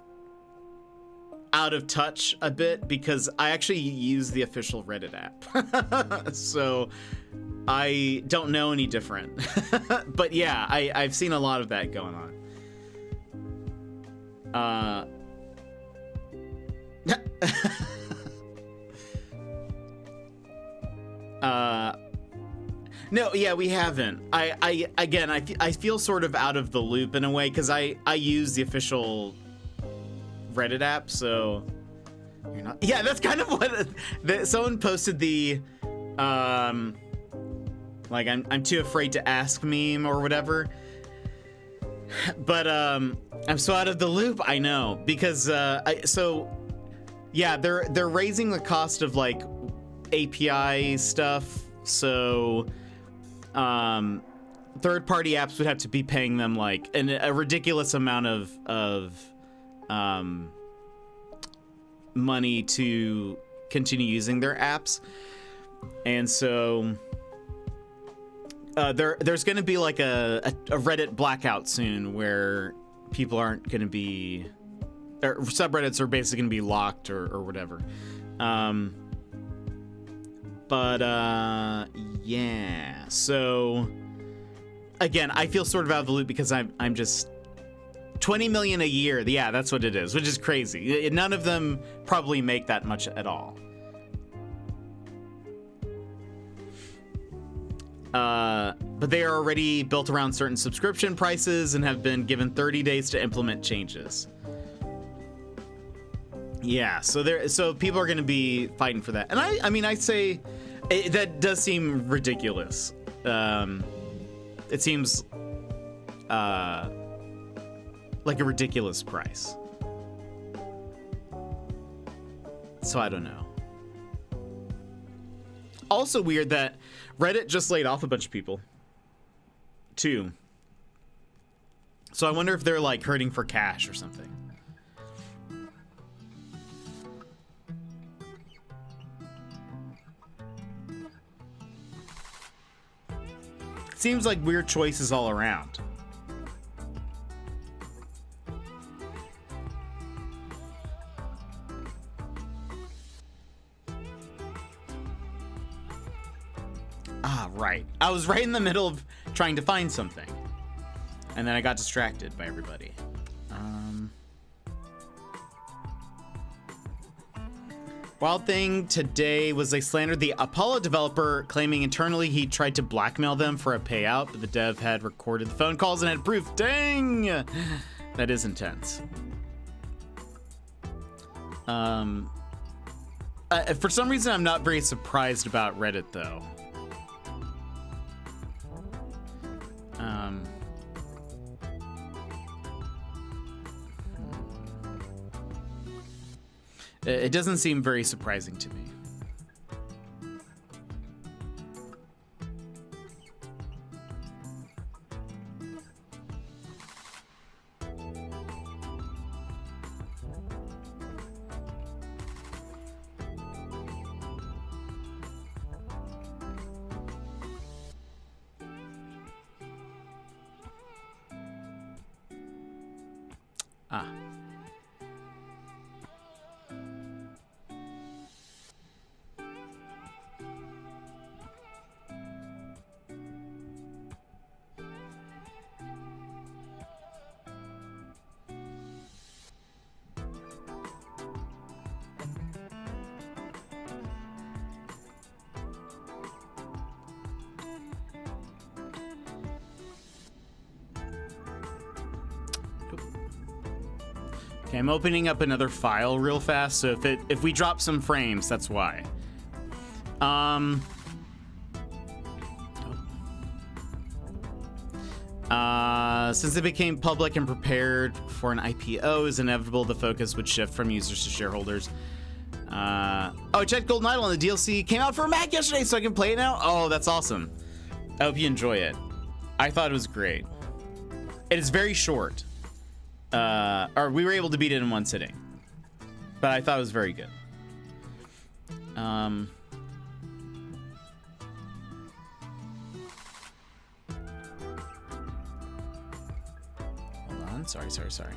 out of touch a bit because I actually use the official Reddit app. So I don't know any different. But yeah, I've seen a lot of that going on. No, yeah, we haven't. I feel sort of out of the loop in a way because I use the official Reddit app, so you're not. Yeah, that's kind of what someone posted the like I'm too afraid to ask meme or whatever. But I'm so out of the loop. I know because yeah, they're raising the cost of like API stuff, so third-party apps would have to be paying them like a ridiculous amount of money to continue using their apps, and so there's going to be like a Reddit blackout soon where people aren't going to be, or subreddits are basically going to be locked or whatever. Yeah, so again, I feel sort of out of the loop because I'm just 20 million a year. Yeah, that's what it is, which is crazy. None of them probably make that much at all. But they are already built around certain subscription prices and have been given 30 days to implement changes. Yeah, so people are going to be fighting for that. And I mean, I say that does seem ridiculous. It seems like a ridiculous price. So I don't know. Also weird that Reddit just laid off a bunch of people too. So I wonder if they're like hurting for cash or something. Seems like weird choices all around. Ah, right. I was right in the middle of trying to find something. And then I got distracted by everybody. Wild thing today was they slandered the Apollo developer, claiming internally he tried to blackmail them for a payout, but the dev had recorded the phone calls and had proof. Dang! That is intense. For some reason, I'm not very surprised about Reddit, though. It doesn't seem very surprising to me. Ah. Okay, I'm opening up another file real fast, so if we drop some frames, that's why. Since it became public and prepared for an IPO is inevitable, the focus would shift from users to shareholders. Oh, check Golden Idol and the DLC came out for Mac yesterday, so I can play it now. Oh, that's awesome. I hope you enjoy it. I thought it was great. It is very short. Or we were able to beat it in one sitting, but I thought it was very good. Hold on, sorry. Okay.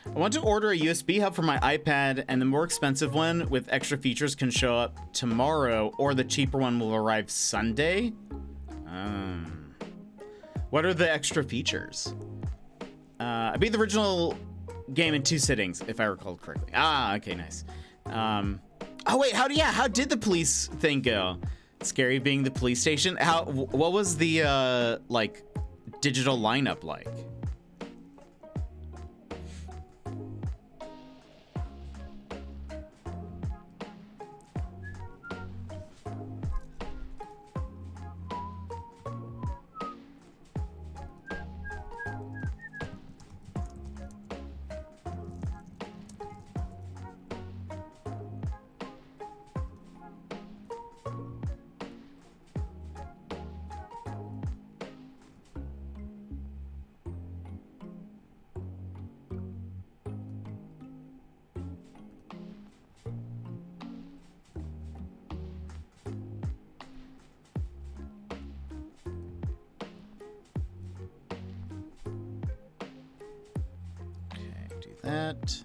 I want to order a USB hub for my iPad, and the more expensive one with extra features can show up tomorrow, or the cheaper one will arrive Sunday. What are the extra features? I beat the original game in 2 sittings, if I recall correctly. Ah, okay, nice. Oh wait, how did the police thing go? Scary being the police station. What was the like digital lineup like? That.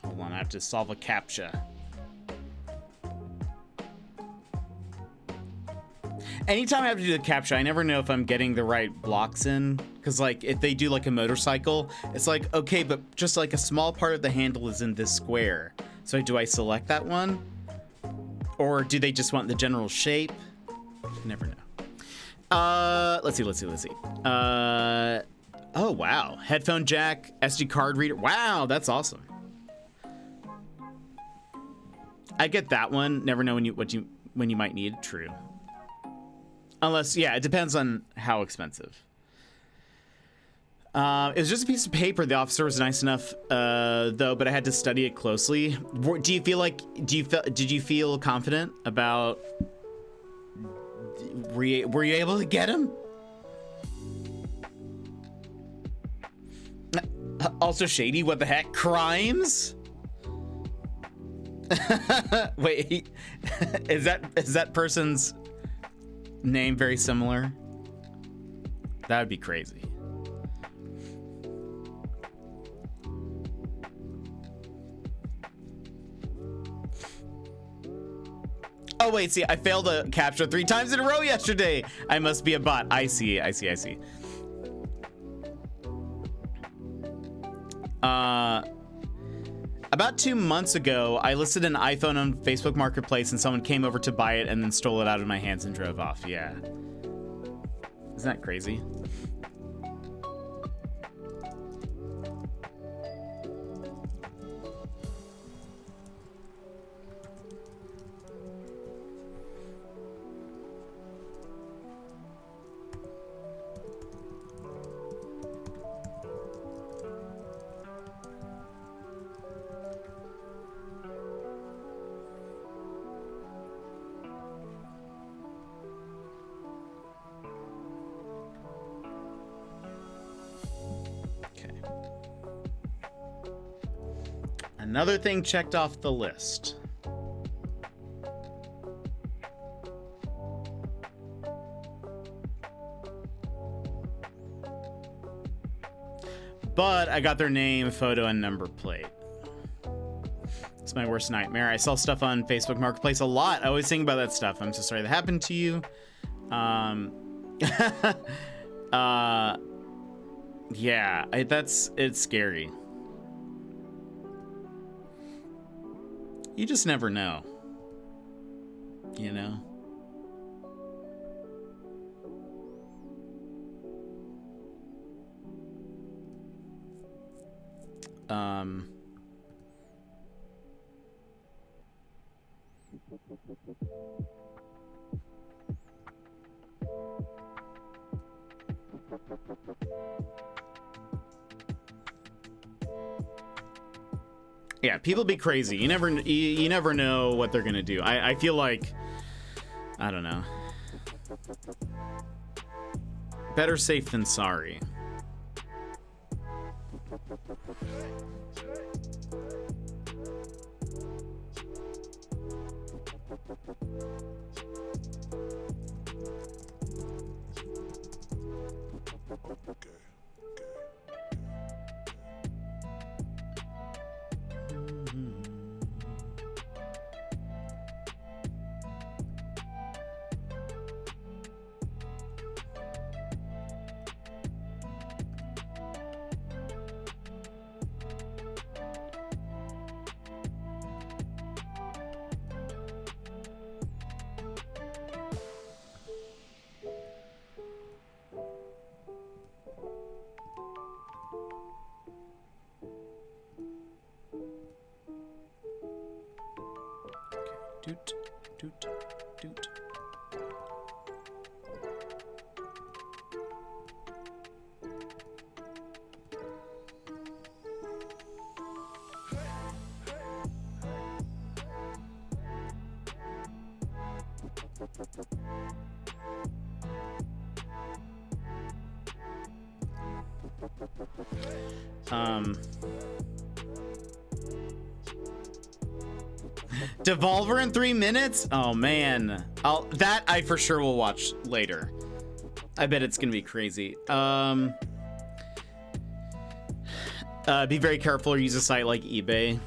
Hold on, I have to solve a CAPTCHA. Anytime I have to do the CAPTCHA, I never know if I'm getting the right blocks in. Because, like, if they do, like, a motorcycle, it's like, okay, but just, like, a small part of the handle is in this square. So do I select that one? Or do they just want the general shape? You never know. Let's see. Oh wow, headphone jack, SD card reader. Wow, that's awesome. I get that one. Never know when you might need. True. Unless, yeah, it depends on how expensive. It was just a piece of paper. The officer was nice enough, though, but I had to study it closely. Did you feel confident about? Were you able to get him? Also shady. What the heck? Crimes? Wait, is that person's name very similar? That would be crazy. Oh wait, see, I failed a captcha 3 times in a row yesterday. I must be a bot. I see. About 2 months ago, I listed an iPhone on Facebook Marketplace and someone came over to buy it and then stole it out of my hands and drove off. Yeah. Isn't that crazy? Another thing checked off the list. But I got their name, photo, and number plate. It's my worst nightmare. I sell stuff on Facebook Marketplace a lot. I always think about that stuff. I'm so sorry that happened to you. Yeah, it's scary. You just never know, you know? Yeah, people be crazy. You never know what they're gonna do. I feel like, I don't know. Better safe than sorry. Doot, doot, doot. Devolver in 3 minutes? Oh man. That I for sure will watch later. I bet it's gonna be crazy. Be very careful or use a site like eBay.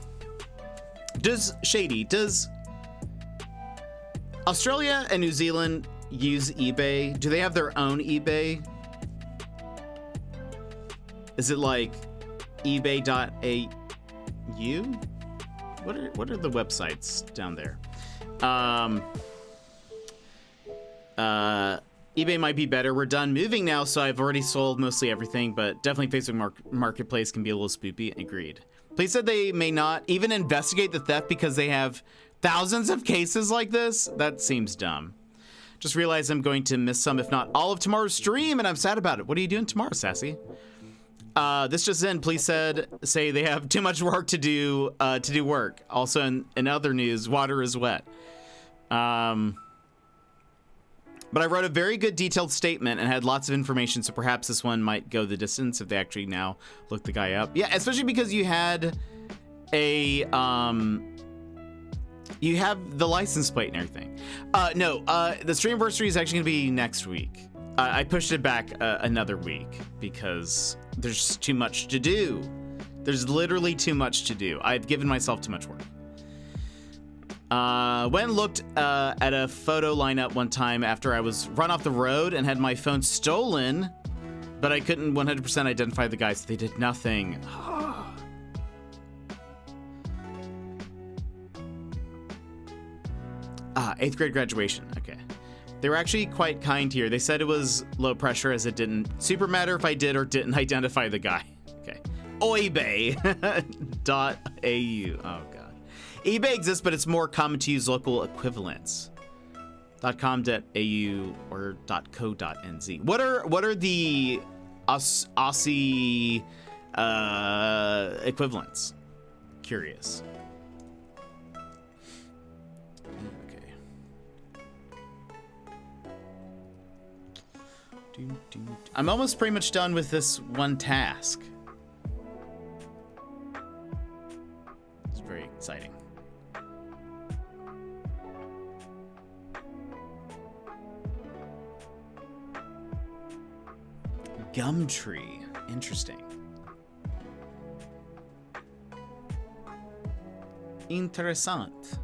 Does Australia and New Zealand use eBay? Do they have their own eBay? Is it like ebay.au? What are the websites down there? eBay might be better. We're done moving now, so I've already sold mostly everything, but definitely Facebook Marketplace can be a little spoopy. Agreed. Police said they may not even investigate the theft because they have thousands of cases like this. That seems dumb. Just realized I'm going to miss some, if not all, of tomorrow's stream, and I'm sad about it. What are you doing tomorrow, Sassy? This just in. Police say they have too much work to do work. Also, in other news, water is wet. But I wrote a very good detailed statement and had lots of information, so perhaps this one might go the distance if they actually now look the guy up. Yeah, especially because you had a, you have the license plate and everything. No, the streamiversary is actually gonna be next week. I pushed it back another week because there's too much to do. There's literally too much to do. I've given myself too much work. Went and looked at a photo lineup one time after I was run off the road and had my phone stolen, but I couldn't 100% identify the guys. They did nothing. 8th grade graduation. Okay. They were actually quite kind here. They said it was low pressure as it didn't super matter if I did or didn't identify the guy. Okay. Oibay.au. Oh, God. eBay exists, but it's more common to use local equivalents. .com.au or .co.nz. What are the Aussie equivalents? Curious. Okay. I'm almost pretty much done with this one task. It's very exciting. Gumtree. Interesting. Interessant.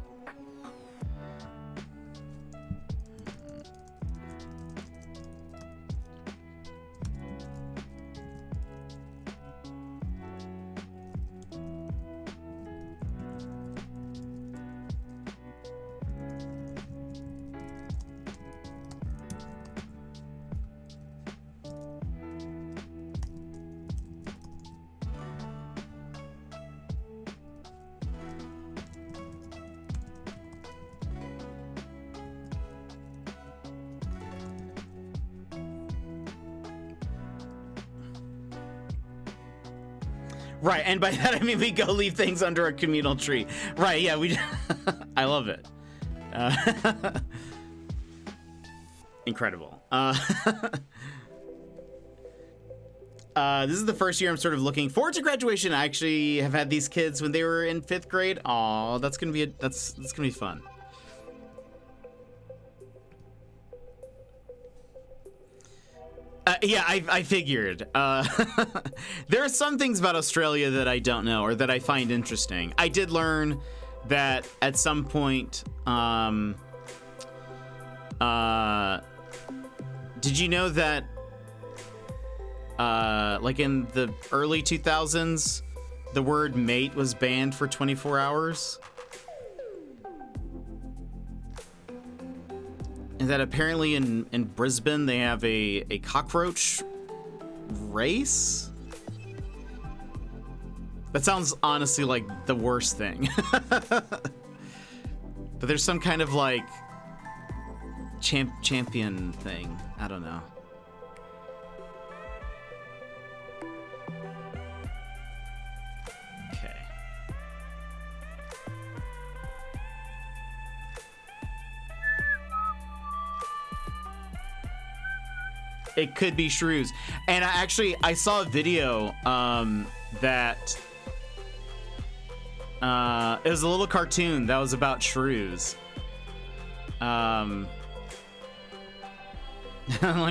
Right, and by that I mean we go leave things under a communal tree. Right, yeah, we. I love it. Incredible. This is the first year I'm sort of looking forward to graduation. I actually have had these kids when they were in 5th grade. Aw, that's gonna be that's gonna be fun. Yeah, I figured. There are some things about Australia that I don't know or that I find interesting. I did learn that at some point, did you know that, like in the early 2000s, the word mate was banned for 24 hours? And that apparently in Brisbane they have a cockroach race? That sounds honestly like the worst thing. But there's some kind of like champion thing. I don't know. Okay. It could be shrews. And I saw a video that it was a little cartoon that was about shrews. Let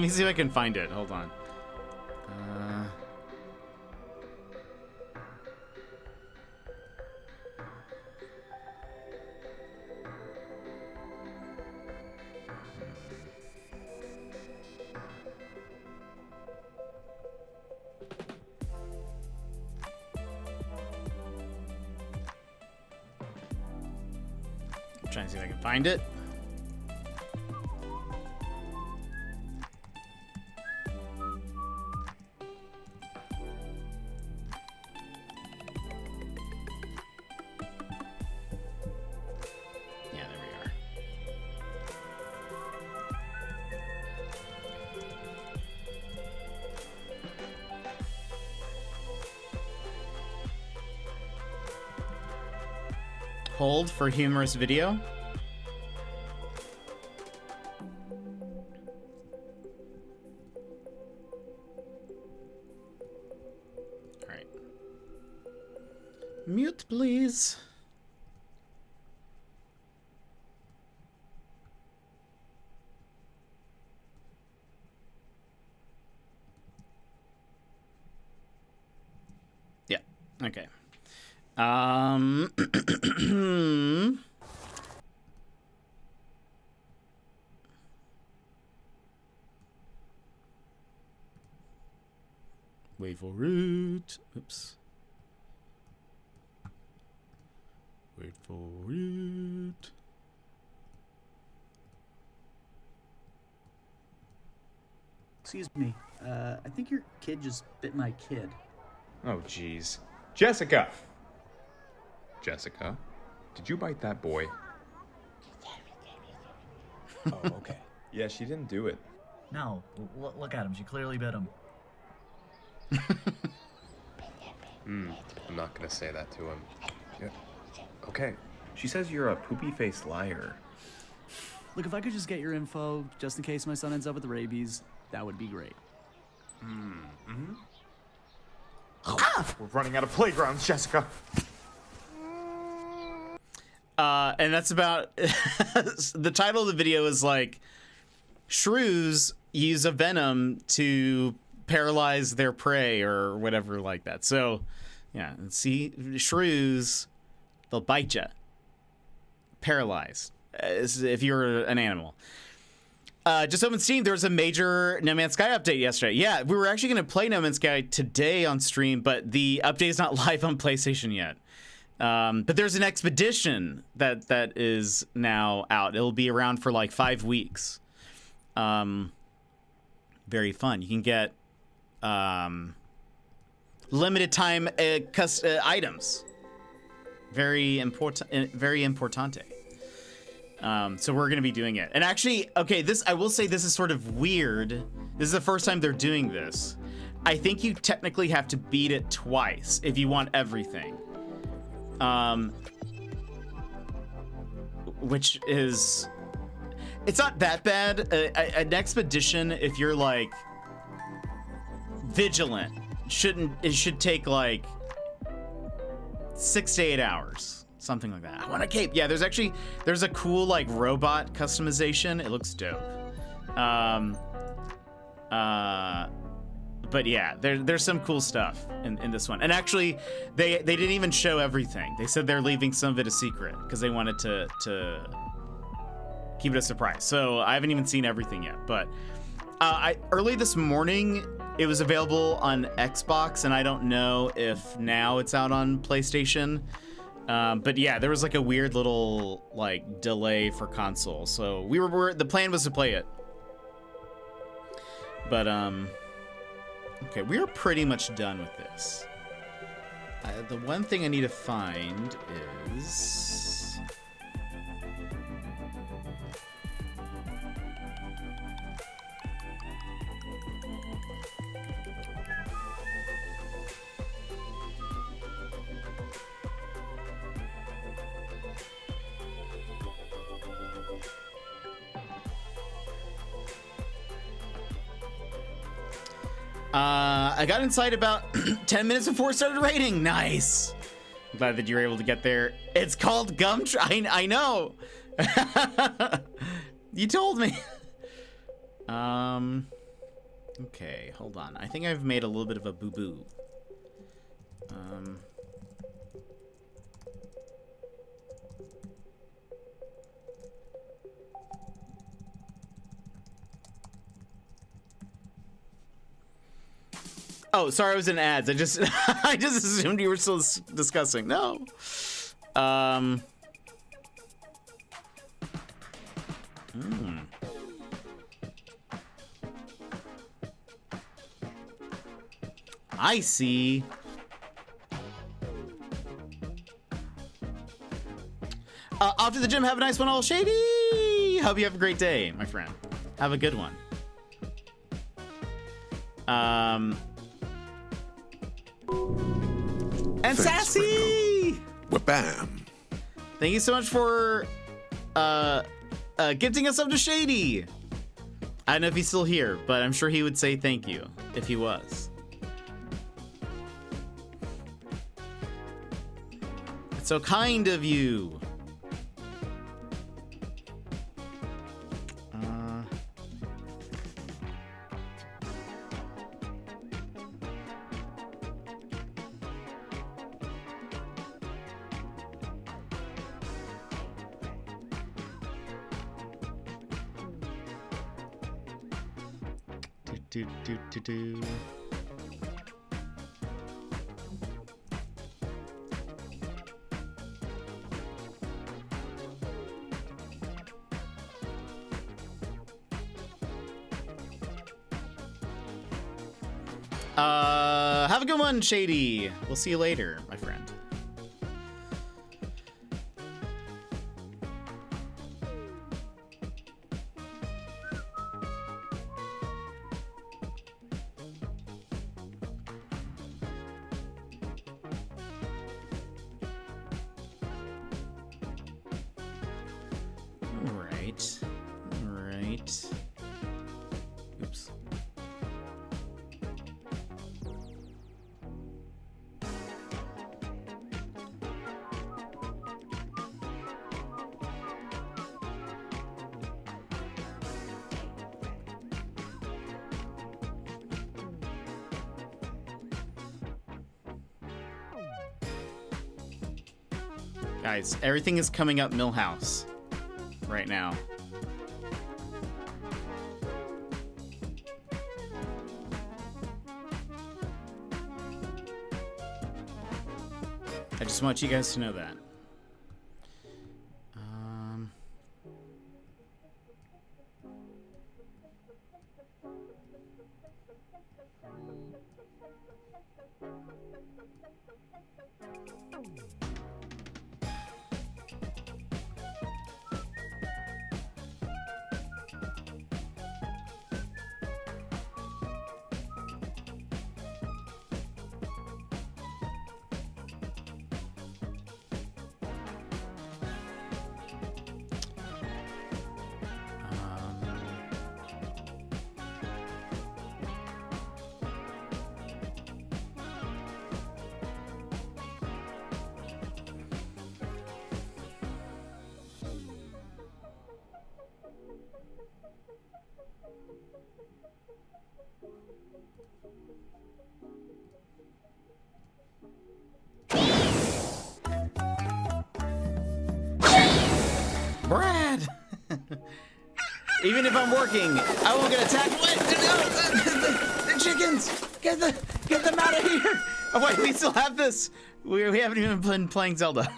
me see if I can find it. Hold on. Trying to see if I can find it. Hold for humorous video. All right. Mute, please. Yeah. Okay. Wait for it. Oops. Wait for it. Excuse me. I think your kid just bit my kid. Oh, jeez. Jessica! Jessica, did you bite that boy? Oh, okay. Yeah, she didn't do it. No, look at him. She clearly bit him. I'm not gonna say that to him. Yeah. Okay. She says you're a poopy-faced liar. Look, if I could just get your info, just in case my son ends up with rabies, that would be great. Mm-hmm. We're running out of playgrounds, Jessica. And that's about the title of the video is like shrews use a venom to paralyze their prey or whatever like that. So yeah, and see, shrews, they'll bite you, paralyzed, as if you're an animal. Just opened Steam. There was a major No Man's Sky update yesterday. Yeah, we were actually going to play No Man's Sky today on stream, but the update is not live on PlayStation yet. But there's an expedition that is now out. It'll be around for like 5 weeks. Very fun. You can get limited time items. Very important. Very importante. So we're going to be doing it. And actually, okay, I will say this is sort of weird. This is the first time they're doing this. I think you technically have to beat it twice if you want everything. Which is, it's not that bad. An expedition, if you're like vigilant, it should take like 6 to 8 hours. Something like that. I want a cape. Yeah, there's a cool like robot customization. It looks dope. But yeah, there's some cool stuff in this one. And actually, they didn't even show everything. They said they're leaving some of it a secret because they wanted to keep it a surprise. So I haven't even seen everything yet. But early this morning, it was available on Xbox, and I don't know if now it's out on PlayStation. But yeah, there was like a weird little like delay for console. So the plan was to play it. But okay, we are pretty much done with this. The one thing I need to find is I got inside about 10 minutes before it started raining. Nice. I'm glad that you were able to get there. It's called I know. You told me. Okay, hold on. I think I've made a little bit of a boo-boo. Oh, sorry, I was in ads. I just assumed you were still discussing. No. I see. Off to the gym. Have a nice one, all shady. Hope you have a great day, my friend. Have a good one. And Thanks, Sassy! Wha-bam. Thank you so much for gifting us up to Shady. I don't know if he's still here, but I'm sure he would say thank you if he was. It's so kind of you. Do. Have a good one, Shady. We'll see you later, my friend. Oops. Guys, everything is coming up Millhouse right now. I just want you guys to know that. Brad! Even if I'm working, I won't get attacked. What? No, the chickens! Get them out of here! Oh wait, we still have this. We haven't even been playing Zelda.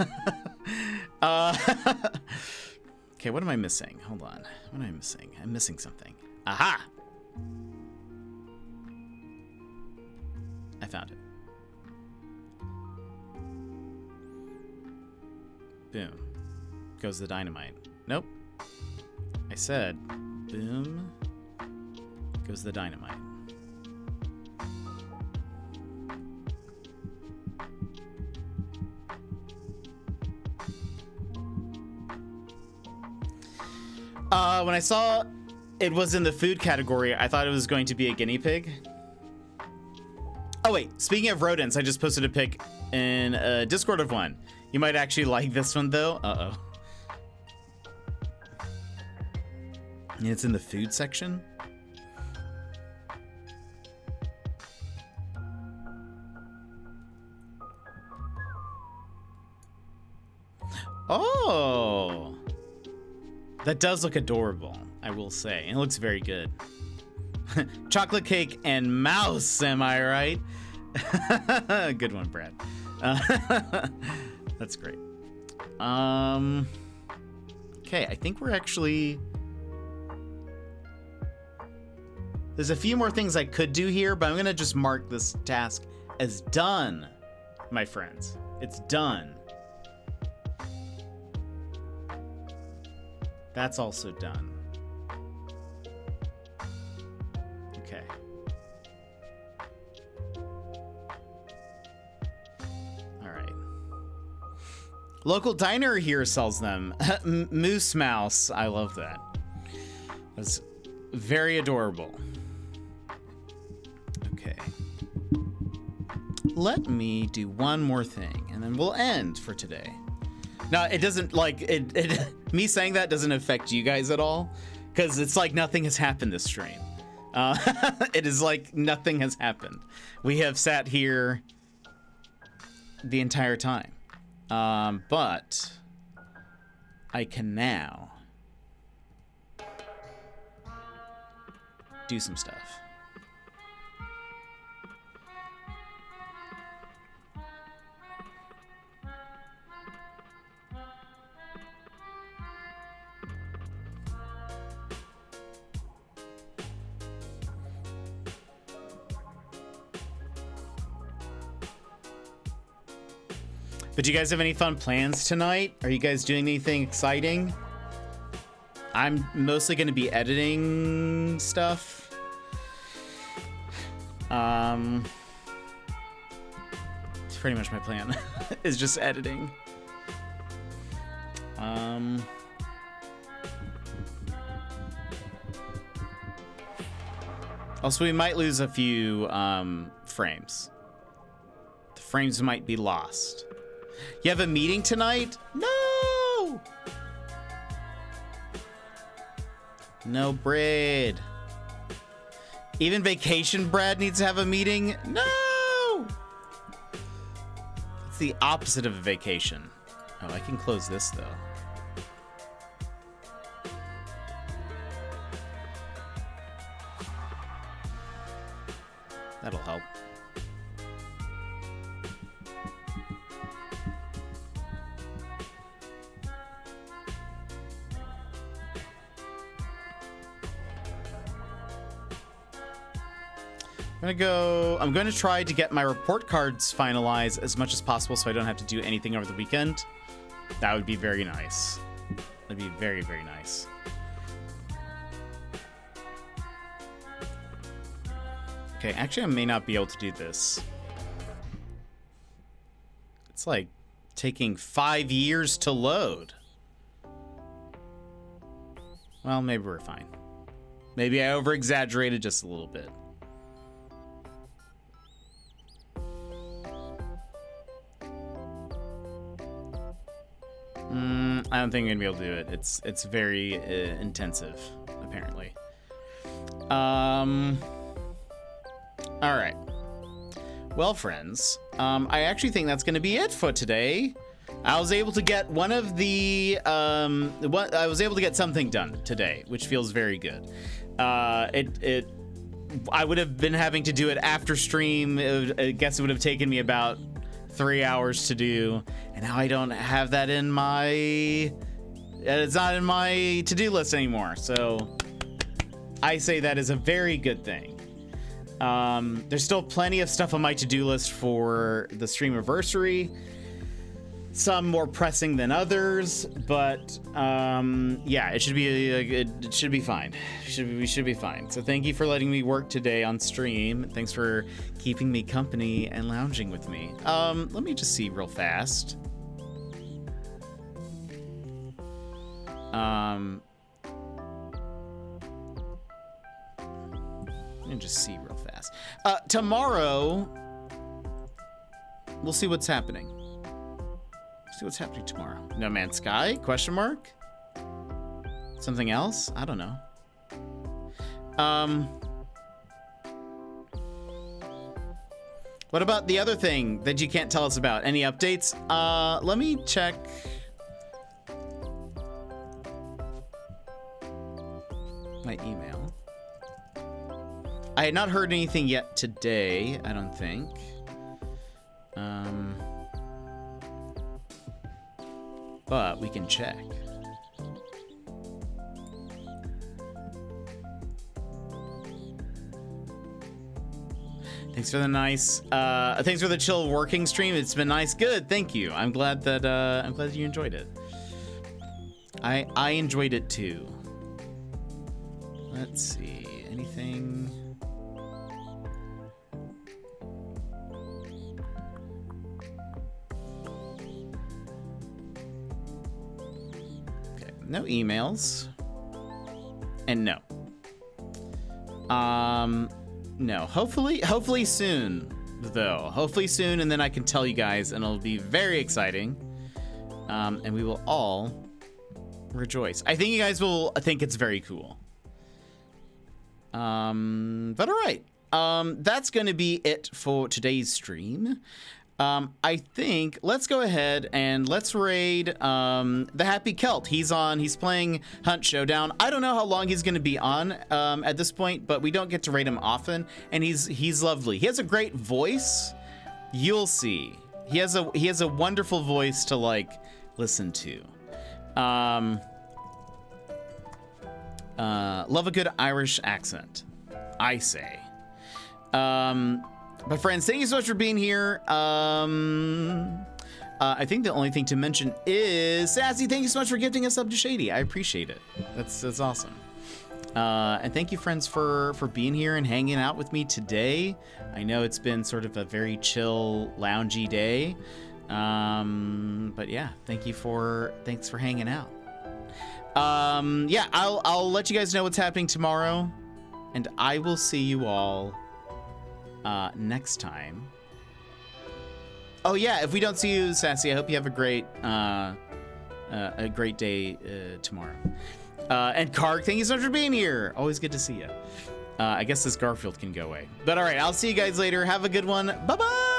Okay, what am I missing? Hold on. What am I missing? I'm missing something. Aha! I found it. Boom. Goes the dynamite. Nope. I said, boom. Goes the dynamite. When I saw it was in the food category, I thought it was going to be a guinea pig. Oh wait, speaking of rodents, I just posted a pic in a Discord of one. You might actually like this one though. Uh-oh. It's in the food section. Oh, that does look adorable, I will say. It looks very good. Chocolate cake and mouse, am I right? Good one, Brad. That's great. Okay, I think we're actually... There's a few more things I could do here, but I'm gonna just mark this task as done, my friends. It's done. That's also done. Okay. All right. Local diner here sells them. Moose Mouse. I love that. That's very adorable. Okay. Let me do one more thing, and then we'll end for today. Now, it doesn't, like, me saying that doesn't affect you guys at all, because it's like nothing has happened this stream. It is like nothing has happened. We have sat here the entire time. But I can now do some stuff. But do you guys have any fun plans tonight? Are you guys doing anything exciting? I'm mostly going to be editing stuff. It's pretty much my plan. Is just editing. Also, we might lose a few frames. The frames might be lost. You have a meeting tonight? No! No bread. Even vacation Brad needs to have a meeting? No! It's the opposite of a vacation. Oh, I can close this though. That'll help. I'm going to try to get my report cards finalized as much as possible so I don't have to do anything over the weekend. That would be very nice. That'd be very, very nice. Okay, actually I may not be able to do this. It's like taking 5 years to load. Well, maybe we're fine. Maybe I over-exaggerated just a little bit. I don't think I'm gonna be able to do it. It's very intensive, apparently. All right. Well, friends, I actually think that's gonna be it for today. I was able to get one of the I was able to get something done today, which feels very good. I would have been having to do it after stream. I guess it would have taken me about 3 hours to do, and now I don't have that in my it's not in my to-do list anymore, so I say that is a very good thing. There's still plenty of stuff on my to-do list for the streamiversary, some more pressing than others, but yeah, it should be fine. We should be fine. So thank you for letting me work today on stream. Thanks for keeping me company and lounging with me. Let me just see real fast. Let me just see real fast. Tomorrow, we'll see what's happening. See what's happening tomorrow. No Man's Sky? Question mark? Something else? I don't know. What about the other thing that you can't tell us about? Any updates? Let me check. My email. I had not heard anything yet today, I don't think. But we can check. Thanks for the nice, thanks for the chill working stream. It's been nice. Good, thank you. I'm glad that you enjoyed it. I enjoyed it too. Let's see, anything? No emails. And no. No. Hopefully soon, though. Hopefully soon, and then I can tell you guys, and it'll be very exciting. And we will all rejoice. I think you guys will think it's very cool. But all right. That's going to be it for today's stream. I think let's go ahead and let's raid the Happy Celt. He's playing Hunt Showdown. I don't know how long he's going to be on at this point, but we don't get to raid him often, and he's lovely. He has a great voice. You'll see. He has a wonderful voice to like listen to. Love a good Irish accent, I say. But friends, thank you so much for being here. I think the only thing to mention is Sassy. Thank you so much for gifting us up to Shady. I appreciate it. That's awesome. And thank you, friends, for being here and hanging out with me today. I know it's been sort of a very chill, loungy day. But yeah, thanks for hanging out. Yeah, I'll let you guys know what's happening tomorrow, and I will see you all next time. Oh yeah, if we don't see you, Sassy, I hope you have a great day tomorrow. And Karg, thank you so much for being here. Always good to see you. I guess this Garfield can go away. But all right, I'll see you guys later. Have a good one. Bye-bye.